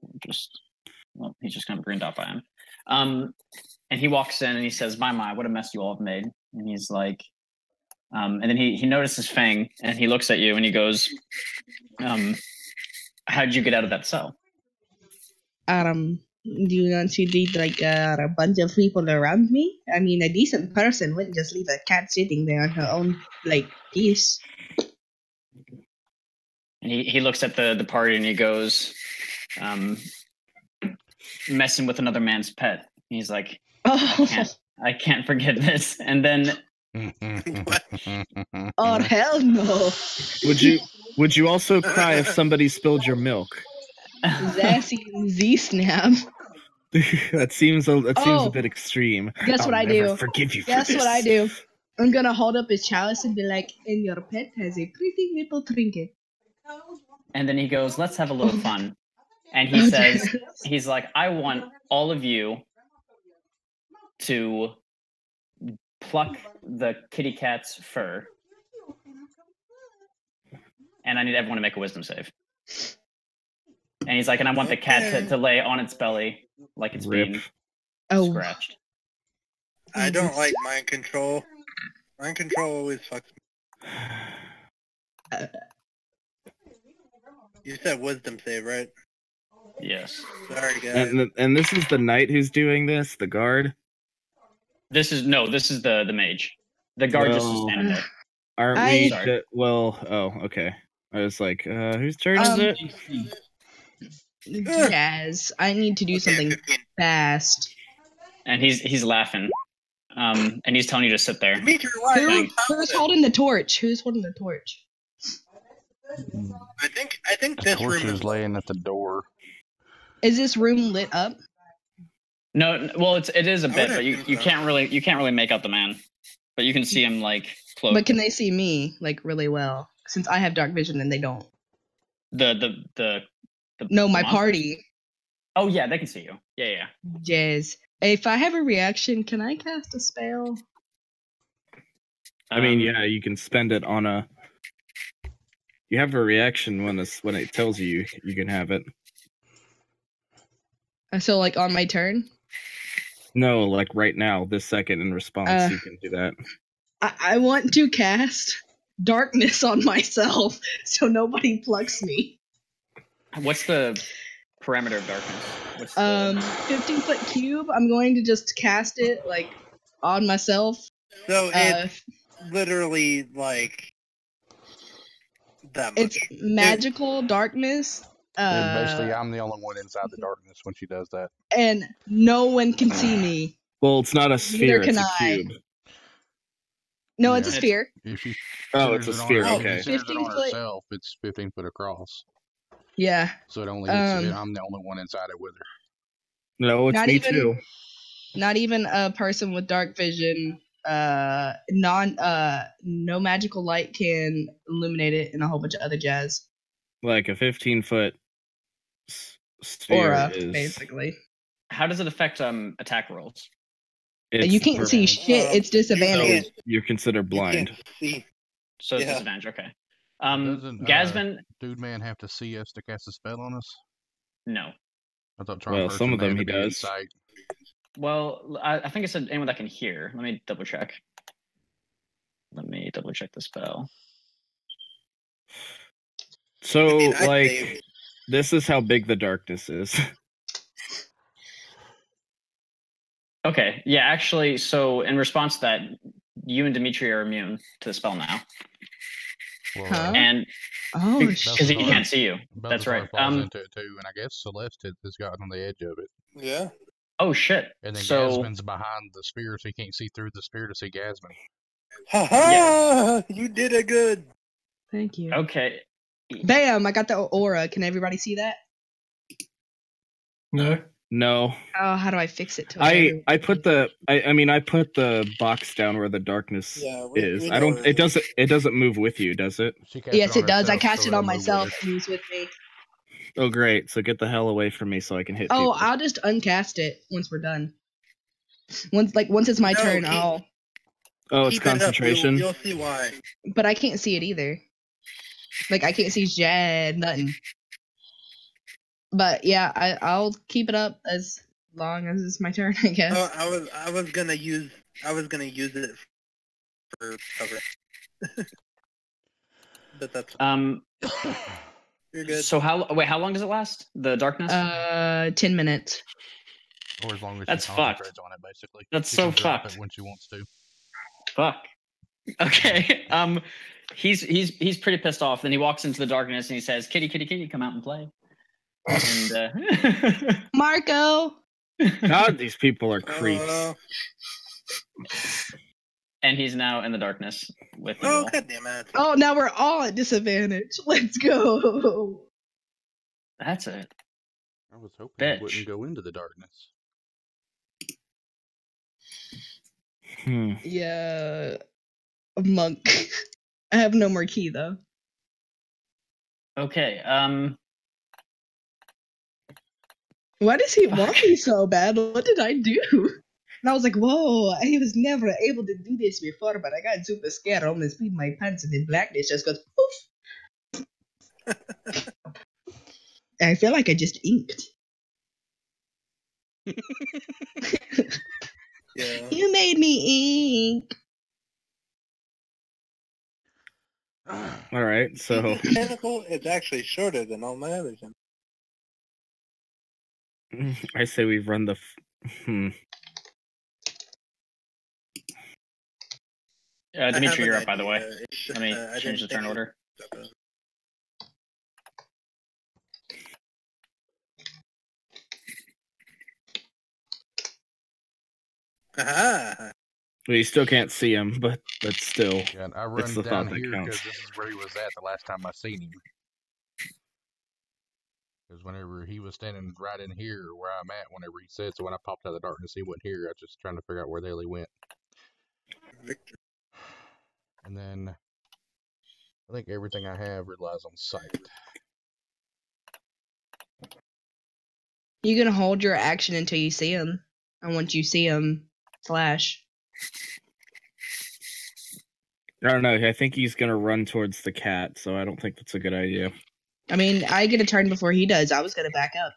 he's just kind of green dot by him. And he walks in and he says, my, what a mess you all have made. And he's like, and then he notices Fang and he looks at you and he goes, how'd you get out of that cell? Do you not see like a bunch of people around me? I mean, a decent person wouldn't just leave a cat sitting there on her own, like, piece. And he looks at the party and he goes, messing with another man's pet. He's like, I can't forget this. And then oh hell no! Would you also cry if somebody spilled your milk? Zassy Z-snap. That seems a bit extreme. Guess what I do? Forgive you. Guess what I do? I'm gonna hold up his chalice and be like, "And your pet has a pretty little trinket." And then he goes, "Let's have a little fun." And he says, "He's like, I want all of you to pluck the kitty cat's fur, and I need everyone to make a wisdom save." And he's like, "And I want the cat to lay on its belly like it's being scratched." I don't like mind control. Mind control always fucks me. You said wisdom save, right? Yes. Sorry, guys. And this is the knight who's doing this, the guard? This is the mage. The guard just is standing there. Aren't we? Okay. I was like, whose turn is it? Jazz, I need to do something fast. And he's laughing. And he's telling you to sit there. Who's holding the torch? Who's holding the torch? I think this room is laying at the door. Is this room lit up? No, well, it is a bit, but you can't really make out the man, but you can see him like close. But can they see me like really well? Since I have dark vision and they don't. No, my party. Oh yeah, they can see you. Yeah. Jazz. If I have a reaction, can I cast a spell? I mean, yeah, you can spend it on a. You have a reaction when it tells you you can have it. So, like on my turn? No, like right now, this second in response, you can do that. I want to cast darkness on myself so nobody plucks me. What's the parameter of darkness? 15-foot cube. I'm going to just cast it like on myself. So it's literally like that much. It's magical darkness. Basically, I'm the only one inside the darkness when she does that. And no one can see me. Well, it's not a sphere, it's a cube. No, it's a sphere. If it's a sphere, okay. 15 foot. Herself, it's 15 foot across. Yeah. So it only I'm the only one inside it with her. No, it's me too. Not even a person with dark vision. No magical light can illuminate it, and a whole bunch of other jazz. Like a 15-foot sphere aura, is... basically. How does it affect attack rolls? You can't see shit. It's disadvantage. So you're considered blind. So it's disadvantage. Okay. Gasman, dude, man, have to see us to cast a spell on us? No. I thought some of them he does. Insight. Well, I think it said anyone that can hear. Let me double check. The spell. So, this is how big the darkness is. Okay, yeah, actually, so in response to that, you and Dimitri are immune to the spell now. Huh? And because he can't see you. That's right. Into it too, and I guess Celeste has gotten on the edge of it. Yeah. Oh shit! And then Gasman's behind the spear, so you can't see through the spear to see Gasman. Ha ha! You did it good. Thank you. Okay. Bam! I got the aura. Can everybody see that? No. Oh, how do I fix it? I put the box down where the darkness is. It doesn't move with you, does it? Yes, it does. I cast it on myself and he's with me. Oh great. So get the hell away from me so I can hit people. I'll just uncast it once we're done. Once it's my turn, I'll Oh, it's Keep it up, concentration. You'll see why. But I can't see it either. Like I can't see Jad, nothing. But yeah, I'll keep it up as long as it's my turn, I guess. Oh, I was gonna use it for cover. But that's you're good. So how long does it last? The darkness? 10 minutes. Or as long as That's she fucked. concentrates on it, basically. That's She so can drop fucked. it when she wants to. Fuck. Okay. He's pretty pissed off. Then he walks into the darkness and he says, "Kitty, kitty, kitty, come out and play." And Marco! God, these people are creeps. and he's now in the darkness with the Oh, ball. god damn it. Oh, now we're all at disadvantage. Let's go. That's it. I was hoping Bitch. it wouldn't go into the darkness. Yeah. A monk. I have no more key, though. Okay. Why does he want me so bad? What did I do? And I was like, whoa, I was never able to do this before, but I got super scared. I almost peed my pants, and then blackness just goes poof. I feel like I just inked. Yeah. You made me ink. All right, so Tentacle is actually shorter than all my others. I say we run the. Dimitri, you're up, by the way. Let me change the turn order. Aha! Well, you still can't see him, but still. Yeah, and I It's run the down thought that here counts. because this is where he was at the last time I seen him. Because whenever he was standing right in here where I'm at, whenever he said, so when I popped out of the darkness, he wasn't here. I was just trying to figure out where the hell he went. Victor. And then I think everything I have relies on sight. You're gonna hold your action until you see him. And once you see him, slash. I don't know. I think he's gonna run towards the cat, so I don't think that's a good idea. I mean, I get a turn before he does. I was gonna back up.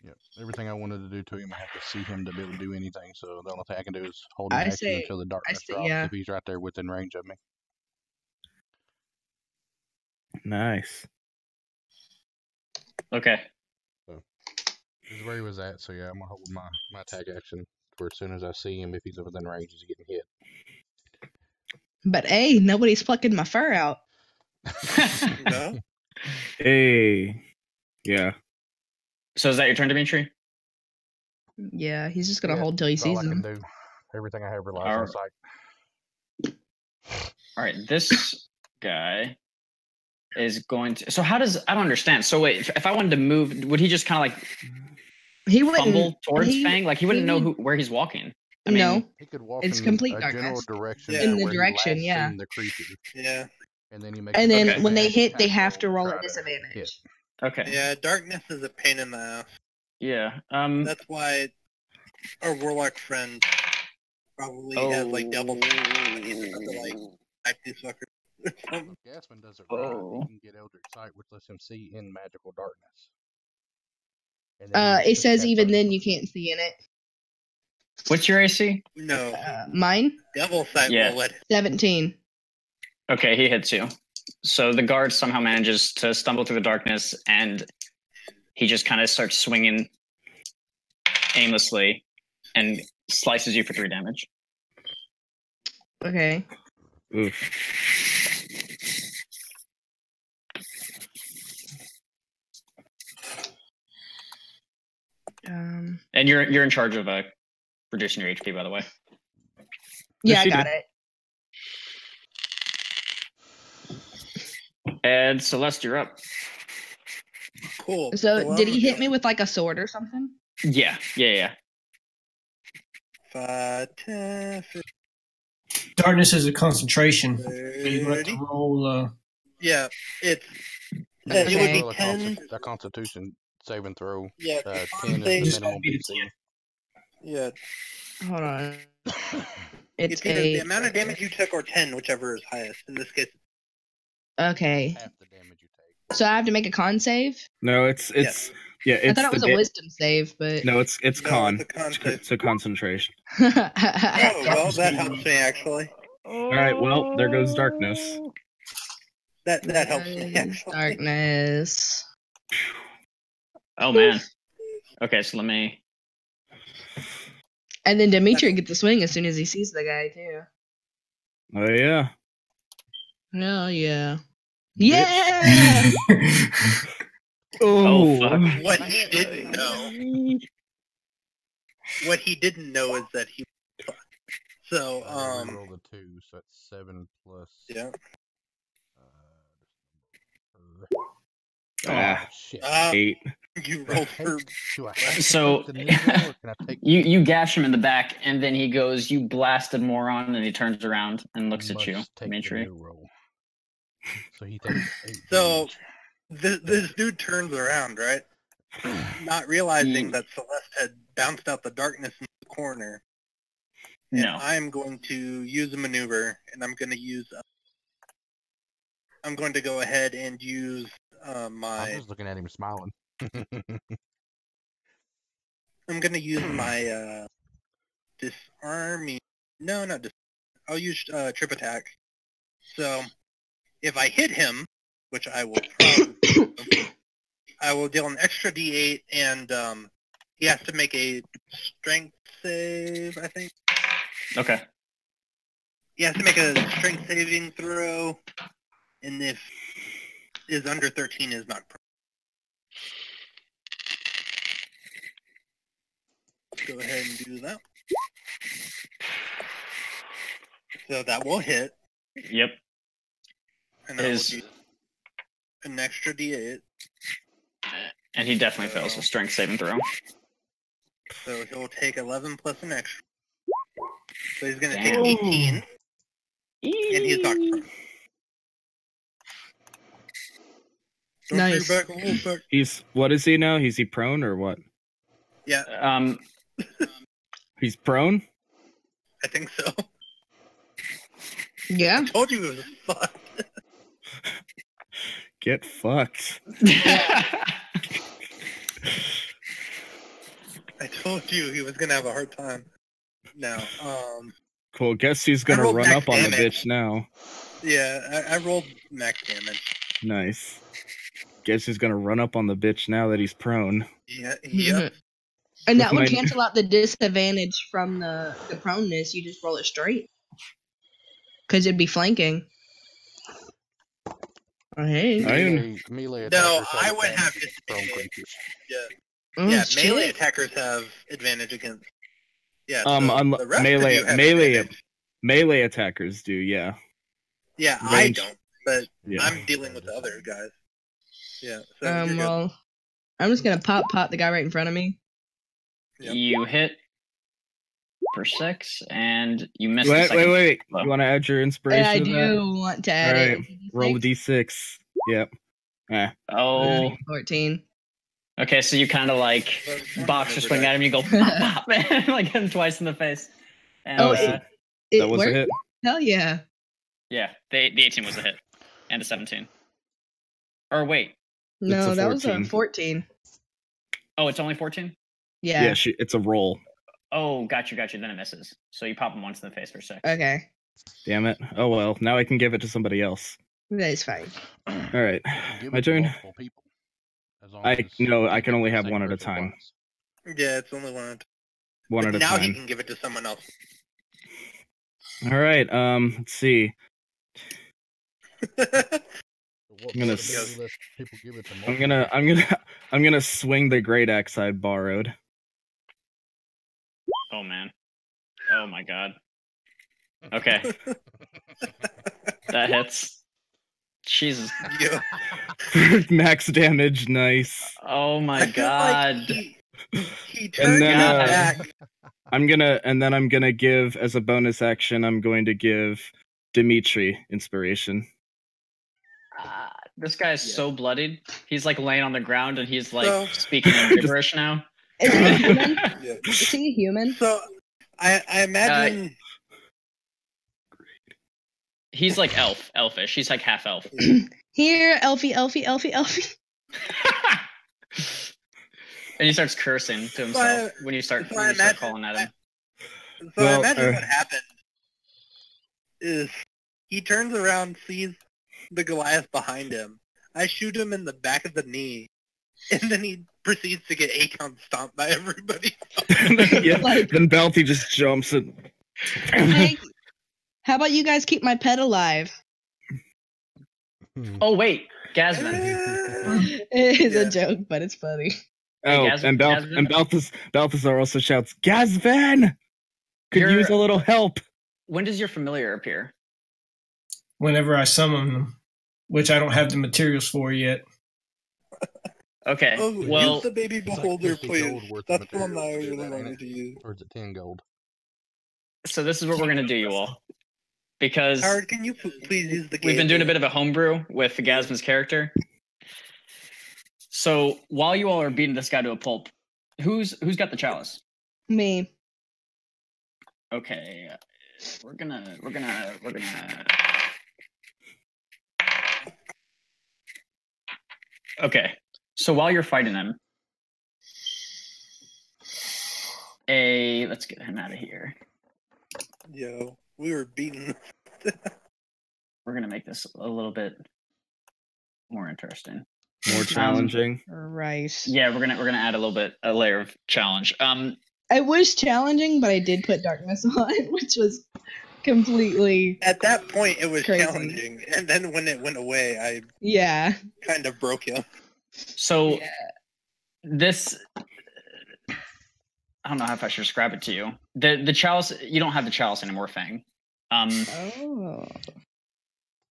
Yep. Everything I wanted to do to him, I have to see him to be able to do anything. So the only thing I can do is hold an I action say- until the darkness say, drops yeah. if he's right there within range of me. Nice. Okay. This is where he was at, so yeah, I'm gonna hold my attack action for as soon as I see him, if he's within range, he's getting hit. But hey, nobody's plucking my fur out. No? Hey. Yeah. So is that your turn, Dimitri? Yeah, he's just gonna Yeah, hold till he That's all sees I can him. do. Everything I have relies on Alright. sight. All right. This guy is going to. So how does I don't understand. So wait, if I wanted to move, would he just kind of like He wouldn't. fumble towards he- Fang? Like he wouldn't he know would- where he's walking. I mean, No, He could walk It's in complete a darkness. general direction Yeah. to In the where he direction, last yeah. seen the creature, Yeah. and then he makes and a then Okay. when they dash hit, they attack have to roll roll try at to disadvantage. hit. okay. Yeah, darkness is a pain in the ass. Yeah. That's why our warlock friend probably has like double. He's got to like type these fuckers. Gasman does it right. Oh. He can get Eldritch Sight, which lets him see in magical darkness. And then he makes It his says cat even sight. then you can't see in it. What's your AC? No, Mine, devil sight Yeah. will let. 17. Okay, he hits you. So the guard somehow manages to stumble through the darkness, and he just kind of starts swinging aimlessly and slices you for 3 damage. Okay. Oof. And you're in charge of reducing your HP, by the way. Yeah, I you got did. it. And Celeste, you're up. Cool. So, did he I'm hit me with like a sword or something? Yeah. 5, 10, 15, Darkness is a concentration. So you have 30. to roll. Yeah, it's. Okay. It would be Roll 10. a Constitution saving throw. Yeah, 10 is Constitution. the Just minimum be the DC. Yeah. Hold on. It's It's either the a amount of damage you took or 10, whichever is highest. In this case, okay. Half the damage you take. So I have to make a con save. No, it's Yes. yeah. I It's thought it was a wisdom save, but no, it's No, con. it's a con It's, save. it's a concentration. Oh, well, that helps me, actually. All right. Well, there goes darkness. That helps me, actually. Darkness. Oh man. Okay, so let me. And then Dimitri gets the swing as soon as he sees the guy too. Oh yeah. Hell yeah. Yeah. Oh fuck. What he didn't know. What he didn't know is that he. So, roll the 2, so that's 7 plus. yeah. Ah, Shit. 8. You rolled for. Do I have to So take the new roll, or can I take you gash him in the back, and then he goes, "You blasted moron!" And he turns around and looks at you, must take the Dimitri. new roll. So he takes 8 So, damage. this dude turns around, right? Not realizing Mm. that Celeste had bounced out the darkness in the corner. And No. I'm going to use a maneuver, and I'm going to use. I'm going to go ahead and use I'm my. just looking at him smiling. I'm going to use my disarming. No, not dis. I'll use trip attack. So, if I hit him, which I will probably do, I will deal an extra D8, and he has to make a strength save, I think. Okay. He has to make a strength saving throw, and if is under 13 is not. Go ahead and do that. So that will hit, Yep. and I will His- do an extra D8. And he definitely fails a strength saving throw. So he'll take 11 plus an extra. So he's going to take Damn. 18, and he's knocked prone. Don't Nice. do back a little back. He's what is he now? Is he prone or what? Yeah, He's prone. I think so. Yeah. I told you it was fucked. Get fucked. I told you he was going to have a hard time. Now, Cool. Guess who's gonna rolled run max up on the damage. bitch now? yeah, I rolled max damage. Nice. Guess who's gonna run up on the bitch now that he's prone? Yeah, yep. And that With would my- cancel out the disadvantage from the proneness. You just roll it straight. Because it'd be flanking. Oh, hey. Melee No, attackers I would advantage have against prone disadvantage. creatures. Oh, Yeah, shit. melee attackers have advantage against. Yeah, so unlo- the rest melee- of you have melee- advantage. Melee attackers do, yeah. Yeah, I range. don't, but Yeah. I'm dealing with the other guys. Yeah, so you're good. Well, I'm just gonna pot the guy right in front of me. Yep. You hit for 6, and you miss. Wait. blow. You want to add your inspiration? And I to that? do want to add Alright, it. Roll a d6. Yep. Oh. 14. Okay, so you kind of like boxer swing at him. You go pop, pop, like hit him twice in the face. And, Oh, so It that was worked? a hit. Hell yeah. yeah, the 18 was a hit, and a 17. Or wait, No, a that was a 14. 14. oh, it's only 14. Yeah. Yeah, it's a roll. Oh, got you. Then it misses. So you pop him once in the face for 6. Okay. Damn it. Oh well. Now I can give it to somebody else. That is fine. All right. Give My it to turn. multiple people, as long I as no. you I can get only the have same one at a person time. twice. Yeah, it's only one. One But at a now he time. can give it to someone else. All right. Let's see. What I'm gonna possibility s- lets people give it to I'm gonna swing the great axe I borrowed. Oh man. Oh my god. Okay, that hits. Jesus. Yeah. Max damage. Nice. Oh my I feel god. like he turned then, his back. I'm gonna give as a bonus action. I'm going to give Dimitri inspiration. This guy is so bloodied. He's like laying on the ground and he's like So- speaking in gibberish now. Is he a human? Yeah. Is he a human? So I imagine He's like elfish. He's like half elf. Here, Elfie, Elfie, Elfie, Elfie. And he starts cursing to himself when you start calling at him. So I imagine what happened is he turns around, sees the Goliath behind him. I shoot him in the back of the knee, and then he proceeds to get Akon stomped by everybody. Yeah, then Balthy just jumps and. Hey, how about you guys keep my pet alive? Oh wait, Gazman. It is a joke, but it's funny. Oh, Gazvan- and Balthazar also shouts, "Gazvan! Could use a little help." When does your familiar appear? Whenever I summon them, which I don't have the materials for yet. Okay, Oh, well, use the baby beholder, 50 please. gold worth of That's the one that I materials, really ain't wanted it? to use. Or is it 10 gold? so this is what we're gonna do, you all, because Howard, can you please use the game? we've been doing a bit of a homebrew with Gazman's character. So while you all are beating this guy to a pulp, who's got the chalice? Me. Okay, we're gonna. Okay, so while you're fighting him, let's get him out of here. Yo, we were beaten. We're gonna make this a little bit more interesting. More challenging. Right. Yeah, we're gonna add a layer of challenge. I was challenging, but I did put darkness on, which was completely At that point, it was Crazy. challenging, and then when it went away, I yeah. kind of broke him. So this, I don't know how if I should describe it to you. The chalice, you don't have the chalice anymore, Fang. Oh.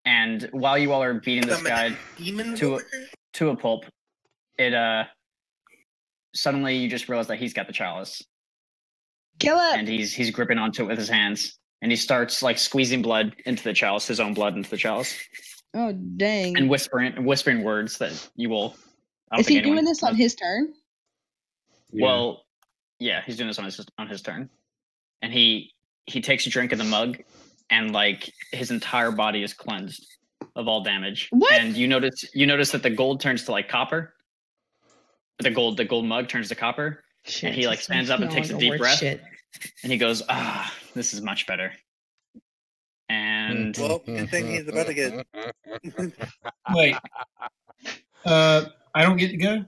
And while you all are beating this guy Demons to over here? to a pulp, it suddenly you just realize that he's got the chalice, Kill it. and he's gripping onto it with his hands, and he starts like squeezing blood into the chalice, his own blood into the chalice, Oh dang. and whispering words that you will. I don't Is he think anyone doing this on knows. his turn? Well, yeah, he's doing this on his turn, and he takes a drink of the mug, and like his entire body is cleansed of all damage. What? And you notice that the gold turns to like copper. The gold mug turns to copper, Shit, he, like, this stands makes up and me takes a wanna deep work breath. shit. and he goes, "Ah, this is much better." And Well, good thing he's about to get. Wait. I don't get to go?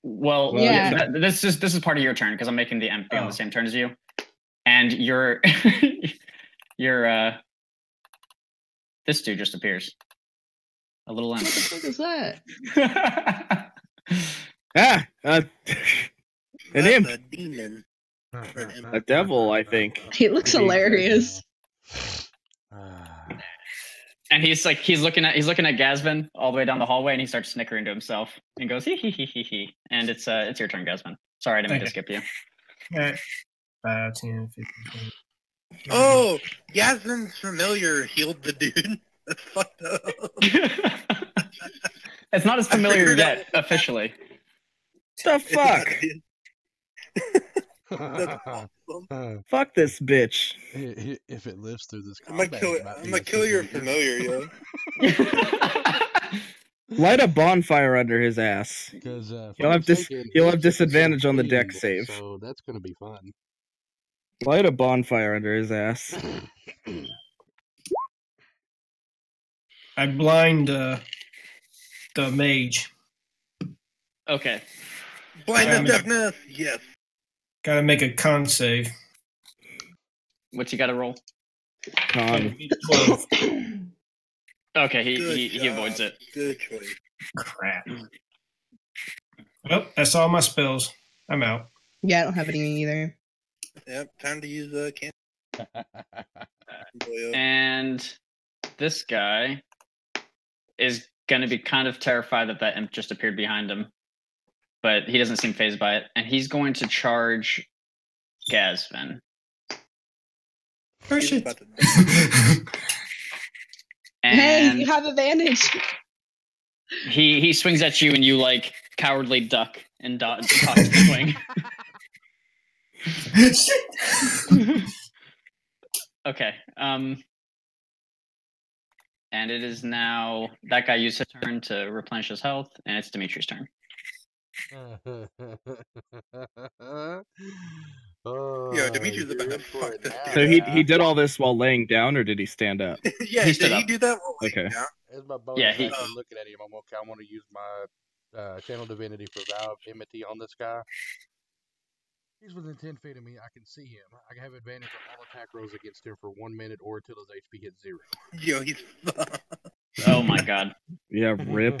well, Yeah. this is part of your turn because I'm making the MP on Oh. the same turn as you, and you're this dude just appears. A little What the imp. fuck is that? An That's imp, a demon. a devil, I think. He looks hilarious. And he's looking at Gazvan all the way down the hallway, and he starts snickering to himself and goes hee hee hee hee hee. And it's your turn, Gazvan. Sorry, I didn't mean to skip you. Alright. 5, 10, 15, 20. Oh, Yasmin's familiar healed the dude. That's fucked up. It's not as familiar yet, officially. The fuck? That's awesome. Fuck this bitch. If it lives through this I'm gonna kill your familiar, yo. Light a bonfire under his ass. Because He'll have disadvantage on the deck save. So that's going to be fun. Light a bonfire under his ass. I blind the mage. Okay. Blindness, deafness, yes. Gotta make a con save. What's he got to roll? Con. 12. Okay, Good he job. avoids it. Good choice. Crap. Well, that's all my spells. I'm out. Yeah, I don't have any either. Yep, time to use can. And this guy is going to be kind of terrified that imp just appeared behind him. But he doesn't seem fazed by it. And he's going to charge Gazvan. Push it. Hey, And you have advantage. he swings at you, and you like cowardly duck and dodge the swing. Okay. And it is now that guy used his turn to replenish his health, and it's Dimitri's turn. Yo, Dimitri's about to fuck this dude. So he did all this while laying down, or did he stand up? Yeah, He did stood he up. do that? While Okay. down? As my bonus Yeah, action, he- looking at him, I want to use my channel divinity for Vow of Enmity on this guy. He's within 10 feet of me. I can see him. I can have advantage on all attack rolls against him for 1 minute or until his HP hits 0. Yo, he's. Oh my god. Yeah, rip.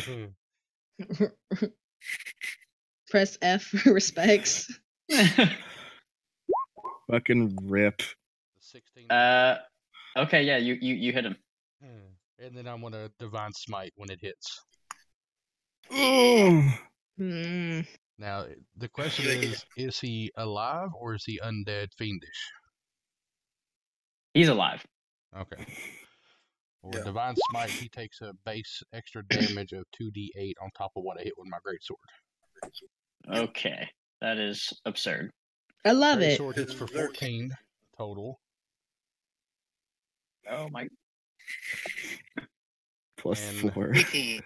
Press F for respects. Fucking rip. 16. Okay, yeah, you hit him. And then I'm gonna Divine Smite when it hits. Hmm. Now the question is he alive or is he undead fiendish? He's alive. Okay. With Yeah. Divine Smite, he takes a base extra damage of 2d8 on top of what I hit with my greatsword. Okay, that is absurd. I love it. Greatsword hits for 14 total. Oh my. Plus And- 4. 18.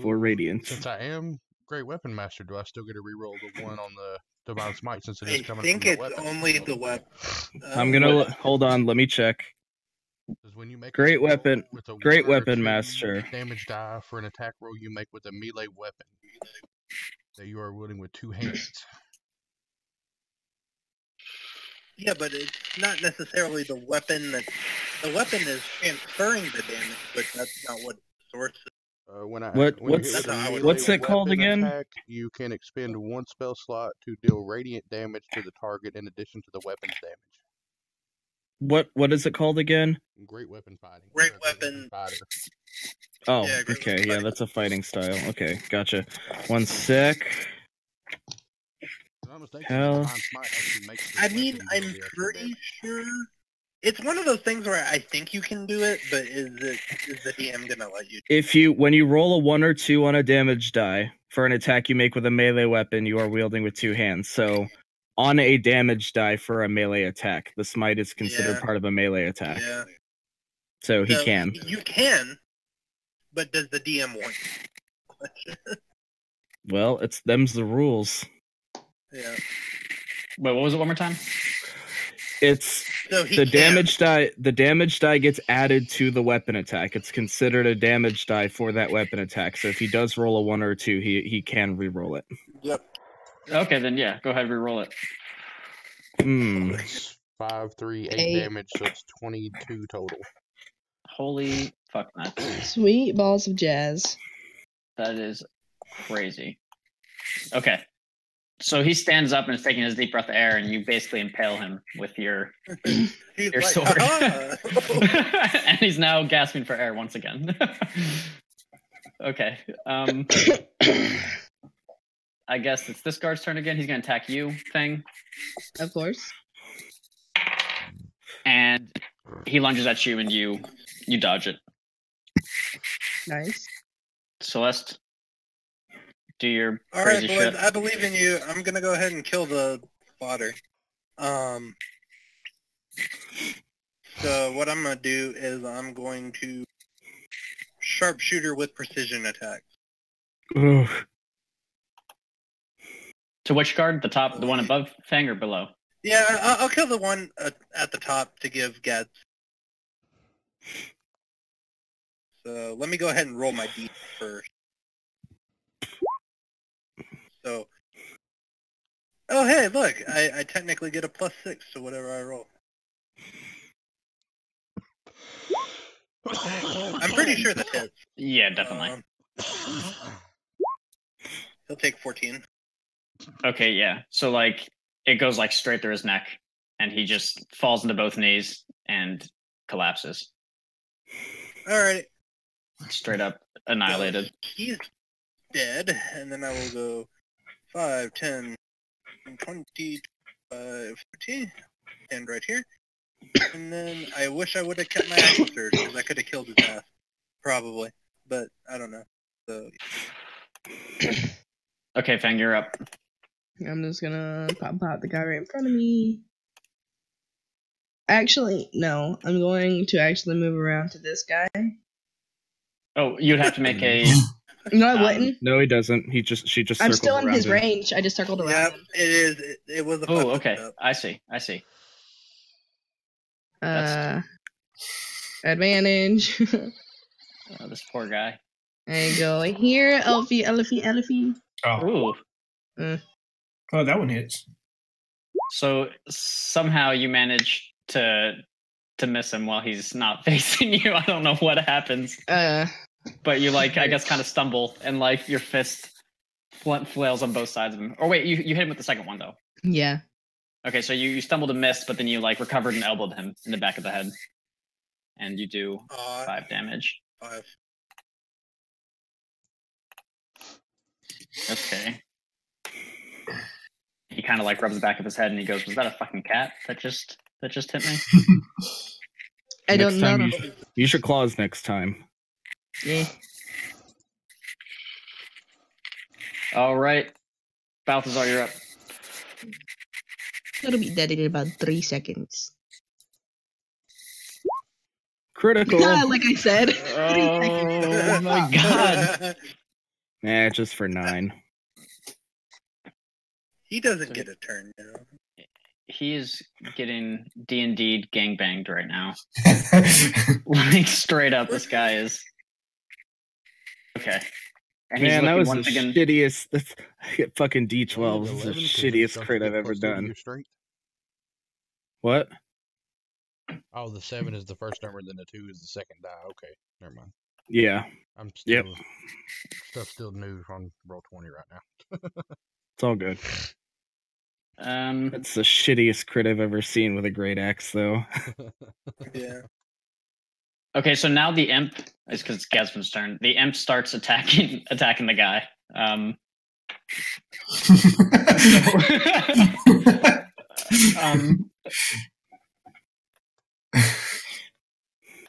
4 radiance. Since I am Great Weapon Master, do I still get to reroll the 1 on the Divine Smite since it is I coming think from it's the weapon? only the weapon. I'm gonna hold on. Let me check. 'Cause when you make a Great roll weapon- with a great 1 or weapon 2 master. damage die for an attack roll you make with a melee weapon that you are wielding with 2 hands. Yeah, but it's not necessarily the weapon that. The weapon is transferring the damage, but that's not what the source is. When I What- when you what's- hit with a melee what's it called weapon again? attack, you can expend 1 spell slot to deal radiant damage to the target in addition to the weapon's damage. What is it called again? Great weapon fighting. Great or weapon- fighter. Oh, Yeah, great okay. weapon Yeah, fighting. that's a fighting style. Okay, gotcha. 1 sec. If I'm not mistaken, Hell. Divine Smite actually makes the I mean, weapon I'm deal the extra pretty damage. sure it's one of those things where I think you can do it, but is the DM gonna let you? When you roll a 1 or 2 on a damage die for an attack you make with a melee weapon, you are wielding with 2 hands. So, on a damage die for a melee attack, the smite is considered Yeah. part of a melee attack. Yeah, So he So, can. You can, but does the DM want you? Well, them's the rules. Yeah. Wait, what was it one more time? It's So he the can. damage die. The damage die gets added to the weapon attack. It's considered a damage die for that weapon attack. So if he does roll a 1 or 2, he can re-roll it. Yep. Okay, then yeah, go ahead, re-roll it. Hmm. It's 5, 3, 8 Eight. damage, so it's 22 total. Holy fuck nuts. Sweet balls of jazz. That is crazy. Okay. So he stands up and is taking his deep breath of air, and you basically impale him with your He's your like, sword. "Ah." And he's now gasping for air once again. Okay. I guess it's this guard's turn again. He's gonna attack you, Thing. Of course. And he lunges at you and you dodge it. Nice. Celeste, do your All right, crazy boys, shit. I believe in you. I'm gonna go ahead and kill the spotter. So what I'm gonna do is I'm going to sharpshooter with precision attack. Ugh. To which guard? The one above Fang or below? Yeah, I'll kill the one at the top to give Gads. So let me go ahead and roll my D first. So, oh hey, look, I technically get a +6 to whatever I roll. I'm pretty sure that hits. Yeah, definitely. He'll take 14. Okay, yeah. So like it goes like straight through his neck, and he just falls into both knees and collapses. Alright. Straight up annihilated. He's dead, and then I will go 5, 10, 20, 50, and right here. And then I wish I would have kept my action surge, because I could have killed his ass. Probably. But I don't know. So Okay, Fang, you're up. I'm just gonna pop out the guy right in front of me. Actually, no. I'm going to actually move around to this guy. Oh, you'd have to make a. No, I wouldn't. No, he doesn't. She just. I'm circles still in around his him. range. I just circled around Yep, him. it is. It was a Oh, fuck okay. up. I see. Advantage. Oh, this poor guy. I go here, Elfie. Oh, Ooh. oh, that one hits. So somehow you manage to miss him while he's not facing you. I don't know what happens, but you like I guess kind of stumble and like your fist flails on both sides of him. Or wait, you hit him with the second one though. Yeah. Okay, so you stumbled and missed, but then you like recovered and elbowed him in the back of the head, and you do 5 damage. 5. Okay. He kind of like rubs the back of his head and he goes, "Was that a fucking cat that just hit me?" I Next don't know. time use your claws next time. Yeah. All right, Balthazar, you're up. It'll be dead in about 3 seconds. Critical. Like I said. Oh my god! Just for 9. He doesn't get a turn now. He is getting D&D gangbanged right now. Like straight up, this guy is. Okay. And he's Man, that looking was once the again. shittiest. Fucking D12 is the 11, 'cause shittiest don't crit you I've get ever plus 2 to done. your strength? What? Oh, the 7 is the first number, then the 2 is the second die. Okay, never mind. Yeah. I'm Yep. still new on Roll20 right now. It's all good. That's the shittiest crit I've ever seen with a great axe, though. Yeah. Okay, so now the imp is because it's Gasman's turn. The imp starts attacking the guy.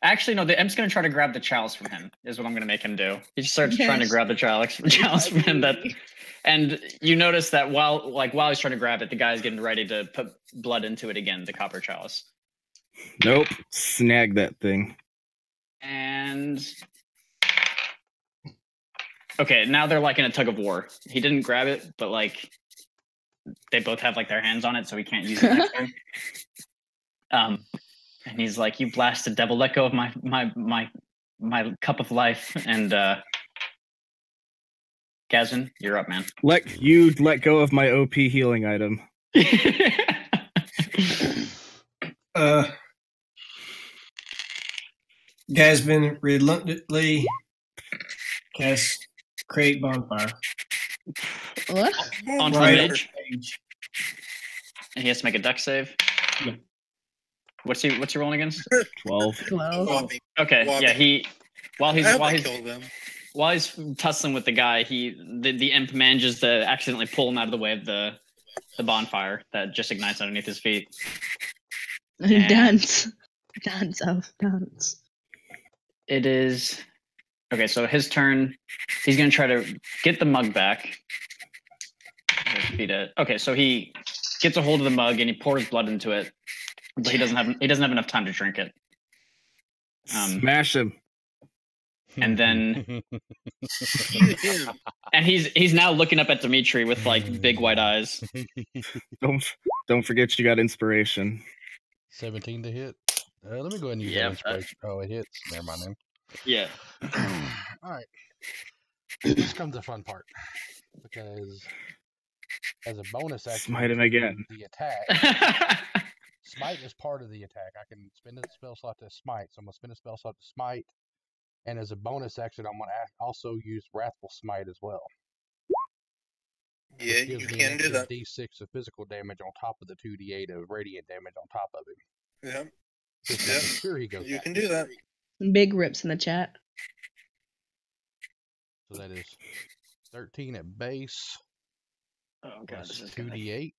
Actually, no. The imp's going to try to grab the chalice from him. Is what I'm going to make him do. He starts trying to grab the chalice from him. And you notice that while he's trying to grab it, the guy's getting ready to put blood into it again. The copper chalice. Nope. Snag that thing. And okay, now they're like in a tug of war. He didn't grab it, but like they both have like their hands on it, so he can't use it next turn. And he's like, "You blasted devil, let go of my cup of life." And Gazin, you're up, man. Let go of my OP healing item. Gasman reluctantly cast create bonfire. What? On Right. mage. And he has to make a dex save. Yeah. What's he rolling against? 12. 12. Okay, yeah, while he's tussling with the guy, the imp manages to accidentally pull him out of the way of the bonfire that just ignites underneath his feet. Dance. It is okay. So his turn. He's gonna try to get the mug back. Okay, so he gets a hold of the mug and he pours blood into it, but he doesn't have enough time to drink it. Smash him. And then and he's now looking up at Dimitri with like big white eyes. Don't forget you got inspiration. 17 to hit. Let me go ahead and use that inspiration. Oh, it hits. Never mind then. Yeah. All right. This comes the fun part because as a bonus action, Smite him again. The attack. Smite is part of the attack. I can spend a spell slot to smite, so I'm gonna spend a spell slot to smite. And as a bonus action, I'm gonna also use Wrathful Smite as well. Yeah, you can do that. D6 of physical damage on top of the 2d8 of radiant damage on top of him. Yeah. Just Yeah. sure he goes. You can do that. Big rips in the chat. So that is 13 at base. Oh god, this is 2d8.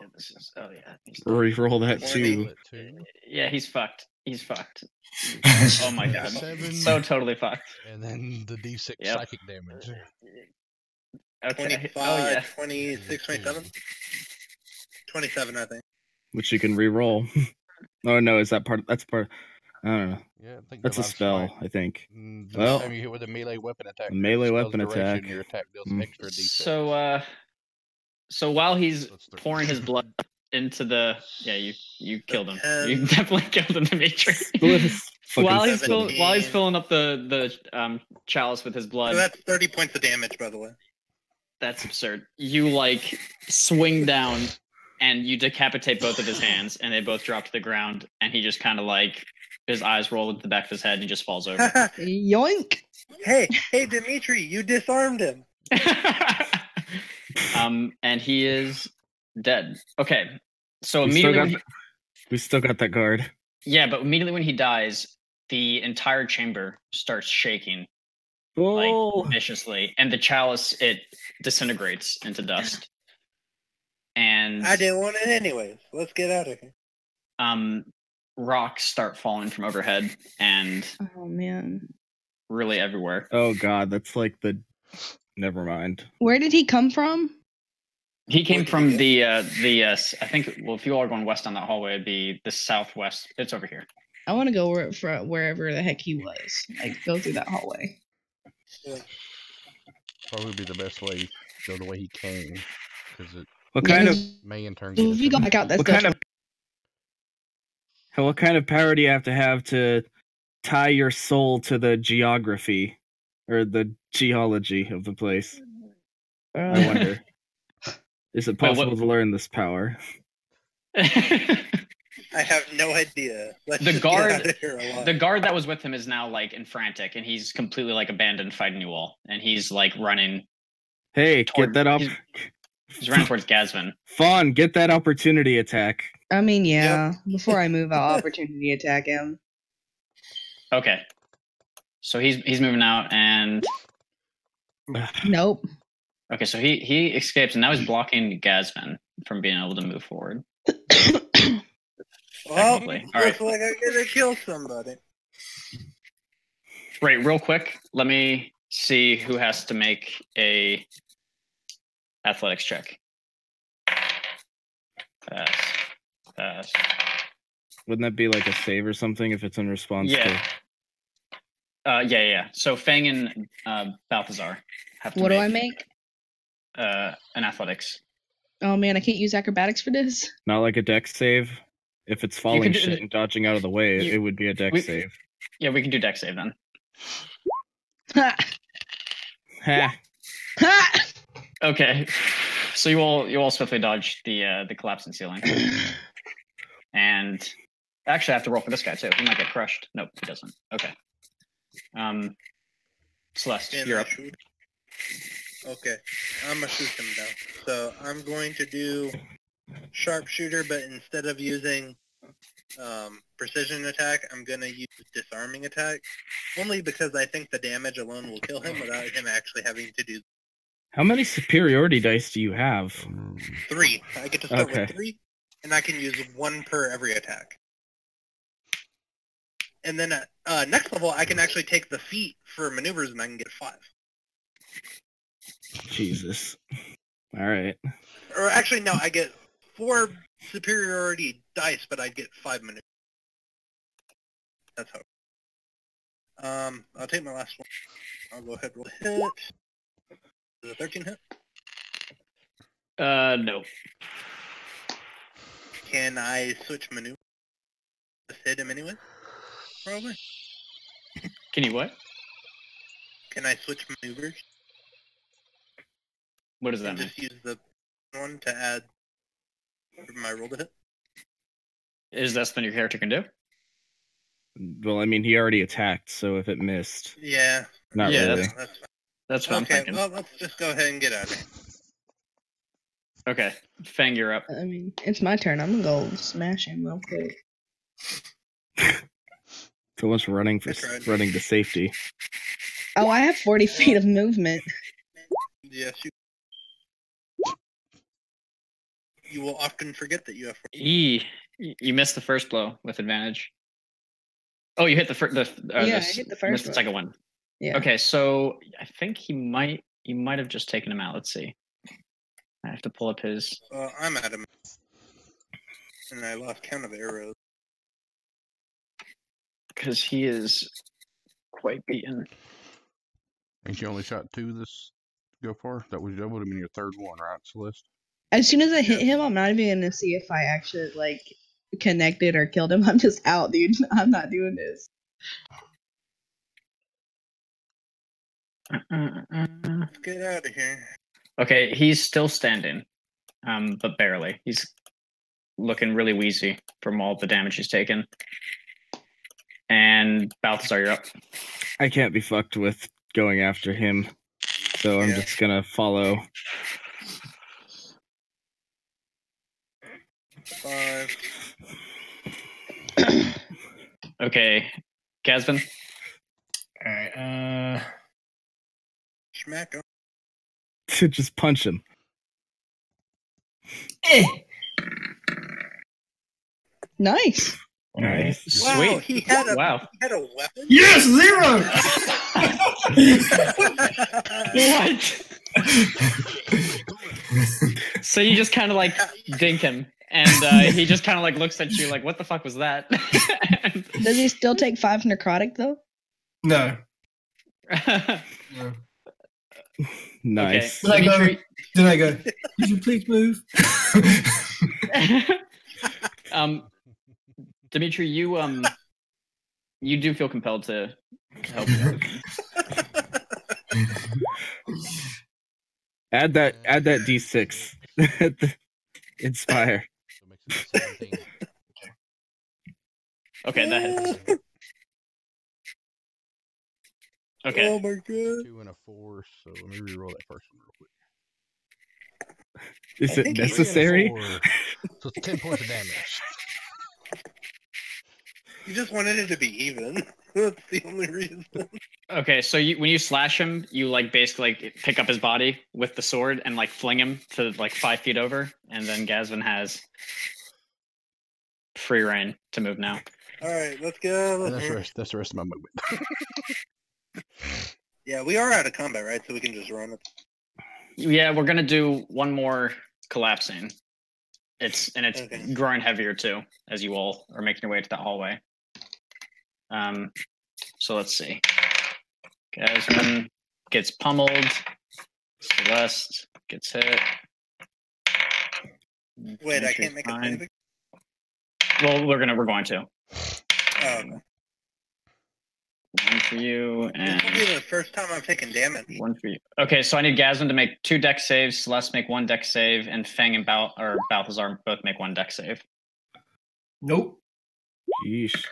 Yeah, this is. Oh yeah. Reroll that too. Yeah, he's fucked. He's fucked. Oh my god. 7, So totally fucked. and then the d6 Yep. psychic damage. Okay. 25, Oh yeah. 26, 27? 27, I think. Which you can re-roll. Oh no, is that part? That's part. I don't know. Yeah, I think That's a Divine spell, Smite. I think. The Well, next time you hit with a melee weapon attack, a melee spell's weapon duration, attack. your attack deals Mm. extra d6. So while he's That's the- pouring his blood into the you killed him. You 10. definitely killed him, Dimitri. Split his fucking while he's skull. filling up the chalice with his blood. So that's 30 points of damage, by the way. That's absurd. You like swing down and you decapitate both of his hands, and they both drop to the ground. And he just kind of like his eyes roll into the back of his head, and he just falls over. Yoink. hey, Dimitri, you disarmed him. And he is dead. Okay, so We still immediately, got we still got that guard. yeah, but immediately when he dies, the entire chamber starts shaking Oh, viciously, and the chalice it disintegrates into dust. And I didn't want it anyways. Let's get out of here. rocks start falling from overhead and Oh man. really everywhere. oh god, that's like the. Never mind. Where did he come from? He came Where did from he the I think, well, if you all are going west on that hallway, it'd be the southwest. It's over here. I want to go wherever the heck he was. Like, go through that hallway. Probably be the best way to go the way he came, because it What kind of may in turn If get you go back out, that's what kind of power do you have to tie your soul to the geography or the geology of the place? I wonder. Is it Wait, what- possible to learn this power? I have no idea. Let's The just guard- get out of here alive. The guard that was with him is now like in frantic, and he's completely like abandoned fighting you all, and he's like running. Hey, Toward- get that up. He's running towards Gazvin. Fawn, get that opportunity attack. I mean, yeah. Before I move, I'll opportunity attack him. Okay, so he's moving out, and Nope. okay, so he escapes, and now he's blocking Gazvin from being able to move forward. Well, technically. All looks like I'm gonna kill somebody. Right, real quick, let me see who has to make a athletics check. Pass. Wouldn't that be like a save or something if it's in response Yeah. Yeah. So Fang and Balthazar have to What do I make? an athletics. Oh man, I can't use acrobatics for this. not like a dex save? If it's falling do- shit and dodging out of the way, you- it would be a dex we- save. Yeah, we can do dex save then. Ha! Ha! Ha! Okay. So you all swiftly dodge the collapsing ceiling. And actually I have to roll for this guy too. He might get crushed. Nope, he doesn't. Okay. Celeste, And you're I up. shoot. Okay, I'm gonna shoot him now. So I'm going to do sharpshooter, but instead of using precision attack, I'm gonna use disarming attack. Only because I think the damage alone will kill him without him actually having to do How many superiority dice do you have? 3. I get to start Okay. with 3, and I can use 1 per every attack. And then at next level, I can actually take the feat for maneuvers, and I can get 5. Jesus. All right. Or actually, no, I get 4 superiority dice, but I get 5 maneuvers. That's how. I'll take my last one. I'll go ahead and roll a hit. Is it a 13 hit? No. Can I switch maneuver? Just hit him anyway? Probably. Can you what? Can I switch maneuvers? What does that And mean? just use the one to add my roll to hit? Is that something your character can do? Well, I mean, he already attacked, so if it missed, Yeah. not Yeah, really. That's fine. That's what I'm Okay, thinking. well, let's just go ahead and get out of here. Okay. Fang, you're up. I mean, it's my turn. I'm gonna go smash him real quick. So much running I tried. running to safety. Oh, I have 40 feet of movement. Yes, you will often forget that you have. You missed the first blow with advantage. Oh, you hit the first. Yeah, I hit the first Missed the one. second one. Yeah. Okay, so I think he might You might have just taken him out. Let's see. I have to pull up his. I'm at him. And I lost count of arrows. Because he is quite beaten. Ain't you only shot 2 this go far? That would have been your 3rd one, right, Celeste? As soon as I hit him, I'm not even gonna see if I actually like connected or killed him. I'm just out, dude. I'm not doing this. Let's get out of here. Okay, he's still standing, but barely. He's looking really wheezy from all the damage he's taken. And Balthazar, you're up. I can't be fucked with going after him, so I'm just gonna follow. 5. Okay, Gazvin. All right. Smack him. Just punch him. Nice. Nice. Wow, Sweet. he had a Wow. weapon? Yes, 0. What? So you just kind of like dink him, and he just kind of like looks at you like, "What the fuck was that?" Does he still take 5 necrotic though? No. Nice. Okay. Then I go, could you please move? Dimitri, you do feel compelled to help. Add that D6. Inspire. So it makes it 17. Okay, that hits. Okay. Oh my god. 2 and a 4, so let me reroll that first one real quick. Is I it think 3 and a necessary? 4, so it's 10 points of damage. You just wanted it to be even. That's the only reason. Okay, so when you slash him, you like basically like pick up his body with the sword and like fling him to like 5 feet over, and then Gazvin has free reign to move now. Alright, let's go. And that's the rest of my movement. Yeah, we are out of combat, right? So we can just run it. Yeah, we're gonna do one more collapsing. It's Okay. growing heavier too, as you all are making your way to the hallway. So let's see. Gazvin gets pummeled. Celeste gets hit. Wait, I can't make a Fine. save? Well, we're going to. Oh, okay. One for you This will be and the first time I'm taking damage. one for you. Okay, so I need Gazvin to make 2 dex saves, Celeste make 1 dex save, and Fang and Balthazar both make 1 dex save. Nope. Yeesh.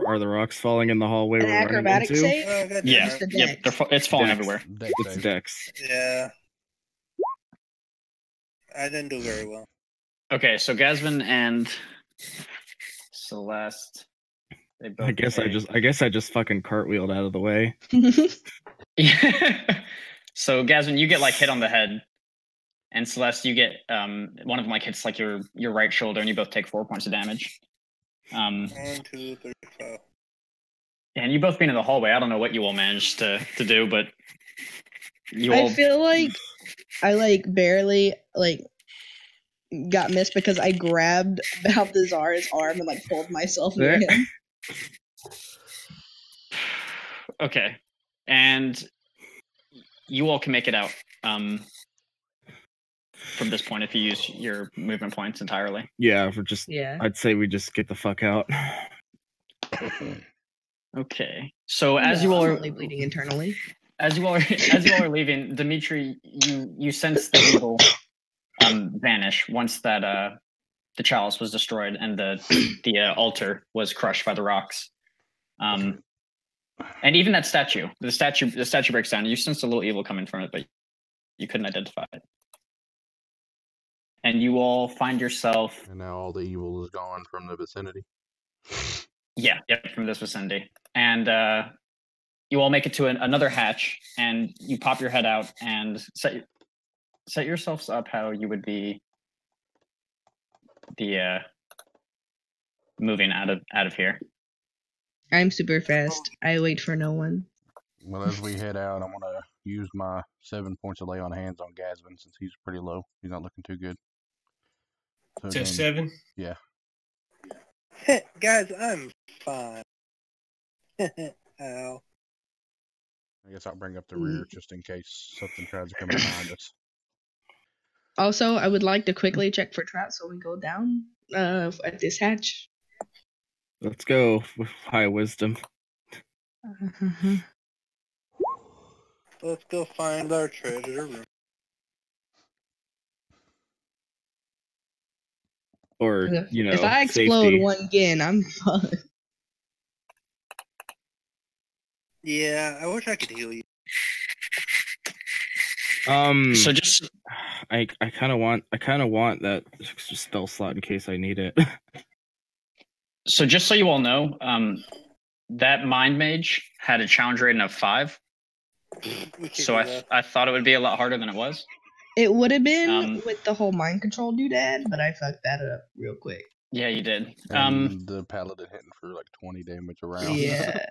Are the rocks falling in the hallway An we're running acrobatic into? save? Oh, God Yeah, damn it. the yep, dex. it's falling Dex. everywhere. Dex It's save. Dex. Yeah. I didn't do very well. Okay, so Gazvin and Celeste. They both I guess I just fucking cartwheeled out of the way. So Gazvin, you get like hit on the head, and Celeste, you get one of them like hits like your right shoulder, and you both take 4 points of damage. 1, 2, 3, 4. And you both being in the hallway. I don't know what you all managed to do, but you all. I feel like I like barely like got missed because I grabbed Balthazar's arm and like pulled myself near him. Okay, and you all can make it out from this point if you use your movement points entirely. Yeah, Yeah. I'd say we just get the fuck out. Okay, so as you all I'm are only bleeding internally. as you all are leaving, Dimitri, you sense the evil vanish once that the chalice was destroyed and the altar was crushed by the rocks. And even that statue, the statue breaks down. You sense a little evil coming from it, but you couldn't identify it. And you all find yourself, And now all the evil is gone from the vicinity. from this vicinity. And you all make it to another hatch, and you pop your head out and set yourselves up how you would be moving out of here. I'm super fast. I wait for no one. Well, as we head out, I'm gonna use my 7 points of lay on hands on Gasvin since he's pretty low. He's not looking too good. So So again, 7. yeah. Guys, I'm fine. Ow. I guess I'll bring up the rear just in case something tries to come behind us. Also, I would like to quickly check for traps when we go down at this hatch. Let's go with high wisdom. Let's go find our treasure room. Or, If I explode safety. one again, I'm fucked. Yeah, I wish I could heal you. So just I kind of want that spell slot in case I need it. so just so you all know, that mind mage had a challenge rating of 5. We could So do that. I thought it would be a lot harder than it was. It would have been with the whole mind control doodad, but I fucked that up real quick. Yeah, you did. And the paladin hitting for like 20 damage around. Yeah.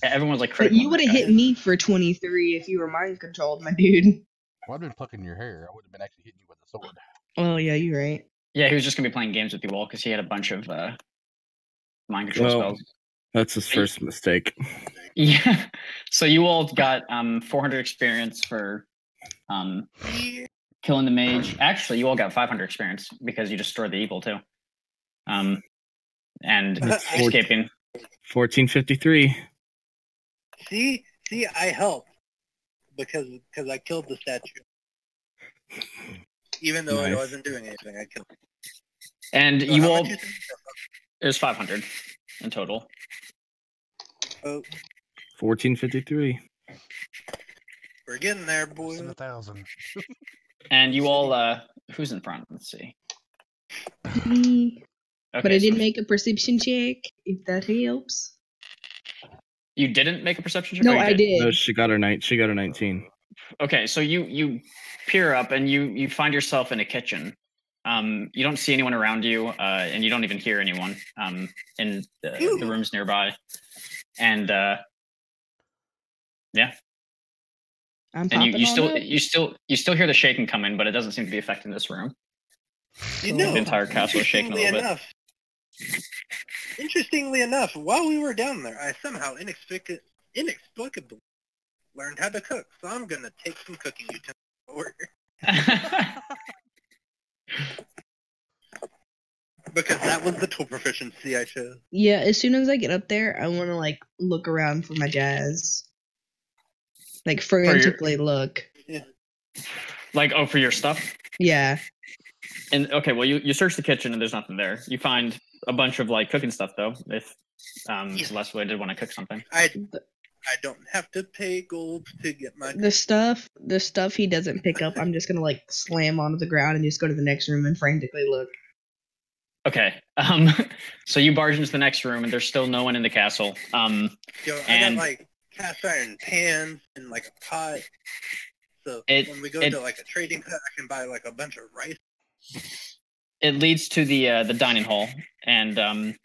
Everyone's like But critical. you would have hit me for 23 if you were mind controlled, my dude. Well, I'd been plucking your hair. I would have been actually hitting you with a sword. Oh, yeah, you're right. Yeah, he was just gonna be playing games with you all because he had a bunch of mind control Well, spells. That's his first mistake. Yeah. So you all got 400 experience for killing the mage. Actually, you all got 500 experience because you destroyed the evil too. And escaping. 1453. See, I helped because I killed the statue. Even though I Nice. wasn't doing anything, I killed it. And So you how all, much you think? it was 500 in total. Oh, 1453. we're getting there, boy. Less than 1,000. And you all, who's in front? Let's see. Me. Okay, But I did so make a perception check, if that helps. you didn't make a perception check? No, Oh, you I did. No, she got her 19. Okay, so you peer up and you find yourself in a kitchen. You don't see anyone around you, and you don't even hear anyone in the rooms nearby. And yeah, I'm and popping you on still up. hear the shaking coming, but it doesn't seem to be affecting this room. You know, The entire castle is shaking a little bit. Interestingly enough, while we were down there, I somehow inexplicably learned how to cook. So I'm gonna take some cooking utensils over because that was the tool proficiency I chose. Yeah, as soon as I get up there, I want to, like, look around for my jazz. Like, frantically look. Like, oh, for your stuff? Yeah. And okay, well, you search the kitchen and there's nothing there. You find a bunch of like cooking stuff though. If Celeste did want to cook something, I don't have to pay gold to get my. The stuff he doesn't pick up, I'm just gonna, like, slam onto the ground and just go to the next room and frantically look. okay. So you barge into the next room and there's still no one in the castle. Yo, I and- got like cast iron pans and like a pot. So It- when we go it- to like a trading hut, I can buy like a bunch of rice. It leads to the dining hall, and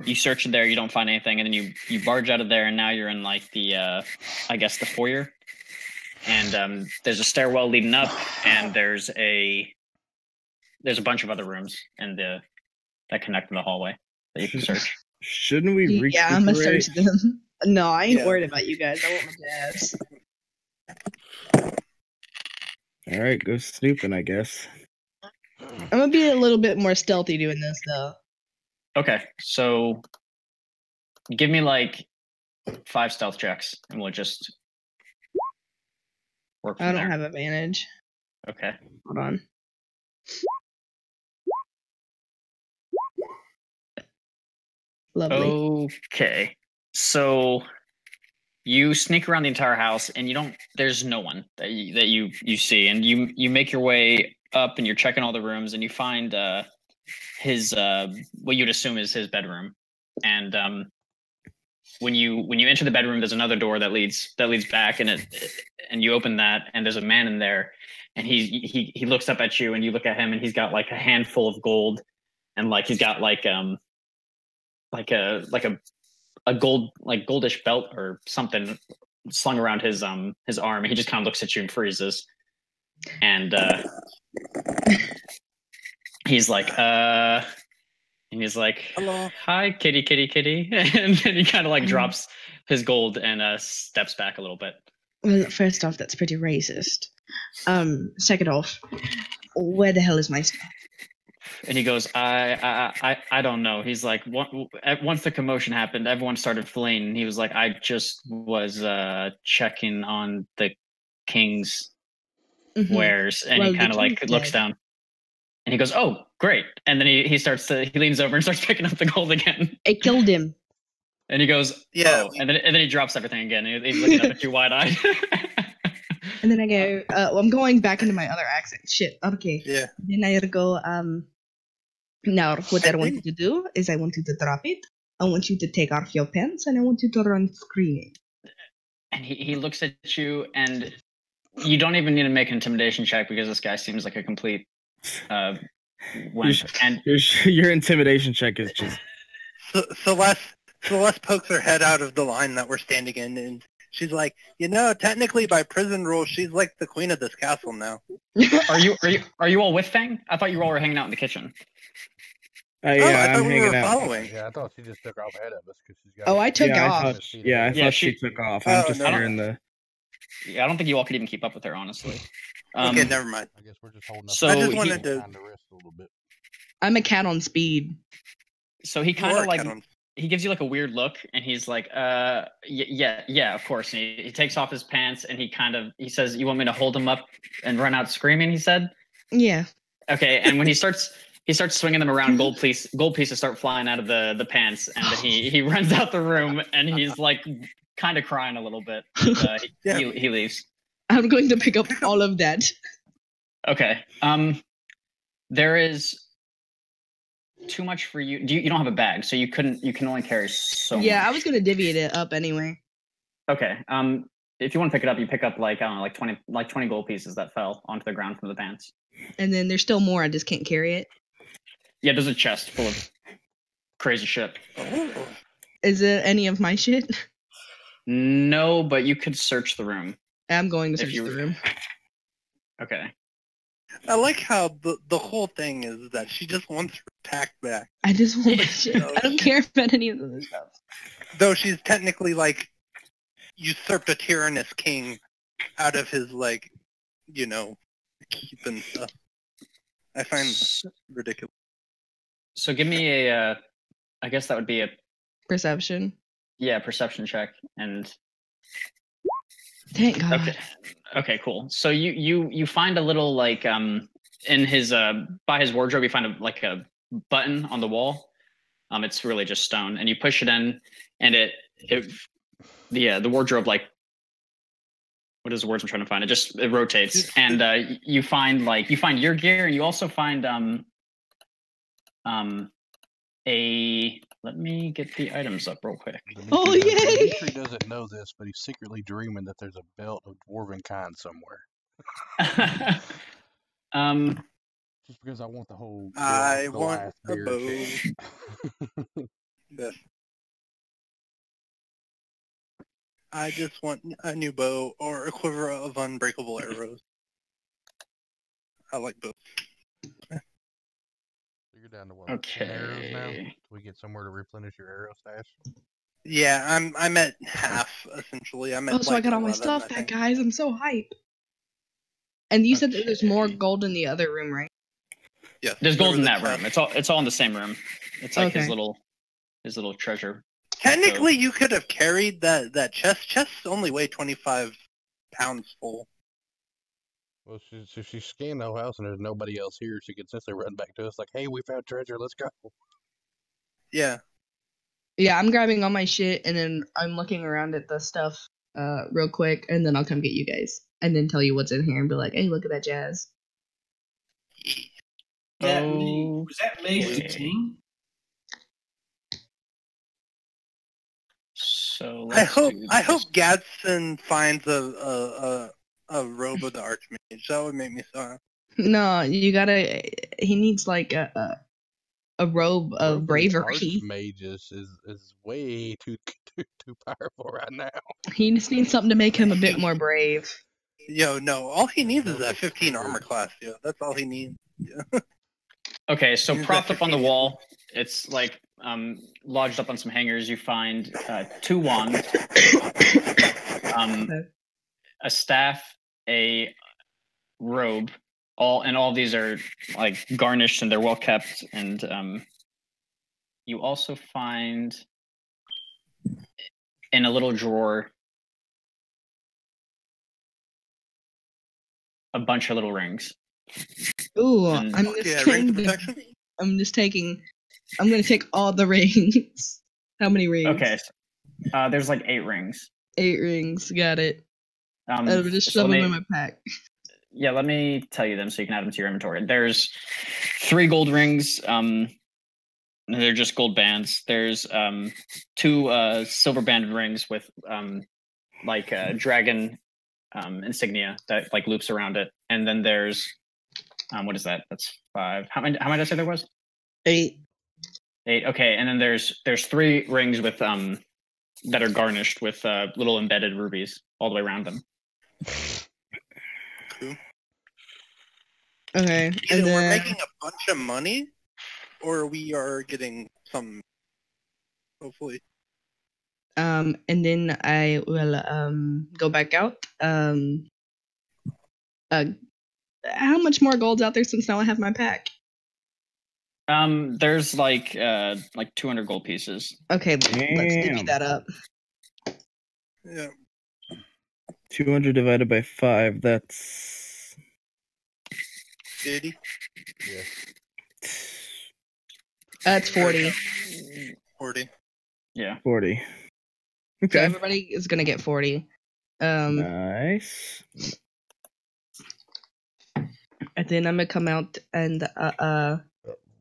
you search in there. You don't find anything, and then you barge out of there, and now you're in like the I guess the foyer. And there's a stairwell leading up, and there's a bunch of other rooms that connect to the hallway that you can search. Shouldn't we recuperate? Yeah, I'm gonna search them. No, I ain't Yeah. worried about you guys. I want my jazz. All right, go snooping, I guess. I'm gonna be a little bit more stealthy doing this, though. Okay, so give me like 5 stealth checks, and we'll just work from I don't there. have advantage. Okay. Hold on. Lovely. Okay. So you sneak around the entire house, and there's no one that you see, and you make your way up, and you're checking all the rooms, and you find his what you'd assume is his bedroom. And when you enter the bedroom, there's another door that leads back, and you open that, and there's a man in there, and he looks up at you, and you look at him, and he's got like a handful of gold, and like he's got like a gold, like goldish belt or something slung around his arm. He just kind of looks at you and freezes, and he's like, and he's like, Hello. "Hi, kitty, kitty, kitty," and then he kind of like drops his gold and steps back a little bit. Well, first off, that's pretty racist. Second off, where the hell is my stuff? And he goes, I don't know. He's like, once the commotion happened, everyone started fleeing. And he was like, I just was checking on the king's wares. And Well, he kind of the like king's looks dead. down. And he goes, oh, great. And then he leans over and starts picking up the gold again. I killed him. And he goes, Yeah. oh. And then he drops everything again. He's looking up at you wide-eyed. And then I go, well, I'm going back into my other accent. Shit, okay. Yeah. Then I go, now what I want you to do is I want you to drop it. I want you to take off your pants and I want you to run screaming. And he looks at you, and you don't even need to make an intimidation check because this guy seems like a complete wimp. And Your intimidation check is just Celeste pokes her head out of the line that we're standing in, and she's like, technically by prison rules, she's like the queen of this castle now. are you all with Fang? I thought you all were hanging out in the kitchen. I yeah, thought I'm we were hanging out. following. Yeah, I thought she just took off ahead of us because she's got. Oh, I took Yeah, off. I thought Yeah, she she- took off. I'm Oh, just no. here in the. Yeah, I don't think you all could even keep up with her, honestly. Okay, never mind. I guess we're just holding up. So I just he- wanted to. Behind the wrist a little bit. I'm a cat on speed. So he kind Or of like Kettles. he gives you like a weird look, and he's like, yeah, of course. And he takes off his pants, and he says, "You want me to hold him up and run out screaming?" He said. Yeah. Okay, and when he starts swinging them around, gold pieces start flying out of the pants, and then he runs out the room, and he's like kind of crying a little bit. Yeah. He leaves. I'm going to pick up all of that. Okay. There is too much for you. You don't have a bag, so you can only carry so Yeah, much. I was going to divvy it up anyway. Okay. If you want to pick it up, you pick up like, I don't know, like 20 gold pieces that fell onto the ground from the pants. And then there's still more. I just can't carry it. Yeah, there's a chest full of crazy shit. Oh. Is it any of my shit? No, but you could search the room. I'm going to If search you- the room. Okay. I like how the whole thing is that she just wants her pack back. I just want my shit. I don't care about any of this stuff. Though she's technically like usurped a tyrannous king out of his keep and stuff. I find So, ridiculous. so give me a, I guess that would be a Perception. perception check. And Thank God. okay, cool. So you find a little like in his by his wardrobe, you find a button on the wall. It's really just stone, and you push it in, and the wardrobe, like, what is the words I'm trying to find? It rotates, and you find your gear, and you also find let me get the items up real quick. Oh, yay! Dimitri doesn't know this, but he's secretly dreaming that there's a belt of dwarven kind somewhere. Just because I want the whole. I Goliath want a beard bow. shit. Yes. I just want a new bow or a quiver of unbreakable arrows. I like both. You're down to what? 10 arrows now? Okay. Do we get somewhere to replenish your arrow stash? Yeah, I'm at half essentially. I'm at Oh, so I got all my 11, stuff I back, think. guys. I'm so hype. And you said that there's more Okay. gold in the other room, right? Yes, There's there gold was in a that room. chest. It's all in the same room. It's like his Okay. little treasure. Technically, you could have carried that chest. Chests only weigh 25 pounds full. Well, she scanned the whole house and there's nobody else here. She could simply run back to us like, hey, we found treasure. Let's go. Yeah. Yeah, I'm grabbing all my shit and then I'm looking around at the stuff real quick and then I'll come get you guys and then tell you what's in here and be like, hey, look at that jazz. Was that May Okay. 15? So I let's hope do I hope this. Gadsden finds a robe of the Archmage. That would make me so happy. No, you gotta. He needs like a a robe of bravery. Archmage is way too powerful right now. He just needs something to make him a bit more brave. Yo, no, all he needs is that 15 armor class, yo. That's all he needs. Yeah. Okay, so Use propped that up on the 15. wall, it's like lodged up on some hangers. You find 2 wands, a staff, a robe. All of these are like garnished and they're well kept. And you also find in a little drawer a bunch of little rings. Ooh, And- I'm gonna take all the rings. How many rings? Okay, there's like 8 rings. 8 rings. Got it. I'm just so shove let them me- in my pack. Yeah, let me tell you them so you can add them to your inventory. There's 3 gold rings. They're just gold bands. There's 2 silver banded rings with like a dragon insignia that like loops around it. And then there's what is that? That's 5. How many did I say there was? 8. 8. Okay, and then there's 3 rings with that are garnished with little embedded rubies all the way around them. Cool. Okay. Either And we're then making a bunch of money, or we are getting some, hopefully. and then I will go back out. How much more gold's out there since now I have my pack? There's like 200 gold pieces. Okay, let's divvy Damn. that up. Yeah. 200 divided by 5, that's 80. Yeah. That's 40. 40. Yeah. 40. So Okay. everybody is gonna get 40. Nice. And then I'm gonna come out and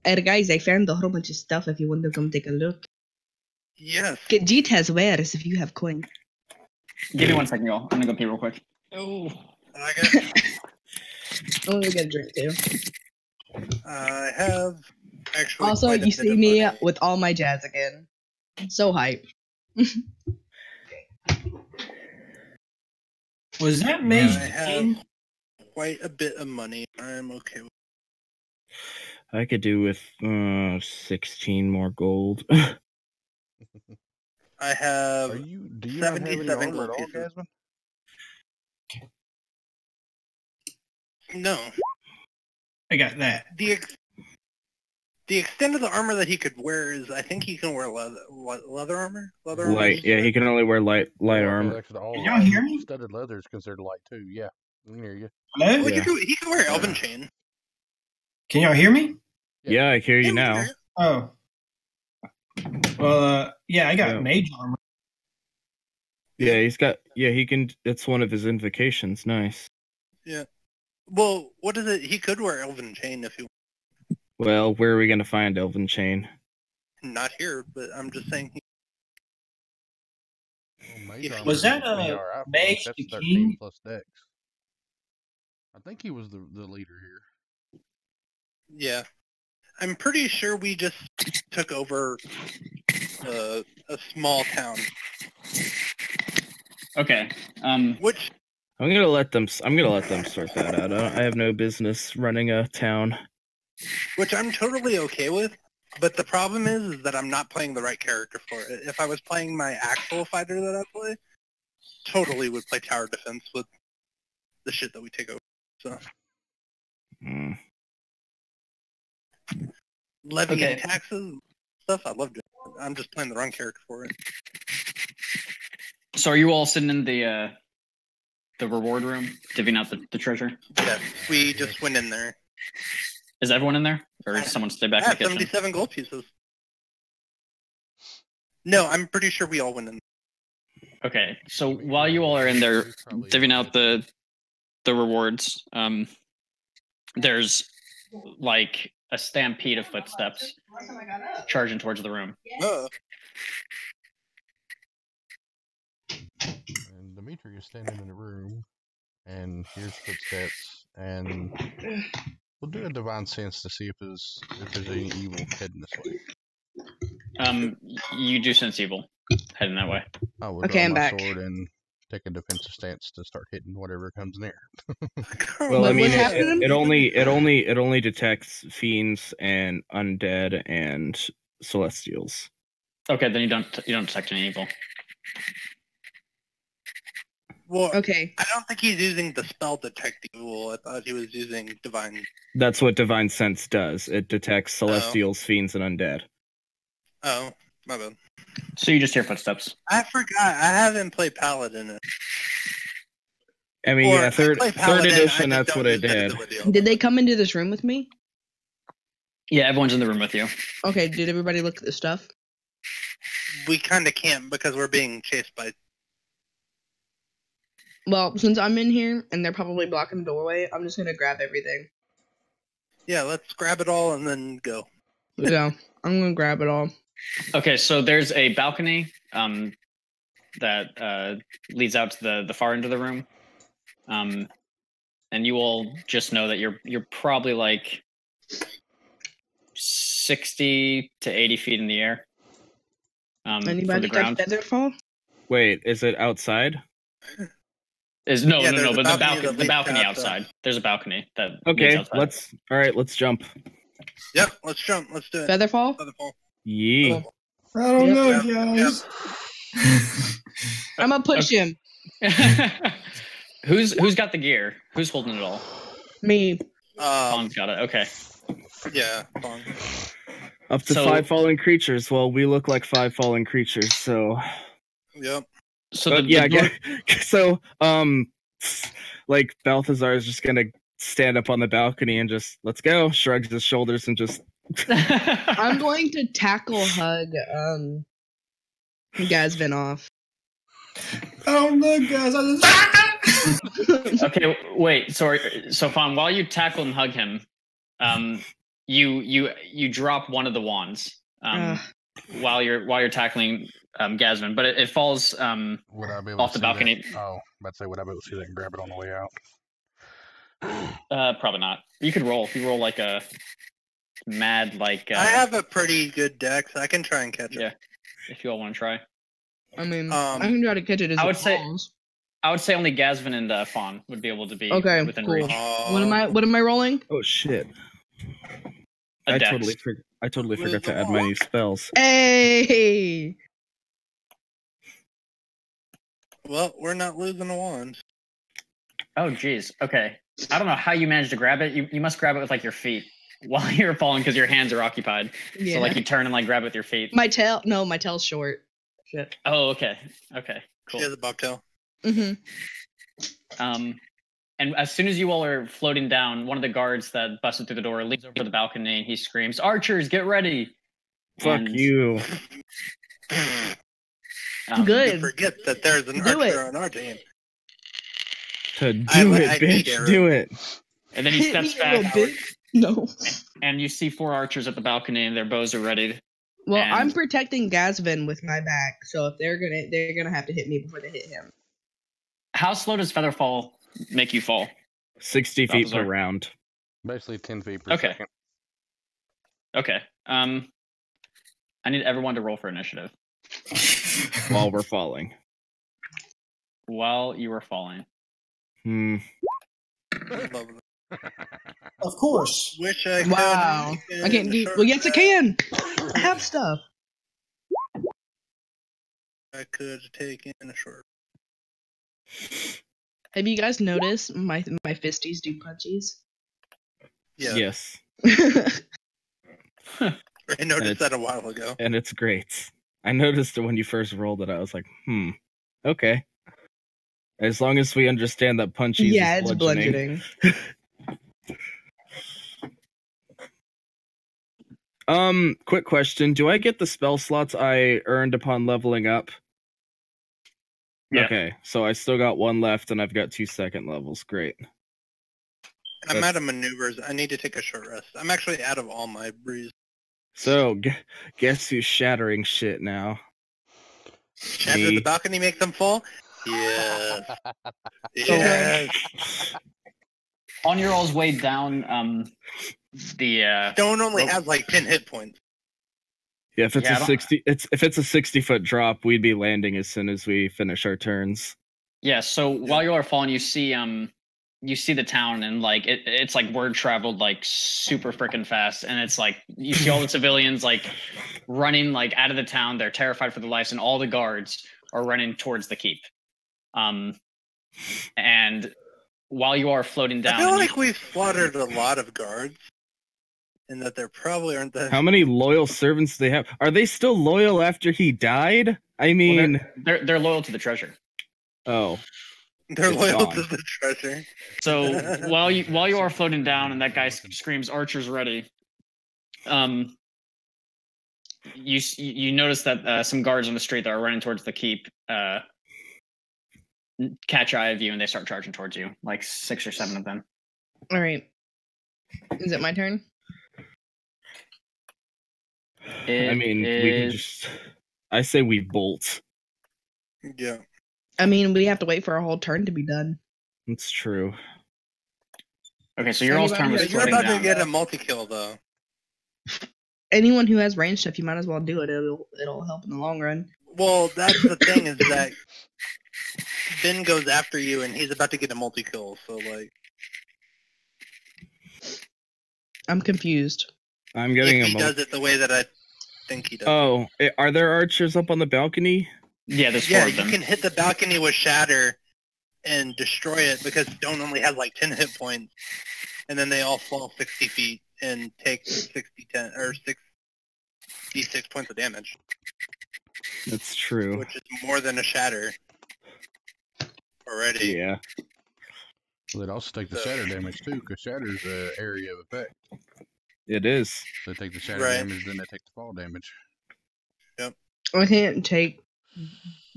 hey guys, I found a whole bunch of stuff if you want to come take a look. Yes. Get Jeet has wares if you have coin. Give me 1 second, y'all. I'm gonna go pee real quick. Oh. I got. Oh, we get a drink too. I have actually. Also, quite a you bit see of me money. with all my jazz again. So hype. Was that I Mage have King? quite a bit of money. I'm okay with. I could do with 16 more gold. I have. Do you not have any 77 armor gold at all, pieces. Gasman? No. I got that. The extent of the armor that he could wear is, I think he can wear leather armor. Leather armor. Light. Yeah, he can only wear light armor. Actually, all Can y'all hear me? studded leather is considered light too. Yeah, I can hear you. Hello? Well, Yeah. he can wear elven chain. Can y'all hear me? Yeah, I hear you now. Oh. Well, yeah, I got Yeah. mage armor. Yeah, he's got. Yeah, he can. It's one of his invocations. Nice. Well, what is it? He could wear elven chain if he. Well, where are we gonna find Elven Chain? Not here, but I'm just saying. Well, mage Yeah. armor Was that, would be all right for us. Mage That's the 13 King? plus dex. I think he was the leader here. Yeah, I'm pretty sure we just took over a small town, Okay. which I'm gonna let them sort that out. I have no business running a town. I'm totally okay with. But the problem is that I'm not playing the right character for it. If I was playing my actual fighter that I play, totally would play tower defense with the shit that we take over. So Mm. levying Okay. taxes stuff, I love doing. I'm just playing the wrong character for it. So are you all sitting in the reward room, divvying out the treasure? Yeah, we just went in there. Is everyone in there, or does someone stay back I in have the kitchen? 77 gold pieces. No, I'm pretty sure we all went in. Okay. So while you all are in there Probably- divvying out the rewards, there's like a stampede of footsteps charging towards the room. And Dimitri is standing in the room, and hears footsteps, and We'll do a divine sense to see if there's any evil heading this way. You do sense evil heading that way. I will Okay, draw I'm my back. sword and take a defensive stance to start hitting whatever comes near. Well, I mean, What's happening? it only detects fiends and undead and celestials. Okay, then you don't detect any evil. Well, Okay. I don't think he's using the spell detect evil. I thought he was using divine. That's what divine sense does. It detects celestials, fiends, and undead. Oh, my bad. So you just hear footsteps. I forgot. I haven't played Paladin. I mean, Or yeah, I third play Paladin, edition. I just That's don't what it use that did. ability. Did they come into this room with me? Yeah, everyone's in the room with you. Okay, did everybody look at the stuff? We kind of can't because we're being chased by. Well, since I'm in here and they're probably blocking the doorway, I'm just gonna grab everything. Yeah, let's grab it all and then go. Yeah, I'm gonna grab it all. Okay, so there's a balcony that leads out to the far end of the room, and you all just know that you're probably like 60 to 80 feet in the air. From the Anybody got ground. Featherfall? Wait, is it outside? No, Yeah, there's a but balcony the that balcony leads outside. There's a balcony that leads Okay, outside. let's jump. Yep, let's jump. Let's do it. Featherfall? Featherfall. Yee. Featherfall. I don't know, Yep, guys. I'm gonna push him. Who's got the gear? Who's holding it all? Me. Fawn's got it. Okay. Yeah, Fawn. Up to So- 5 fallen creatures. Well, we look like 5 fallen creatures, so. Yep. So But the yeah, door- so like Balthazar is just gonna stand up on the balcony and just let's go. Shrugs his shoulders and just. I'm going to tackle hug Gazvin off. I don't know, guys. Okay, wait. So Fawn, while you tackle and hug him, you drop one of the wands while you're tackling Gazvin, but it falls Would I be able off to the see balcony. That? Oh, I'd say would I be able to see that and grab it on the way out? Probably not. You could roll. If you roll like a mad like. I have a pretty good dex. I can try and catch it. Yeah. If you all want to try. I mean, I can try to catch it as I it would say- falls. I would say only Gazvin and Fawn would be able to be Okay, within cool. reach. What am I rolling? Oh shit! A I dex. totally forgot to add my new spells. Hey! Well, we're not losing a wand. Oh, geez. Okay. I don't know how you managed to grab it. You must grab it with like your feet while you're falling because your hands are occupied. Yeah. So like you turn and like grab it with your feet. My tail's short. Shit. Oh, okay. Okay. Cool. She has a bobtail. Mm-hmm. And as soon as you all are floating down, one of the guards that busted through the door leaps over to the balcony and he screams, "Archers, get ready!" Fuck And, you. You Good. forget that there's an Do archer it. on our team. To do I it, need bitch. arrow. Do it. And then he Hit steps me, you back, little bitch. No. and you see 4 archers at the balcony, and their bows are ready. Well, And- I'm protecting Gazvin with my back, so if they're gonna have to hit me before they hit him. How slow does Featherfall make you fall? 60 feet per Balthazar. round. Basically 10 feet per Okay. second. Okay. I need everyone to roll for initiative While we're falling. while you are falling. Hmm. Love it. Of course. Wish I could. Wow. make I can't a do. short Well, yes, I rest. can. I have stuff. I could take in a short. Have you guys noticed my fisties do punchies? Yeah. Yes. I noticed that a while ago. And it's great. I noticed it when you first rolled it. I was like, okay. As long as we understand that punchies Yeah, is it's bludgeoning. Quick question. Do I get the spell slots I earned upon leveling up? Yeah. Okay, so I still got 1 left and I've got 2 second levels. Great. I'm out of maneuvers. I need to take a short rest. I'm actually out of all my breeze. So, guess who's shattering shit now? Shatter Me. the balcony, make them fall? Yes. Yes. on your all's way down, the Stone only has like 10 hit points. Yeah, if it's Yeah, I a don't- 60, if it's a 60-foot drop, we'd be landing as soon as we finish our turns. yeah. So while you are falling, you see the town, and like it's like word traveled like super freaking fast, and it's like you see all the civilians like running like out of the town. They're terrified for their lives, and all the guards are running towards the keep. And while you are floating down, I feel and like we've slaughtered a lot of guards, and that there probably aren't that. How many loyal servants do they have? Are they still loyal after he died? I mean, they're loyal to the treasure. oh, They're it's loyal gone. to the treasure. So while you are floating down, and that guy screams, "Archers ready!" You notice that some guards on the street that are running towards the keep catch eye of you, and they start charging towards you, like 6 or 7 of them. All right. Is it my turn? I mean, we can just. I say we bolt. Yeah. I mean, we have to wait for a whole turn to be done. It's true. Okay, so your all's turn was You're floating about to down. get a multi-kill, though. Anyone who has range stuff, you might as well do it. It'll help in the long run. Well, that's the thing, is that Ben goes after you, and he's about to get a multi-kill, so, like... I'm confused. I'm getting if a he does it the way that I think he does. Oh, are there archers up on the balcony? Yeah, there's 4 Yeah, of you them. can hit the balcony with Shatter and destroy it, because Stone only has, like, 10 hit points, and then they all fall 60 feet and take 66 points of damage, That's true. which is more than a Shatter already. Yeah. Well, they'd also take the shatter damage too, because shatter's an area of effect. It is. They take the shatter Right. damage, then they take the fall damage. I can't take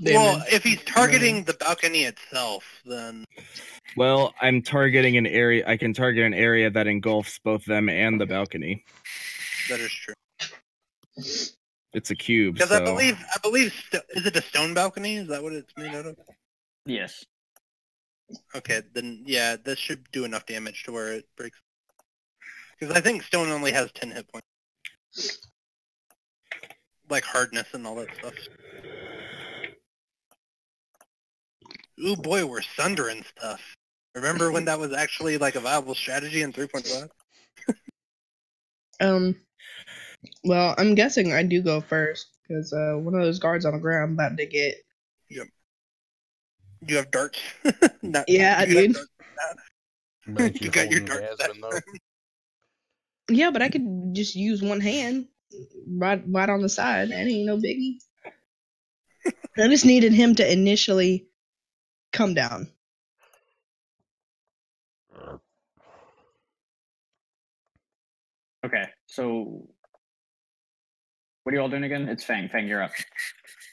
damage. Well, if he's targeting the balcony itself, then Well, I'm targeting an area. I can target an area that engulfs both them and the balcony. that is true. It's a cube. Because So. I believe, is it a stone balcony? Is that what it's made out of? Yes. Okay, then yeah, this should do enough damage to where it breaks. Because I think stone only has 10 hit points. Like hardness and all that stuff. Ooh boy, we're sundering stuff. Remember when that was actually like a viable strategy in 3.5? Well, I'm guessing I do go first because one of those guards on the ground about to get. You have darts? No, Yeah, you have dude. darts. But You got your holding darts Yasmin, though. Yeah, but I could just use one hand, right on the side. That ain't no biggie. I just needed him to initially come down. Okay, so what are you all doing again? It's Fang. Fang, you're up.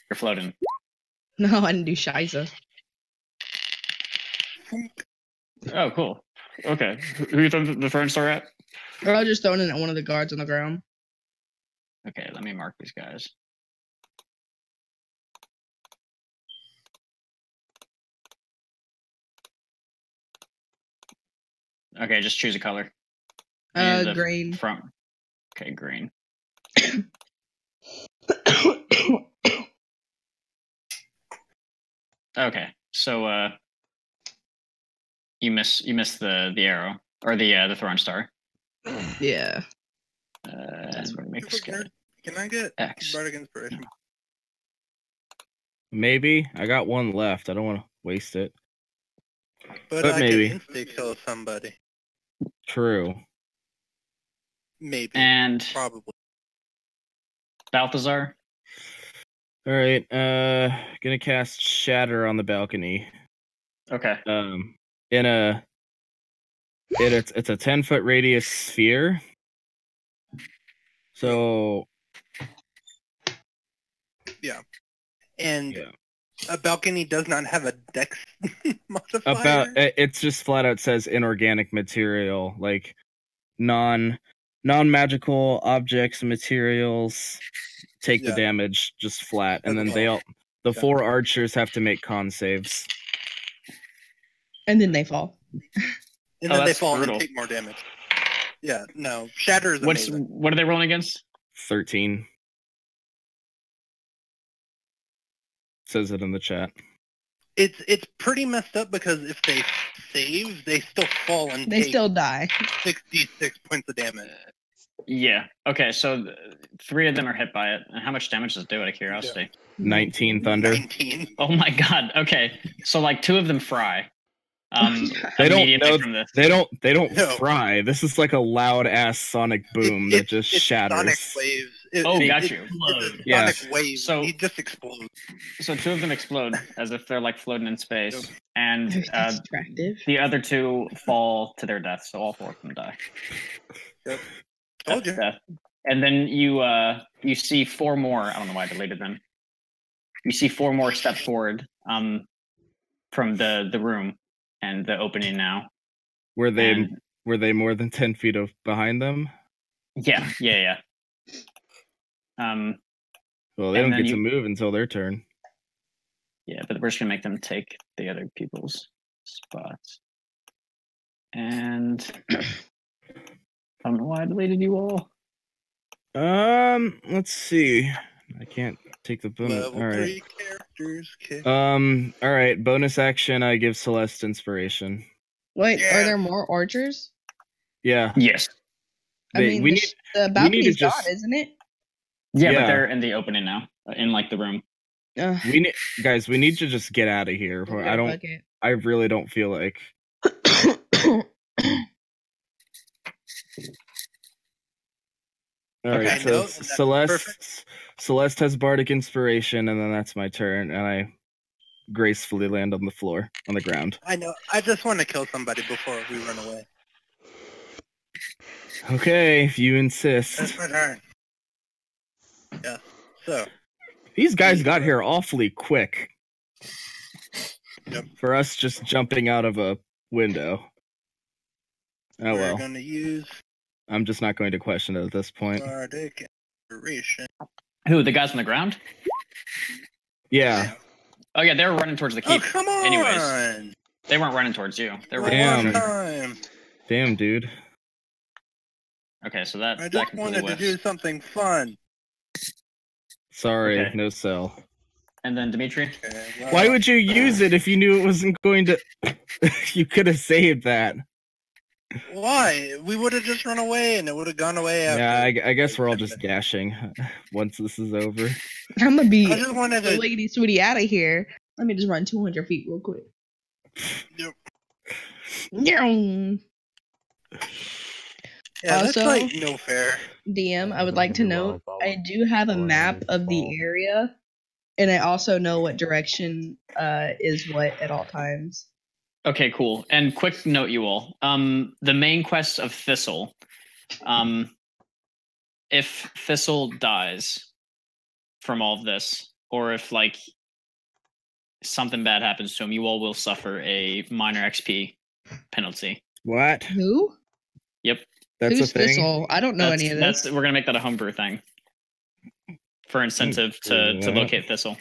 You're floating. No, I didn't do Shiza. Oh, cool. Okay, who you throwing the throwing star at? Or I'll just throw it in at one of the guards on the ground. Okay, let me mark these guys. Okay, just choose a color. And the Green. Front. Okay, green. Okay, so you miss the arrow or the throwing star. Yeah. That's what makes Super good. nerd. Can I get X. Bardic Inspiration? Maybe I got one left. I don't want to waste it. But But I maybe. can insta-kill somebody. True. Maybe. And Probably. Balthazar. All right. Gonna cast Shatter on the balcony. Okay. It's a 10-foot radius sphere. So And yeah. a balcony does not have a dex modifier. It's just flat out says inorganic material, like non-magical objects and materials take the Yeah. damage just flat, and then Okay. the Yeah. 4 archers have to make con saves. And then they fall. And Oh, then they that's fall brutal. and take more damage. Yeah, no. Shatter is amazing. What are they rolling against? 13. Says it in the chat. It's pretty messed up because if they save, they still fall and They take still die. 66 points of damage. Yeah. Okay, so 3 of them are hit by it. And how much damage does it do out of curiosity? 19 thunder. 19. Oh my god. Okay. So like 2 of them fry. They don't immediately know. from this. They don't No. fry. This is like a loud ass sonic boom that just it's shatters. Sonic waves. Oh, got it's- you. It's a Yeah. sonic wave. So- He just explodes. So 2 of them explode as if they're like floating in space, and That's attractive. the other 2 fall to their death. So all 4 of them die. Told you. Death. And then you see 4 more. I don't know why I deleted them. You see 4 more step forward from the room and the opening now. Were they And- more than 10 feet behind them? Yeah. Well, they And don't then get to you- move until their turn. Yeah, but we're just gonna make them take the other people's spots. And I don't know why I deleted you all. Let's see. I can't take the bonus. Level All right. 3 characters kick. All right. Bonus action. I give Celeste inspiration. Wait, Yeah. are there more archers? Yeah. Yes. I mean, we the, need. the balcony's to just- gone, isn't it? Yeah, Yeah. but they're in the opening now, in like the room. We need, guys. We need to just get out of here. I don't. Okay. I really don't feel like. All right. Okay, So no, that's Celeste. Celeste has bardic inspiration, and then that's my turn, and I gracefully land on the floor, on the ground. I know. I just want to kill somebody before we run away. Okay, if you insist. That's my turn. Yeah. So, These guys got here awfully quick. Yep. For us just jumping out of a window. Oh we're well. going to use I'm just not going to question it at this point. bardic inspiration. Who? The guys on the ground? Yeah. Oh yeah, they were running towards the Oh, keep. come on! Anyways. They weren't running towards you. They were Damn. One time. Damn, dude. Okay, so that I that just completely wanted to whiffs. do something fun. Sorry, Okay. no cell. And then Dimitri. Okay, well, Why would you use it if you knew it wasn't going to... You could have saved that. Why? We would have just run away, and it would have gone away after. Yeah, I guess we're all just dashing once this is over. I'm gonna be I just wanted to. lady sweetie out of here. Let me just run 200 feet real quick. Yep. Meow. Yeah, that's Also- like no fair. DM, I would like to note I do have a map of the area, and I also know what direction is what at all times. Okay, cool. And quick note, you all. The main quest of Thistle. If Thistle dies from all of this, or if like something bad happens to him, you all will suffer a minor XP penalty. What? Who? That's Who's a thing? Thistle? I don't know any of this. We're gonna make that a homebrew thing for incentive to Yeah. locate Thistle.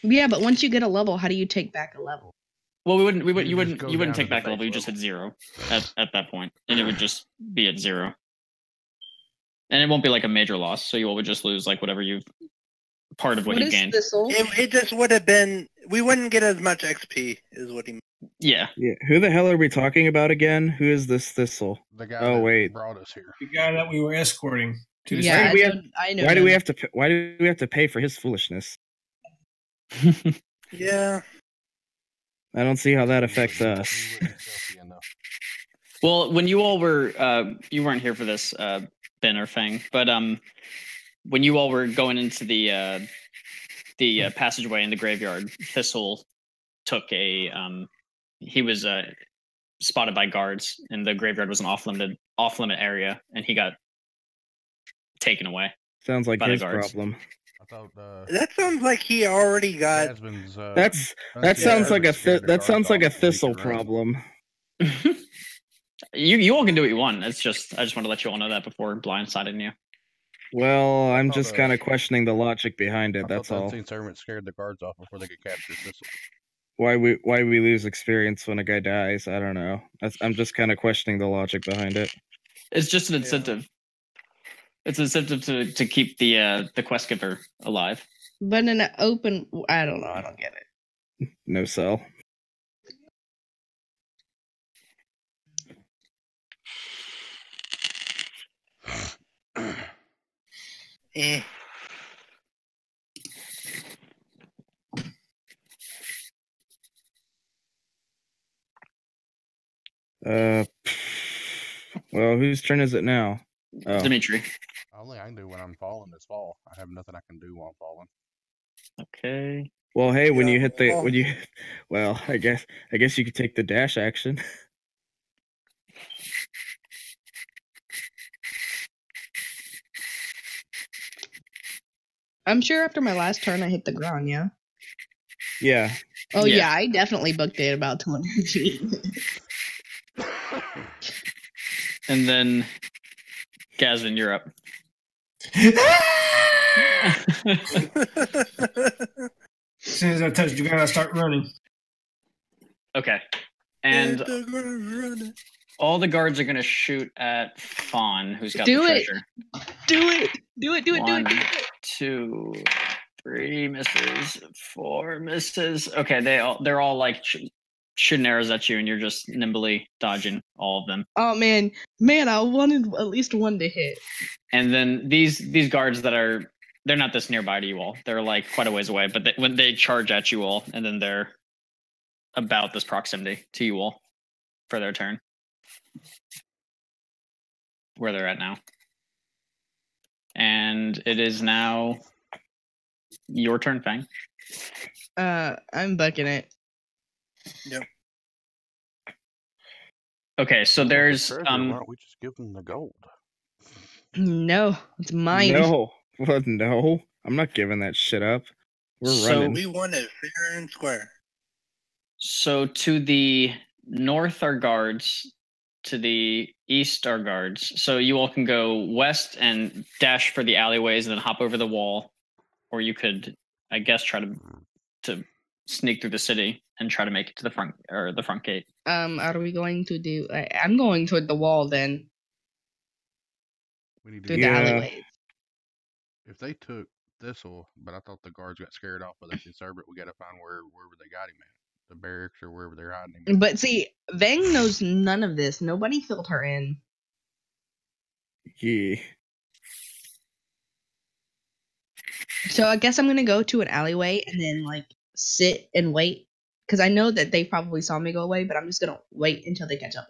Yeah, but once you get a level, how do you take back a level? Well, you just wouldn't go you wouldn't down take to the back a level. You base just hit level. 0 at that point, and it would just be at 0. And it won't be like a major loss, so you all would just lose like whatever you've part of what What you is gained. Thistle? It just would have been. We wouldn't get as much XP, is what he meant. Yeah, Yeah. Who the hell are we talking about again? Who is this Thistle? The guy Oh, that wait. brought us here. The guy that we were escorting to the Yeah, Why do we have- I know. Why do him. we have to? Why do we have to pay for his foolishness? Yeah. I don't see how that affects We us. weren't stealthy enough. Well, when you all were, you weren't here for this, Ben or Fang, but when you all were going into the passageway in the graveyard, Thistle took a, he was spotted by guards, and the graveyard was an off-limit area, and he got taken away. Sounds like By the his guards. problem. I thought That sounds like he already got. Jasmine's. That sounds like that sounds like a Thistle problem. You all can do what you want. It's just I just want to let you all know that before blindsiding you. Well, I'm thought just the- kind of questioning the logic behind it. I that's thought the all. unseen servant scared the guards off before they could capture Thistle. why we lose experience when a guy dies. I don't know. I'm just kind of questioning the logic behind it. It's just an incentive. It's an incentive to keep the quest giver alive. But in an open, I don't know. I don't get it. No cell. Eh. Well, whose turn is it now? Oh. Dimitri. Only I can do when I'm falling is fall. I have nothing I can do while I'm falling. Okay. Well, hey, when Yeah, you hit the well- well, I guess you could take the dash action. I'm sure after my last turn, I hit the ground. Yeah. Yeah. Oh Yeah. yeah, I definitely booked it about 200 feet. And then Gazvin, you're up. As soon as I touch the ground, I start running. Okay. And all the guards are gonna shoot at Fawn, who's got Do the it. treasure. Do it. Do it. Do it. Do One, it. Do it. 2, 3 misses, 4 misses. Okay, they're all like shooting arrows at you, and you're just nimbly dodging all of them. Oh man, I wanted at least one to hit. And then these guards they're not this nearby to you all. They're like quite a ways away, but when they charge at you all, and then they're about this proximity to you all for their turn. Where they're at now. And it is now your turn, Fang. I'm bucking it. Yep. Okay, so there's Why don't we just give them the gold? No, it's mine. No. Well, no. I'm not giving that shit up. We're So running. We won it fair and square. So to the north are guards, to the east are guards. So you all can go west and dash for the alleyways and then hop over the wall, or you could, I guess, try to sneak through the city and try to make it to the front gate. Are we going to do? I'm going toward the wall then, We need to through get, the Yeah. alleyways. if they took Thistle, but I thought the guards got scared off of the conservative. We got to find wherever they got him at, the barracks or wherever they're hiding him. at. But see, Vang knows none of this. Nobody filled her in. Yeah. So I guess I'm gonna go to an alleyway and then like sit and wait because I know that they probably saw me go away, but I'm just gonna wait until they catch up.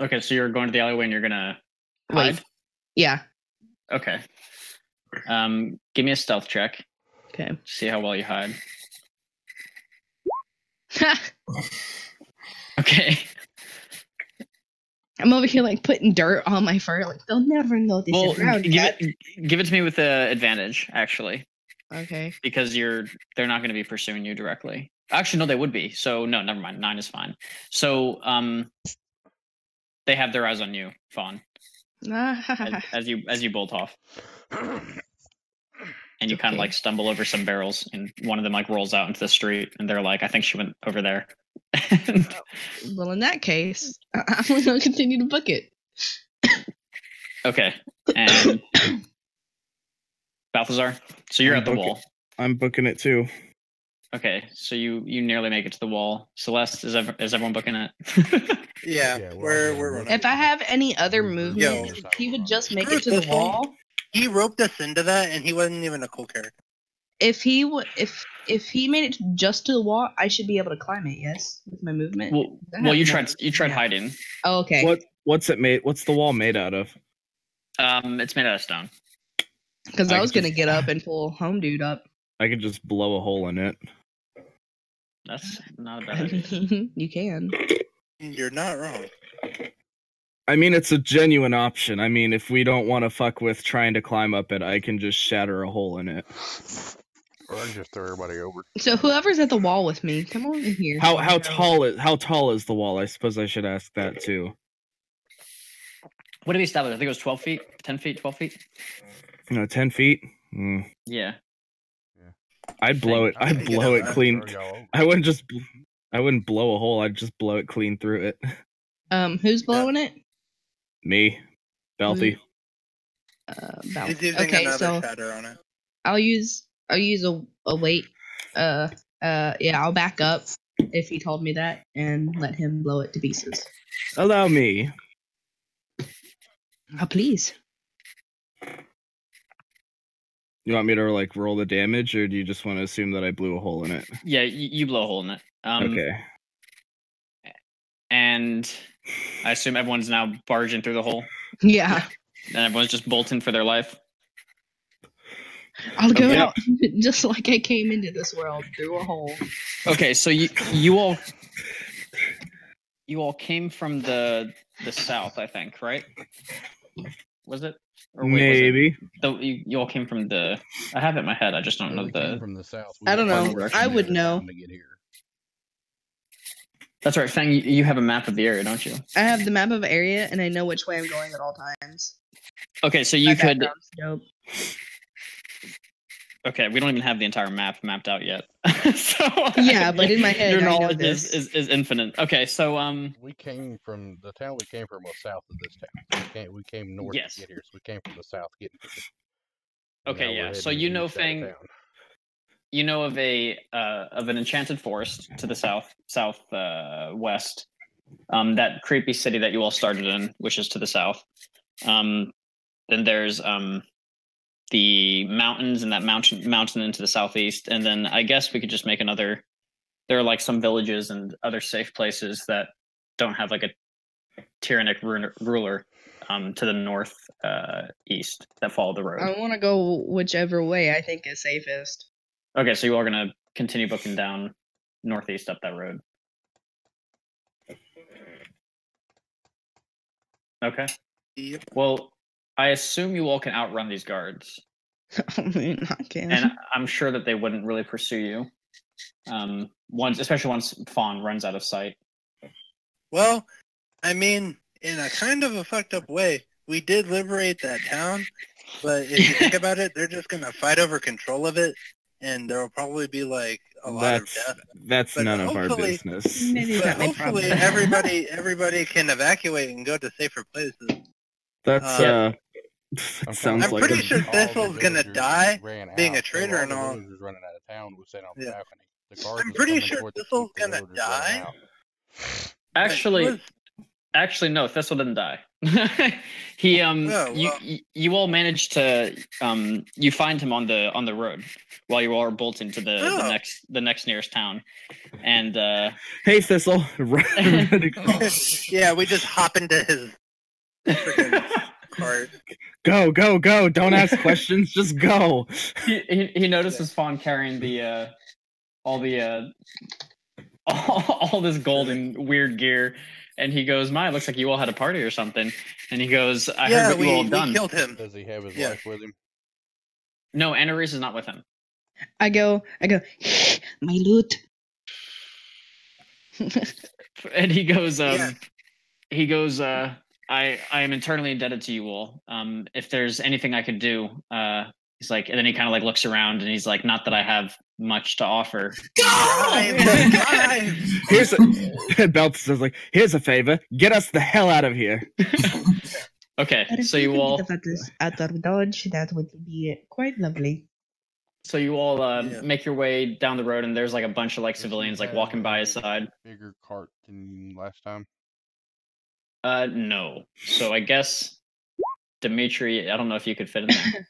Okay, so you're going to the alleyway and you're gonna Wait. hide? Yeah. Okay. Give me a stealth check. Okay. See how well you hide. Okay. I'm over here like putting dirt on my fur. Like they'll never notice Well, it's around give yet. it to me with the advantage, actually, Okay. because they're not going to be pursuing you directly. Actually, no, they would be. So no, never mind. 9 is fine. So they have their eyes on you, Fawn, as you bolt off, and you kind of Okay. like stumble over some barrels, and one of them like rolls out into the street, and they're like, "I think she went over there." Well, in that case, I'm gonna continue to book it. Okay, and Balthazar, so you're I'm at the booking- wall. I'm booking it too. Okay, so you nearly make it to the wall. Celeste, is everyone booking it? Yeah, Yeah, we're running. If I have any other Yo. movement, if he would just make Screw it to the this one. wall. He roped us into that, and he wasn't even a cool character. If he would, if he made it just to the wall, I should be able to climb it. Yes, with my movement. well, you tried hiding. Oh, okay. What's it made? What's the wall made out of? It's made out of stone. Because I I was could gonna just- get up and pull home dude up. I could just blow a hole in it. That's not a bad idea. You can. You're not wrong. I mean, it's a genuine option. I mean, if we don't want to fuck with trying to climb up it, I can just shatter a hole in it. Or I can just throw everybody over. So whoever's at the wall with me, come over here. How tall is the wall? I suppose I should ask that too. What did we establish? I think it was 12 feet, 10 feet, 12 feet. 10 feet. Mm. Yeah. I'd blow it. I'd blow it clean. Throw y'all over. I wouldn't just. I wouldn't blow a hole. I'd just blow it clean through it. Who's blowing it? Me, Belty. Val. He's using Okay, another so shatter on it. I'll use a weight. Yeah, I'll back up if he told me that and let him blow it to pieces. Allow me. Oh, please. You want me to like roll the damage, or do you just want to assume that I blew a hole in it? Yeah, you blow a hole in it. Okay. And I assume everyone's now barging through the hole, Yeah. and everyone's just bolting for their life. I'll go Okay. out just like I came into this world, through a hole. Okay, so you all came from the south, I think, right? Was it? Or wait, was it- Maybe. You all came from the. I have it in my head. I just don't know We came the. from the south. I don't know. Direction I there would know. To get here. That's right, Fang. You have a map of the area, don't you? I have the map of area and I know which way I'm going at all times. Okay, so My you could. background's dope. Okay, we don't even have the entire map mapped out yet. So Yeah, but in my head, your I know knowledge this. is infinite. Okay, so We came from the town we came from was south of this town. We came north Yes. to get here, so we came from the south getting here. And Okay, now we're yeah. heading So you know, east out of Fang, town. you know of an enchanted forest to the southwest. That creepy city that you all started in, which is to the south. Then there's the mountains and that mountain into the southeast, and then I guess we could just make another. There are like some villages and other safe places that don't have like a tyrannic ruler to the north east that follow the road. I want to go whichever way I think is safest. Okay, so you are gonna continue booking down northeast up that road. Okay. Yep. Well, I assume you all can outrun these guards, I mean, I can. and I'm sure that they wouldn't really pursue you. Especially once Fawn runs out of sight. Well, I mean, in a kind of a fucked up way, we did liberate that town, but if you think about it, they're just gonna fight over control of it, and there will probably be like a lot of death. That's But none of our hopefully- business. Maybe But that may hopefully, problem. everybody can evacuate and go to safer places. That's Yeah. It sounds I'm like pretty a, sure Thistle's gonna die being a traitor and and all. The villagers running out of town was sent on the Yeah. balcony. The guards I'm was pretty coming sure toward the Thistle's keep, the gonna villagers running die. out. Actually, no, Thistle didn't die. He well. you all managed to you find him on the road while you all are bolting to the Oh. next nearest town, and hey Thistle. Yeah, we just hop into his freaking cart. Go, go, go! Don't ask questions. Just go. he notices Fawn carrying the all this gold and weird gear, and he goes, "My, it looks like you all had a party or something." And he goes, "I Yeah, heard what you all we done." killed him. Does he have his Yeah. wife with him? No, Anarese is not with him. I go, my loot. And he goes, Yeah. I am eternally indebted to you all. If there's anything I could do, he's like, and then he kind of like looks around and he's like, not that I have much to offer. Drive! Here's a Belt says like, here's a favor. Get us the hell out of here. Okay, so you all, out of Dodge, that would be quite lovely. Yeah. make your way down the road, and there's like a bunch of like Does he civilians like have walking by a his side. Bigger cart than last time. No. So I guess Dimitri, I don't know if you could fit in there.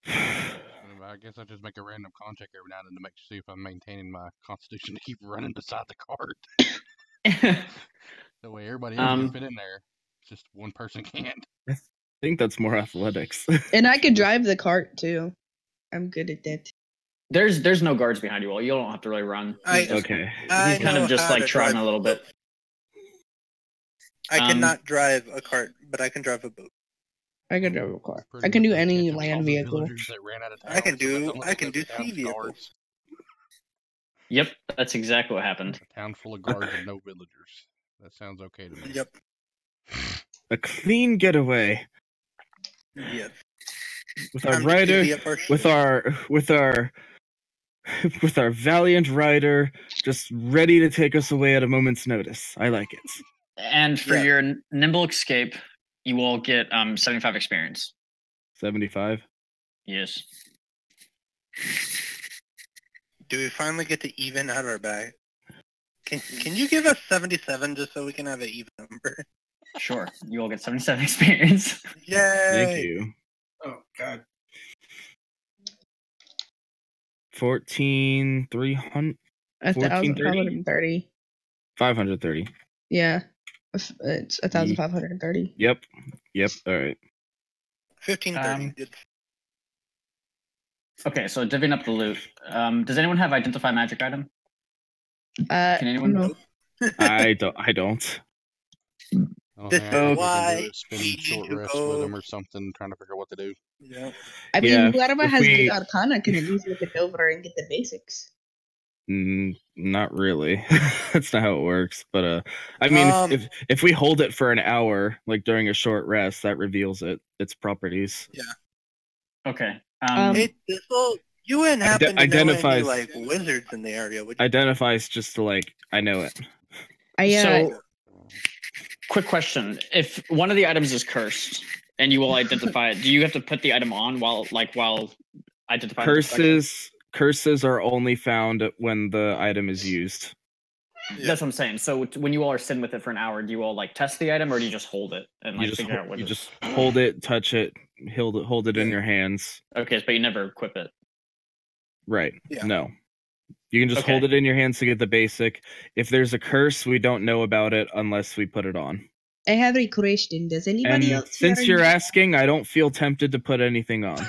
I guess I just make a random con check every now and then to see if I'm maintaining my constitution to keep running beside the cart. That way everybody else can fit in there. It's just one person can't. I think that's more athletics. And I could drive the cart too. I'm good at that. There's no guards behind you all. You don't have to really run. He's just- Okay. He's kind of just like trotting a little bit. I Um, cannot drive a cart, but I can drive a boat. I can drive a car. Pretty I can do much any catch up with all land the vehicle. villagers that ran out of I can town, so do- that's all I can left do of the town's sea vehicles. guards. Yep, that's exactly what happened. A town full of guards and no villagers. That sounds okay to me. Yep. A clean getaway Yes. with our Time to rider, divvy up our with shit. our with our valiant rider just ready to take us away at a moment's notice. I like it. And for Yeah. your nimble escape, you will get 75 experience. 75. Yes. Do we finally get to even out our bag? Can you give us 77 just so we can have an even number? Sure. You will get 77 experience. Yay! Thank you. Oh God. 14,300, 1430? 1,530. 530. Yeah. It's 1,530. Yep. All right. 1530. Okay, so divvying up the loot. Does anyone have identify magic item? Can anyone? No. I don't. Oh, This yeah, is I think why we do it, spend we short need to rest go- with them or something, trying to figure out what to do. Yeah. I mean, Yeah, whoever if has we- good Arcana can at least look it over and get the basics. Not really. That's not how it works. But I mean, if we hold it for an hour, like during a short rest, that reveals its properties. Okay. Hey, you wouldn't happen to know identifies- any, like, wizards in the area, would you? Identifies just to like I know it. So, quick question: if one of the items is cursed and you will identify it, do you have to put the item on while identifying? Curses are only found when the item is used. That's what I'm saying. So when you all are sitting with it for an hour, do you all like test the item or do you just hold it and You like just figure out what you it just is? hold it, touch it, hold it in your hands. Okay, but you never equip it. Right. Yeah. No. You can just Okay. hold it in your hands to get the basic. If there's a curse, we don't know about it unless we put it on. I have a question. Does anybody And else since here you're asking, I don't feel tempted to put anything on.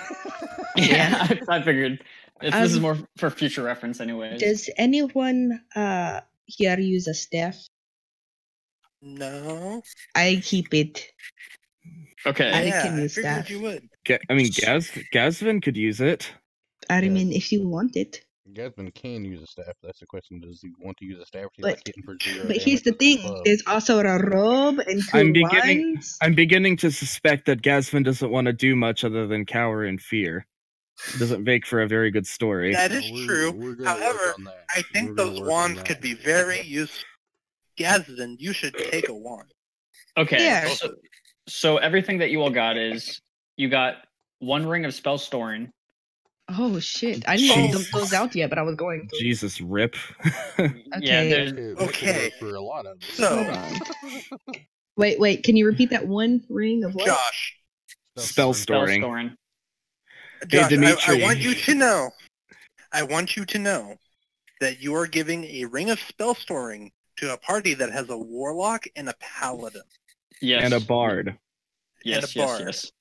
Yeah, I figured. This is Um, more for future reference, anyways. Does anyone here use a staff? No. I keep it. Okay. I Yeah, can I use figured staff. you would. I mean, Gazvin could use it. I Yeah. mean, if you want it. Gasman can use a staff. That's the question. Does he want to use a staff? Or do you But- like hitting for 0 But here's damage the with the thing. club? There's also a robe and two I'm beginning- wands. I'm beginning to suspect that Gazvin doesn't want to do much other than cower in fear. Doesn't make for a very good story. That is We're- true. we're gonna work However, on that. I think We're gonna those work on wands that. could be very useful. Gazin, you should take a wand. Okay. Yeah. So everything that you all got is you got one ring of spell storing. Oh shit! I didn't even dump Jesus. those out yet, but I was going to. Jesus, rip. Yeah, Okay. there's That could Okay. work for a lot of us. So- Hold on. Wait. Can you repeat that one ring of what? Josh, Spell spell storing. storing. Josh, I Dimitri. want you to know. I want you to know that you are giving a ring of spell storing to a party that has a warlock and a paladin. Yes. And a bard. Yes, and a yes, bard. yes.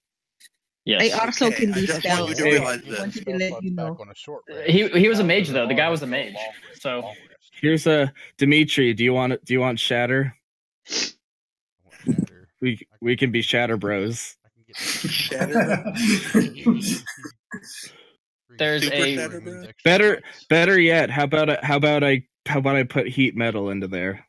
Yes. I also Okay, can I do just spells. want you to Hey. realize I this. want you to Spell let slots you back know. on a short rest. He was a mage, Because though. The guy bard was a has mage, long rest, so- long rest. Here's a Dimitri. Do you want Shatter? I want shatter. We can be Shatter Bros. I can get Shatter. There's Super a- Shatter Bros. Better yet, how about I put heat metal into there?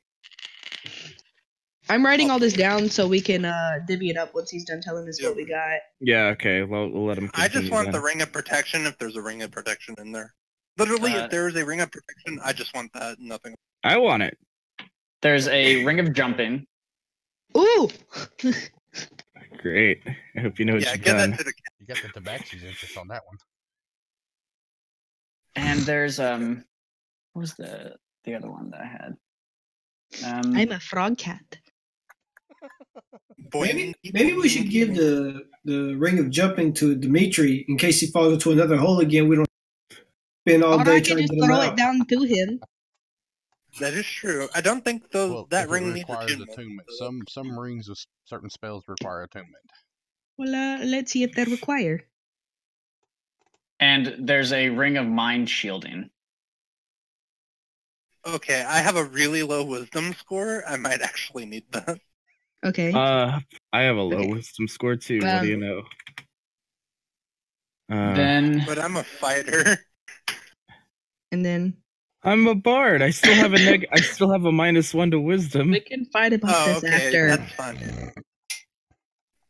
I'm writing all this down so we can divvy it up once he's done telling us what we got. Yeah, okay. We'll let him. I just continue want then. the ring of protection if there's a ring of protection in there. Literally, if there is a ring of protection, I just want that. Nothing. I want it. There's a ring of jumping. Ooh! Great. I hope you know what Yeah, you've get done. that to the. You got the Tabaxi's interest on that one. And there's what was the other one that I had? I'm a frog cat. Boy, Maybe we should give the ring of jumping to Dimitri in case he falls into another hole again. We don't spend all Or day I trying can to just get him throw out. it down to him. That is true. I don't think those Well, that if it ring needs requires attunement. Some rings with certain spells require attunement. Well, let's see if they require. And there's a ring of mind shielding. Okay, I have a really low wisdom score. I might actually need that. Okay. I have a low Okay. wisdom score too. What do you know? Then But I'm a fighter. And then I'm a bard. I still have I still have a -1 to wisdom. we can fight about Oh, this okay, after. that's fine.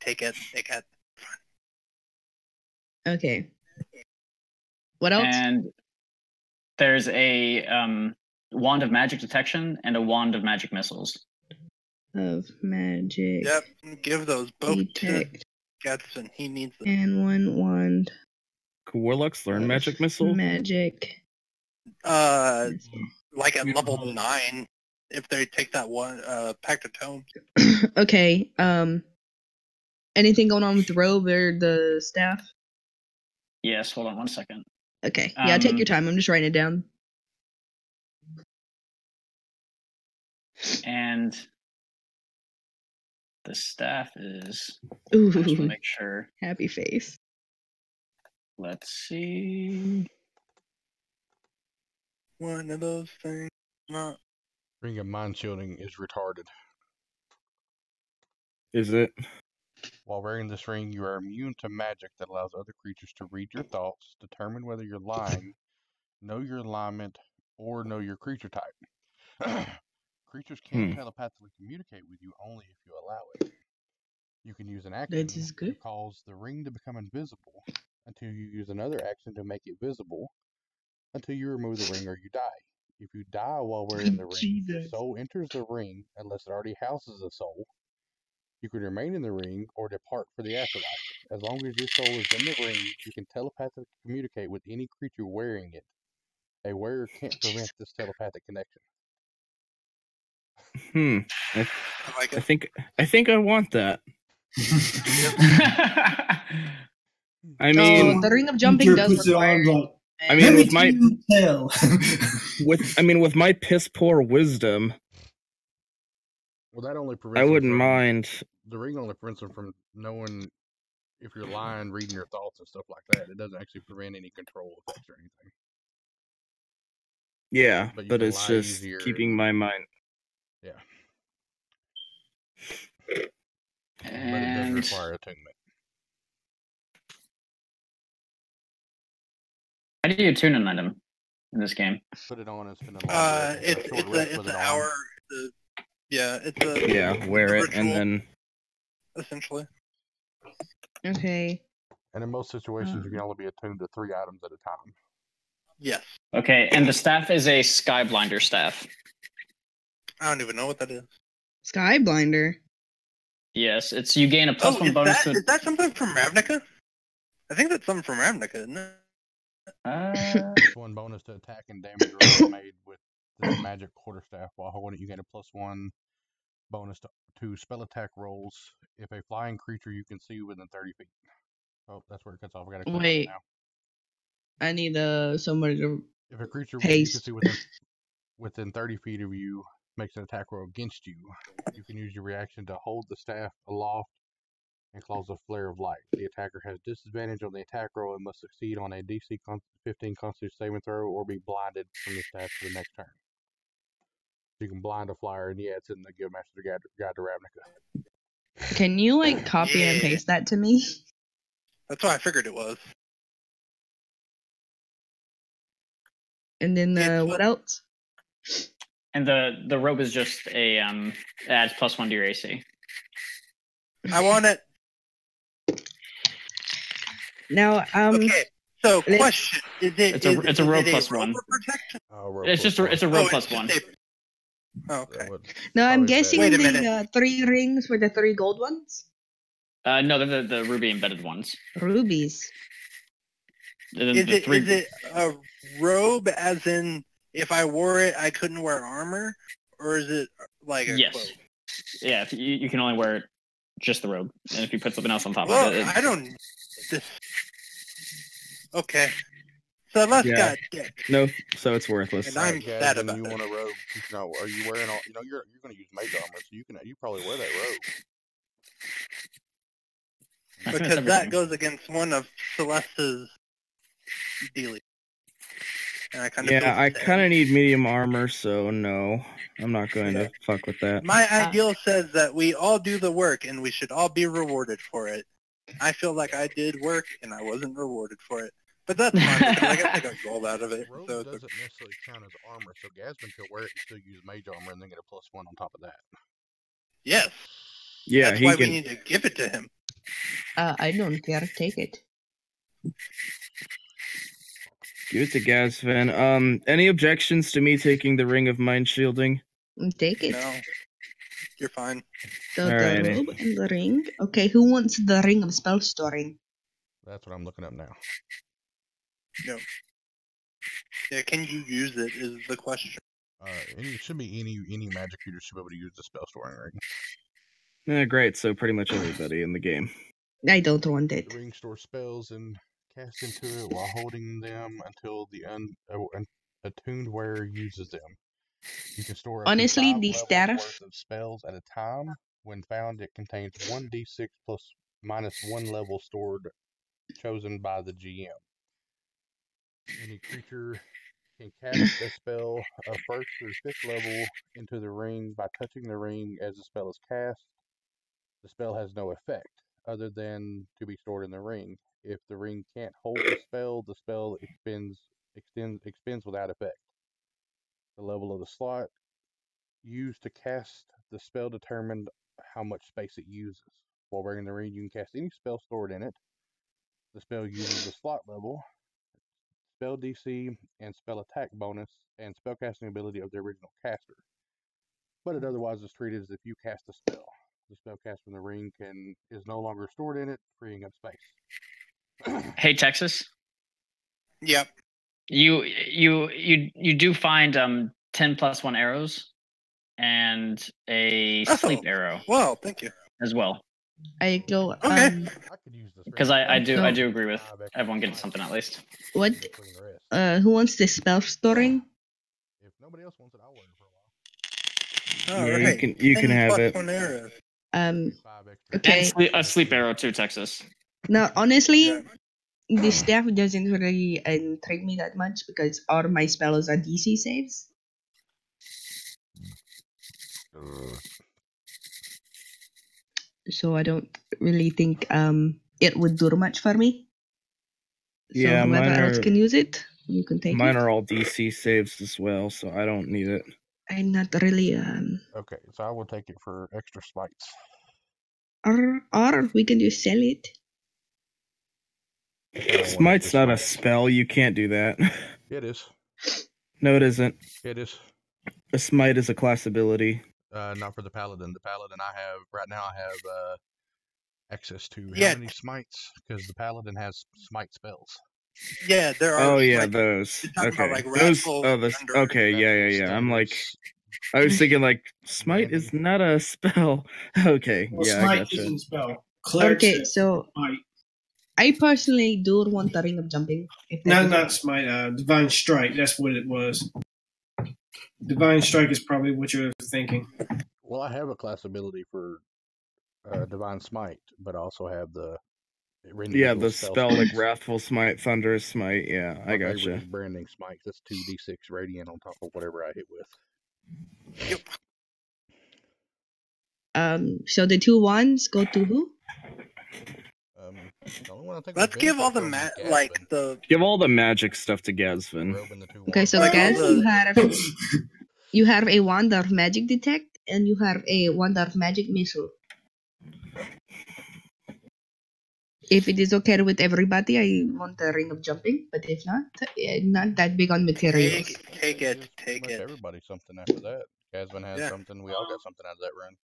Take it. Okay. What else? and There's a wand of magic detection and a wand of magic missiles. Of magic. Yep, give those both Detect. to Gadsden. He needs them. And one wand. Can warlocks learn of magic missile? Magic. Like at level 9, if they take that one, Pact of Tomes. Okay. Anything going on with the robe or the staff? Yes, hold on 1 second. Okay. Yeah, take your time. I'm just writing it down. And the staff is. Ooh, I just want to make sure. happy face. Let's see. One of those things. Not. Ring of Mind Shielding is retarded. Is it? While wearing this ring, you are immune to magic that allows other creatures to read your thoughts, determine whether you're lying, know your alignment, or know your creature type. Creatures can telepathically communicate with you only if you allow it. You can use an action That is to good. cause the ring to become invisible until you use another action to make it visible until you remove the ring or you die. If you die while wearing the ring, your Jesus. soul enters the ring unless it already houses a soul. You can remain in the ring or depart for the afterlife. As long as your soul is in the ring, you can telepathically communicate with any creature wearing it. A wearer can't prevent this telepathic connection. I like I it. think I want that. I Oh, mean, the ring of jumping does puts it on, require. like, I mean, with my tell. with my piss poor wisdom, Well, that only I prevents wouldn't them from, mind. the ring only prevents them from knowing if you're lying, reading your thoughts and stuff like that. It doesn't actually prevent any control effects or anything. Yeah, But you but can it's lie just easier. keeping my mind. Yeah. But it does And require attunement. how do you tune an item in this game? Put it on and spend a long rest. It's A short rest it's with an it on. hour. It's a Yeah, wear it and ritual, then. essentially. Okay. And in most situations, you can only be attuned to 3 items at a time. Yes. Okay, and the staff is a Skyblinder staff. I don't even know what that is. Skyblinder. Yes, it's you gain a plus one bonus to. Is that something from Ravnica? I think that's something from Ravnica, isn't it? +1 bonus to attack and damage rolls made with this magic quarterstaff. While holding it, you get a +1 bonus to spell attack rolls if a flying creature you can see within 30 feet. Oh, that's where it cuts off. I gotta click on it Wait. now. I need somebody to. If a creature you Paste. can see within 30 feet of you makes an attack roll against you, you can use your reaction to hold the staff aloft and cause a flare of light. The attacker has disadvantage on the attack roll and must succeed on a DC 15 Constitution saving throw or be blinded from the staff for the next turn. You can blind a flyer, and yeah, it's in the Guildmaster Guide to Ravnica. Can you like copy and Yeah. paste that to me? That's what I figured it was. And then It's what else? And the robe is just a adds +1 to your AC. I want it. Now, Okay. So, let's- question: It's a robe plus robe 1. protection? It's just it's a Oh, robe it's plus just 1. Okay. now I'm Probably guessing Wait a the minute. 3 rings were the 3 gold ones. No, they're the ruby embedded ones. Rubies. Is it a robe, as in if I wore it, I couldn't wear armor, or is it like a Yes. cloak? Yeah, if you can only wear just the robe, and if you put something else on top Well, of it, I don't. Okay. So let's Yeah. got dick. No, so it's worthless. And I'm Gaz, sad when about you it. want a robe, are you wearing all? You're going to use mage armor, so you probably wear that robe. I think that's Because that everything. goes against one of Celeste's dealies. And I kind of Yeah, I kind of need medium armor, so no, I'm not going Yeah. to fuck with that. My ideal says that we all do the work and we should all be rewarded for it. I feel like I did work and I wasn't rewarded for it. But that's fine because I guess I got gold out of it. Robe So it's doesn't necessarily count as armor, so Gasman could wear it and still use mage armor and then get a +1 on top of that. yes. Yeah, That's he why can. we need to give it to him. I don't care. Take it. Give it to Gazvan. Any objections to me taking the Ring of Mind Shielding? Take it. No, you're fine. So the Alrighty. robe and the ring. Okay, who wants the ring of spell storing? That's what I'm looking up now. Yeah, can you use it is the question. It should be any magic user should be able to use the spell storing ring. Yeah, great. So pretty much everybody in the game. I don't want it. The ring stores spells and cast into it while holding them until the attuned wearer uses them. You can store up to Honestly, 5 the levels staff. worth of spells at a time. When found, it contains 1d6 plus minus 1 level stored chosen by the GM. Any creature can cast a spell of 1st through 5th level into the ring by touching the ring as the spell is cast. The spell has no effect other than to be stored in the ring. If the ring can't hold the spell expends without effect. The level of the slot used to cast the spell determined how much space it uses. While wearing the ring, you can cast any spell stored in it. The spell uses the slot level, spell DC, and spell attack bonus, and spellcasting ability of the original caster. But it otherwise is treated as if you cast a spell. The spell cast from the ring is no longer stored in it, freeing up space. Hey, Texas. Yep. You do find 10 plus 1 arrows and a sleep arrow Well, thank you. as well. I go. Okay. I could use this Because I do So- agree with everyone getting something at least. What? Who wants the spell storing? If nobody else wants it, I'll wear it for a while. All Yeah, right. you can 10 have plus it. 1 arrow. 5 extra. Okay. And a sleep arrow too, Texas. Now, honestly, Yeah. the staff doesn't really intrigue me that much because all my spells are DC saves. So I don't really think it would do much for me. So Yeah, whoever mine else are- can use it, you can take Mine it. are all DC saves as well, so I don't need it. I'm not really Okay, so I will take it for extra smites. or we can just sell it. Smite's not a spell. You can't do that. It is. No, it isn't. It is. A smite is a class ability. Not for the paladin. The paladin I have right now. I have access to Yeah. how many smites? Because the paladin has smite spells. Yeah, there are. Oh yeah, like, those. you're talking Okay. about, like, Those. Wrathful, Oh, this. Thunder, Okay. Yeah. I'm like, I was thinking like, smite is Randy. not a spell. Okay. Well, Yeah, I smite gotcha. isn't spell. Cleric Okay, says so smite. I personally do want the ring of jumping. If that No, is- not smite. Divine strike. That's what it was. Divine strike is probably what you're thinking. Well, I have a class ability for divine smite, but I also have the Yeah, individual the spell like smite. wrathful smite, thunderous smite. Yeah, I My favorite gotcha. is branding smite. That's 2d6 radiant on top of whatever I hit with. So the 2 ones go to who? The only one I think Let's was give all the Jennifer was like Gaspin. the. Give all the magic stuff to Gazvan. Robe and the two Okay, so Like all guys, the- you have a wand of magic detect and you have a wand of magic missile. If it is okay with everybody, I want the ring of jumping. But if not, not that big on materials. Take it. Gives Take pretty much it. Everybody something after that. Gazvan has Yeah. something. We all got something out of that run.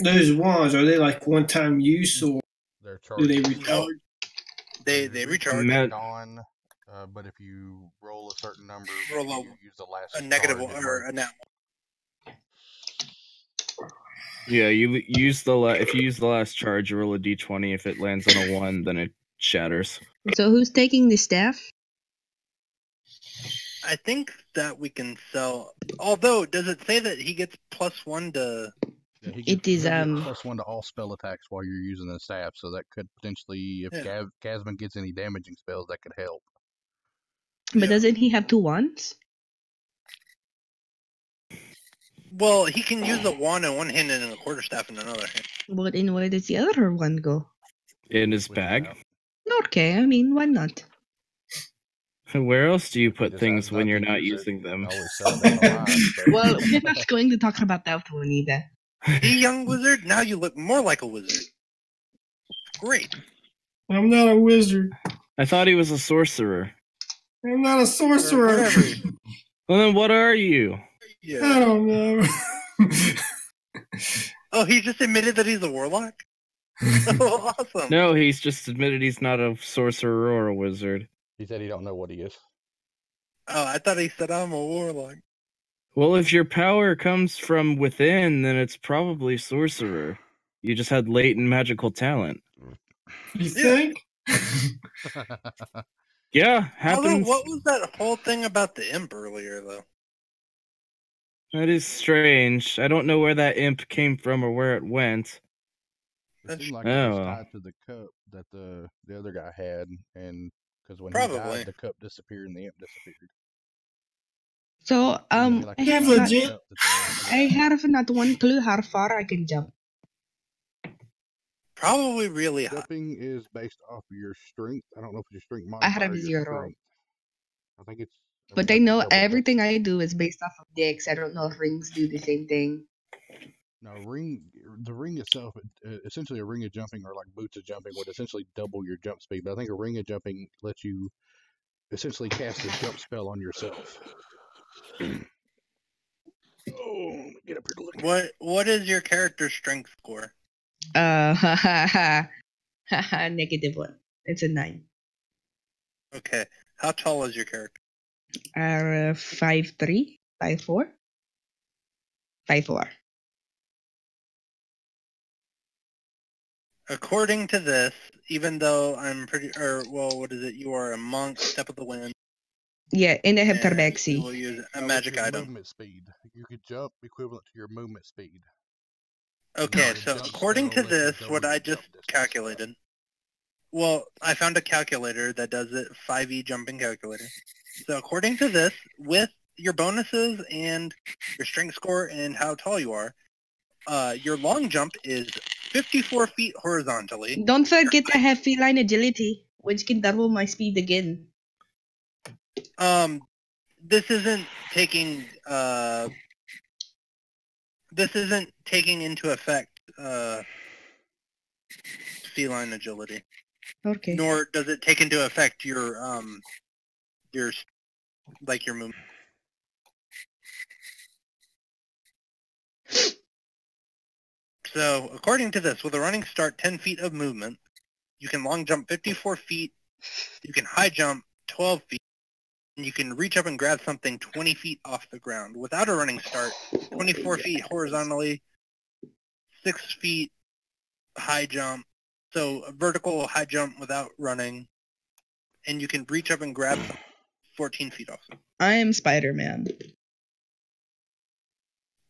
Those wands, are they like one-time use or They're do they charged. recharge? They recharge Ma- on, but if you roll a certain number, Roll a- you use the last a negative charge, it or works. a net. Yeah, you use the if you use the last charge, you roll a d20. If it lands on a 1, then it shatters. So who's taking the staff? I think that we can sell. Although, does it say that he gets +1 to? Yeah, he It is, he'll get um, +1 to all spell attacks while you're using the staff, so that could potentially, if Yeah. Gazman gets any damaging spells, that could help. But Yeah. doesn't he have 2 wands? Well, he can use the wand in one hand and then a quarterstaff in another hand. But in where does the other one go? In his Which bag. out. Okay, I mean, why not? Where else do you put Just things has when not you're to not use it. using them? Always sell them alive, so- Well, we're not going to talk about that one either. See, young wizard, now you look more like a wizard. Great. I'm not a wizard. I thought he was a sorcerer. I'm not a Or sorcerer. whatever. Well, then what are you? I Yeah. don't know. Oh, he just admitted that he's a warlock? Oh, awesome. No, he's just admitted he's not a sorcerer or a wizard. He said he don't know what he is. Oh, I thought he said I'm a warlock. Well, if your power comes from within, then it's probably sorcerer. You just had latent magical talent. You think? Yeah, Although, happens. what was that whole thing about the imp earlier, though? That is strange. I don't know where that imp came from or where it went. It seemed like Oh, it was well. tied to the cup that the other guy had, and because when he Probably. died, the cup disappeared and the imp disappeared. So, Seemed like I a have He's not, legit. cup that I have not one clue how far I can jump. Probably really high. Jumping is based off of your strength. I don't know if it's your strength I modifier have or your 0. strength. I think it's. But I know everything I do is based off of Dex. I don't know if rings do the same thing. No, the ring itself, essentially a ring of jumping or like boots of jumping would essentially double your jump speed. But I think a ring of jumping lets you essentially cast a jump spell on yourself. Oh, get up here to look. What is your character's strength score? -1. It's a 9. Okay. How tall is your character? 5'3", 5'4", 5'4". According to this, even though I'm what is it? You are a monk, step of the wind. Yeah, and I have and you Tabaxi. will use a No, magic it's your item. movement speed. You could jump equivalent to your movement speed. Okay, Your so jump according to spell lets you this, double what your I jump just distance. calculated. Well, I found a calculator that does it, 5e jumping calculator. So according to this, with your bonuses and your strength score and how tall you are, your long jump is 54 feet horizontally. Don't forget I have feline agility, which can double my speed again. This isn't taking into effect feline agility. Okay. Nor does it take into effect your movement. So, according to this, with a running start 10 feet of movement, you can long jump 54 feet, you can high jump 12 feet, and you can reach up and grab something 20 feet off the ground. Without a running start, 24 feet horizontally, 6 feet high jump, so a vertical high jump without running, and you can reach up and grab 14 feet off. I am Spider-Man.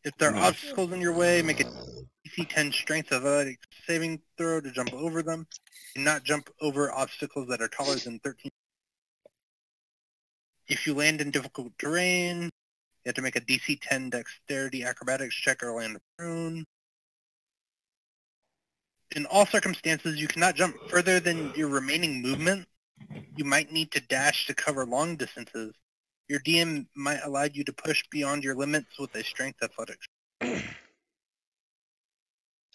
If there are obstacles in your way, make a DC 10 strength athletic saving throw to jump over them. Do not jump over obstacles that are taller than 13. If you land in difficult terrain, you have to make a DC 10 dexterity acrobatics check or land prone. In all circumstances, you cannot jump further than your remaining movement. You might need to dash to cover long distances. Your DM might allow you to push beyond your limits with a strength athletics.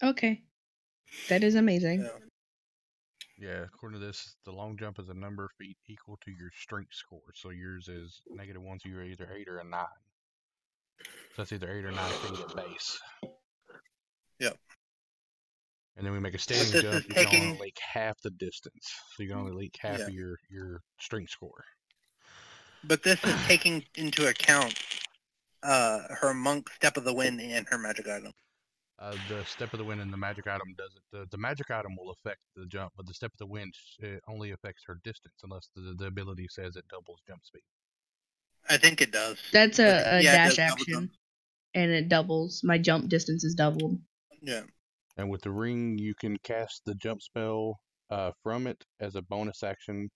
Okay. That is amazing. So, Yeah, according to this, the long jump is a number of feet equal to your strength score. So yours is -1, so you're either 8 or a 9. So that's either 8 or 9 feet at base. Yep. And then we make a standing this jump, is you can taking- only leak half the distance. So you can only leak half of your strength score. But this is taking into account her monk step of the wind and her magic item. The step of the wind and the magic item doesn't. The magic item will affect the jump, but the step of the wind only affects her distance unless the ability says it doubles jump speed. I think it does. That's a It dash does double action. jump. And it doubles. My jump distance is doubled. Yeah. And with the ring, you can cast the jump spell from it as a bonus action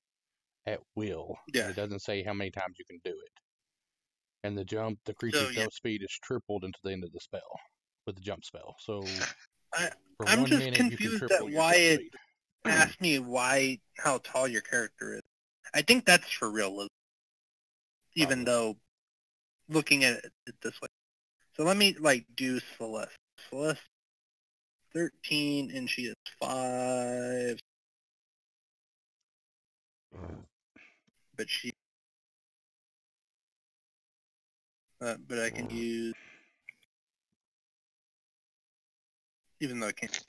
at will. Yeah. It doesn't say how many times you can do it. And the creature's jump speed is tripled into the end of the spell with the jump spell. So for I'm 1 just minute, you can confused triple at your why jump it speed. asked me how tall your character is. I think that's for realism. Even though looking at it this way. So let me do Celeste. Celeste 13 and she is 5. But she but I can use, even though I can't.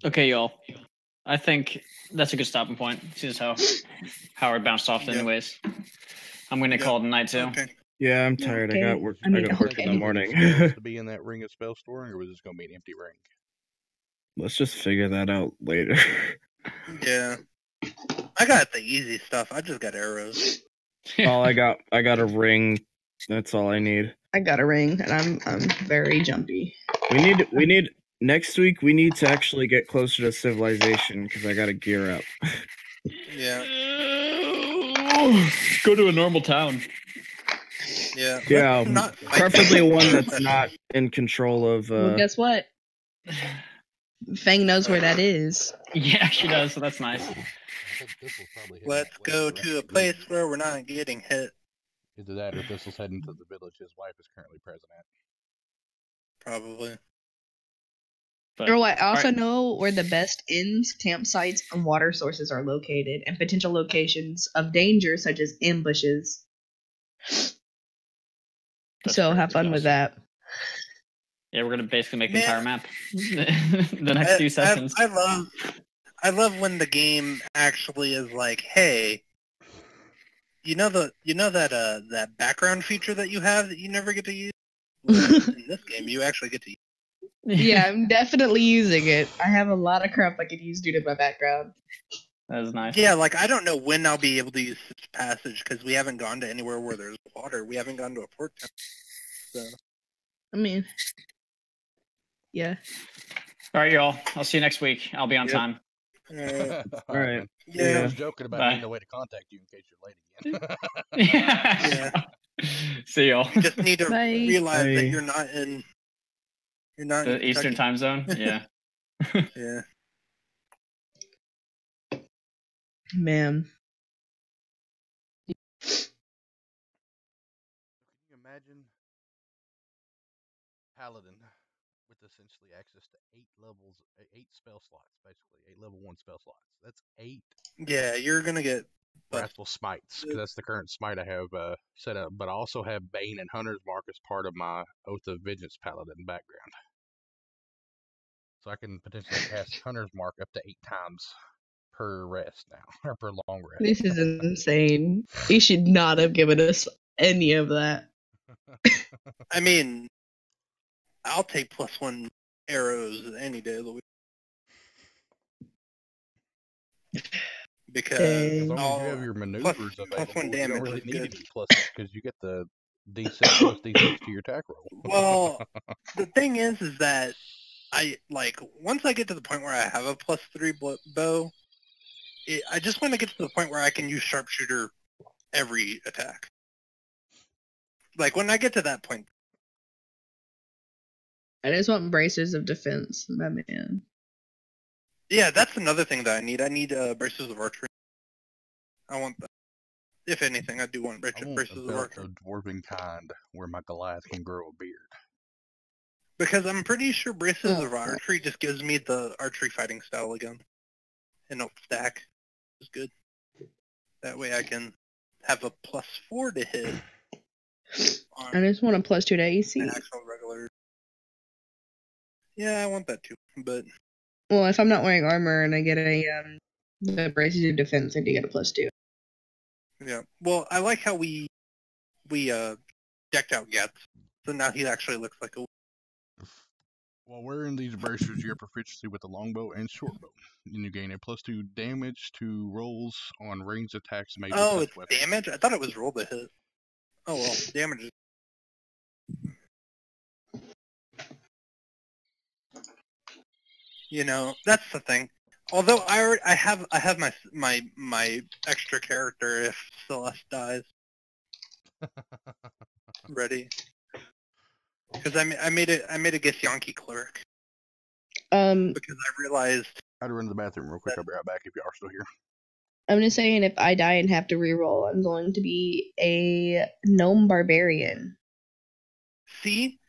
Okay, y'all. I think that's a good stopping point. Seems how Howard bounced off anyways. I'm gonna call it a night too. Okay. Yeah, I'm tired. Okay. I got work. I mean, I got work okay. in the morning. Spells to be in that ring of spell storing, or was this gonna be an empty ring? Let's just figure that out later. Yeah. I got the easy stuff. I just got arrows. I got a ring. That's all I need. I got a ring, and I'm very jumpy. We need next week. We need to actually get closer to civilization because I gotta gear up. Yeah. Go to a normal town. Yeah. Yeah, Let's not fight preferably them. one that's not in control of. Well, guess what? Fang knows where that is. Yeah, she does. So that's nice. I think Thistle's probably heading Let's that way go for the rest to a of the place group. where we're not getting hit. Either that or Thistle's heading to the village his wife is currently present at. Probably. But, Or I also alright. know where the best inns, campsites, and water sources are located, and potential locations of danger such as ambushes. That's So pretty have fun with that. Yeah, we're gonna basically make the Man. entire map. The next few sessions. I love when the game actually is like, hey, you know that background feature that you have that you never get to use? Well, in this game, you actually get to use. Yeah, I'm definitely using it. I have a lot of crap I could use due to my background. That was nice. Yeah, like I don't know when I'll be able to use this passage because we haven't gone to anywhere where there's water. We haven't gone to a port town. So I mean, yeah. All right, y'all. I'll see you next week. I'll be on Yep. time. All right. man. Yeah. I was joking about Bye. needing a way to contact you in case you're late again. Yeah. See y'all. You just need to Bye. realize that Bye. you're not in The Eastern Kentucky. time zone. Yeah. Yeah. Man. Can you imagine Paladin with essentially access to 8 spell slots, basically 8 level 1 spell slots? That's 8 Yeah, you're gonna get Wrathful Smites, 'cause that's the current smite I have set up. But I also have Bane and Hunter's Mark as part of my Oath of Vengeance Paladin background. So I can potentially cast Hunter's Mark up to 8 times per rest now, or per long rest. This is insane. You should not have given us any of that. I mean, I'll take +1 arrows any day of the week. Because As long as all you have your maneuvers plus available, one you damage don't really is need good. any pluses because you get the D6 plus D6 to your attack roll. Well, the thing is that I like once I get to the point where I have a +3 bow, I just want to get to the point where I can use sharpshooter every attack. Like when I get to that point, I just want braces of defense, my man. yeah, that's another thing that I need. I need braces of archery. I want that. If anything, I do want I want braces a of belt archery. of dwarven kind where my Goliath can grow a beard. Because I'm pretty sure braces Oh, of archery just gives me the archery fighting style again. And a stack is good. That way I can have a +4 to hit on I just want a +2 to AC. an actual regular. Yeah, I want that too. But Well, if I'm not wearing armor and I get a the braces of defense, I do get a +2. yeah. Well, I like how we decked out Getz. So now he actually looks like a While wearing these bracers, you have proficiency with the longbow and shortbow, and you gain a +2 damage to rolls on ranged attacks made with Oh, such it's weapons. damage? I thought it was roll to hit. Oh well, damage is that's the thing. Although I have my extra character if Celeste dies ready. Because I made a Githyanki cleric because I realized I had to run to the bathroom real quick. I'll be right back if y'all are still here. I'm just saying, if I die and have to reroll, I'm going to be a gnome barbarian. see,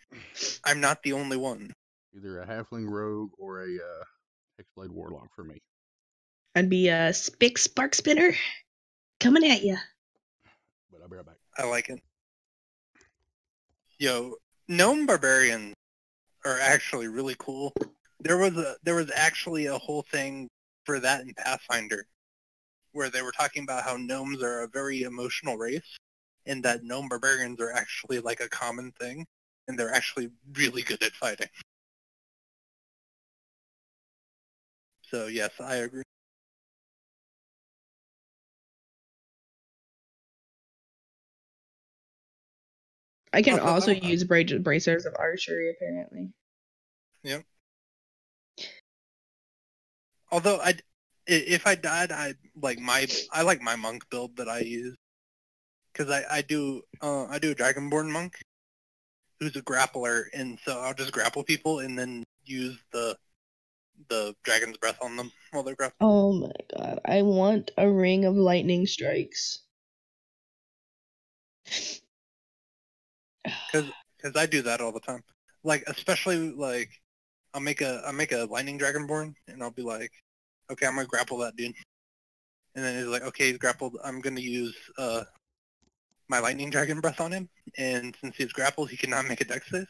I'm not the only one. Either a halfling rogue or a hexblade warlock for me. I'd be a Spick Spark Spinner coming at you. But I'll be right back. I like it. Yo, gnome barbarians are actually really cool. There was actually a whole thing for that in Pathfinder, where they were talking about how gnomes are a very emotional race, and that gnome barbarians are actually like a common thing, and they're actually really good at fighting. So yes, I agree. I can Also, also use bracers of archery, apparently. Yep. Although if I died, I like my monk build that I use, because I do a Dragonborn monk who's a grappler, and so I'll just grapple people and then use the dragon's breath on them while they're grappling. Oh my god, I want a ring of lightning strikes. Because I do that all the time. Like, especially, like, I'll make a lightning dragonborn, and I'll be like, okay, I'm going to grapple that dude. And then he's like, okay, he's grappled. I'm going to use my lightning dragon breath on him. And since he's grappled, he cannot make a dex save.